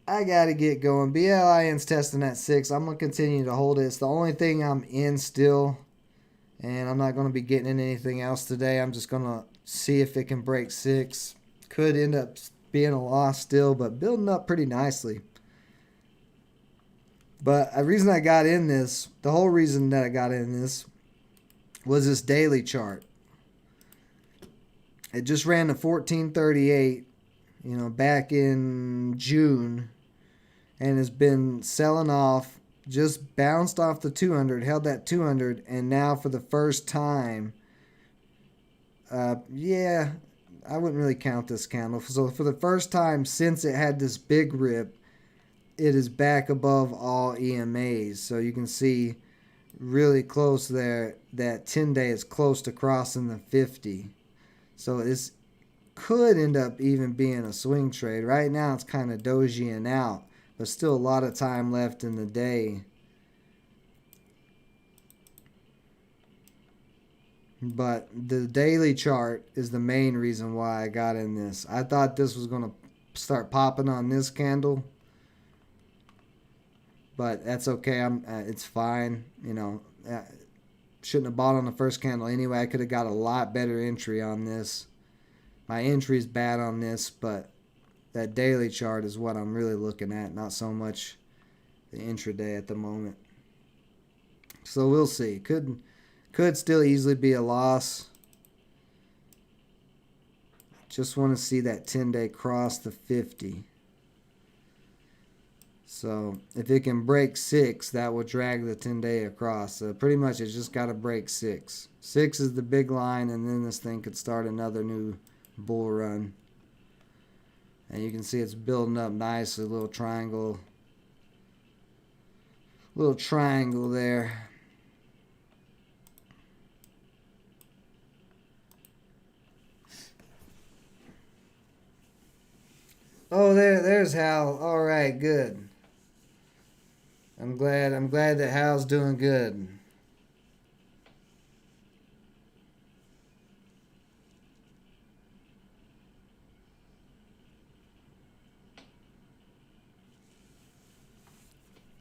I gotta get going. BLIN's testing at 6. I'm gonna continue to hold it. It's the only thing I'm in still, and I'm not gonna be getting in anything else today. I'm just gonna see if it can break 6. Could end up being a loss still, but building up pretty nicely. But the reason I got in this, the whole reason that I got in this, was this daily chart. It just ran to 1438, back in June, and has been selling off. Just bounced off the 200, held that 200, and now for the first time, I wouldn't really count this candle. So for the first time since it had this big rip, it is back above all EMAs. So you can see really close there. That 10-day is close to crossing the 50. So this could end up even being a swing trade. Right now it's kind of dojiing out, but still a lot of time left in the day. But the daily chart is the main reason why I got in this. I thought this was going to start popping on this candle, but that's okay. It's fine. Shouldn't have bought on the first candle anyway. I could have got a lot better entry on this. My entry is bad on this, but that daily chart is what I'm really looking at, not so much the intraday at the moment. So we'll see. Could still easily be a loss. Just want to see that 10-day cross the 50. So if it can break 6, that will drag the 10-day across. So pretty much it's just got to break 6. 6 is the big line, and then this thing could start another new bull run. And you can see it's building up nicely. Little triangle there. Oh, there's Hal. All right, good. I'm glad that Hal's doing good.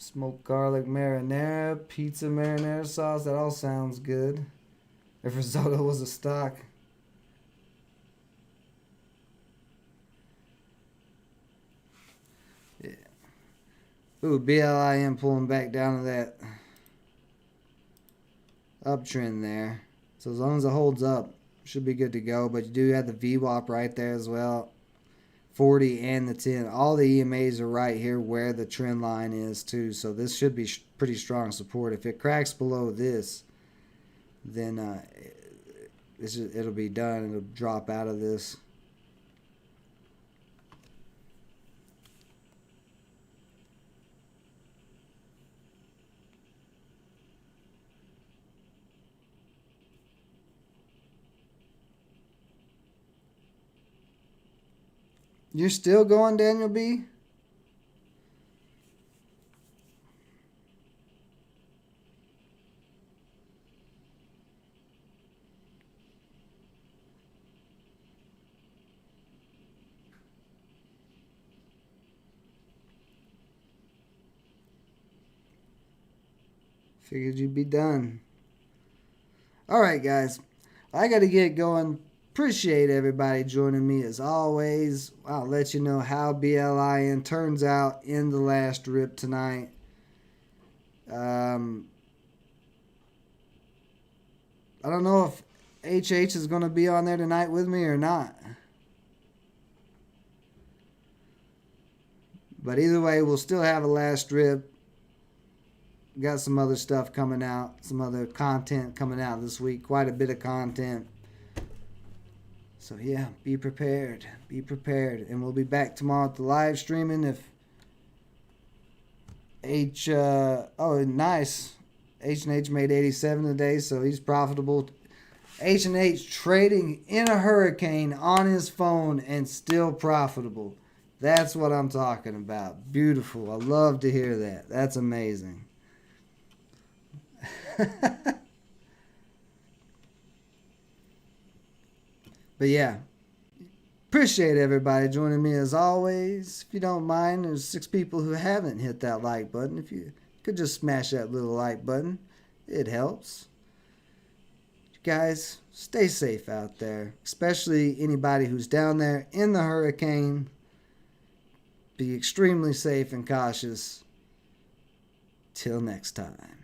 Smoked garlic marinara, pizza marinara sauce. That all sounds good. If risotto was a stock. Yeah. Ooh, BLIM pulling back down to that uptrend there. So as long as it holds up, should be good to go. But you do have the VWAP right there as well. 40 and the 10. All the EMAs are right here where the trend line is too. So this should be pretty strong support. If it cracks below this, then it'll be done. It'll drop out of this. You're still going, Daniel B? Figured you'd be done. All right, guys. I got to get going. Appreciate everybody joining me as always. I'll let you know how BLIN turns out in the last rip tonight. I don't know if HH is going to be on there tonight with me or not. But either way, we'll still have a last rip. Got some other stuff coming out. Some other content coming out this week. Quite a bit of content. So yeah, be prepared. Be prepared. And we'll be back tomorrow at the live streaming if nice. H&H made 87 today, so he's profitable. H&H trading in a hurricane on his phone and still profitable. That's what I'm talking about. Beautiful. I love to hear that. That's amazing. But yeah, appreciate everybody joining me as always. If you don't mind, there's 6 people who haven't hit that like button. If you could just smash that little like button, it helps. You guys, stay safe out there, especially anybody who's down there in the hurricane. Be extremely safe and cautious. Till next time.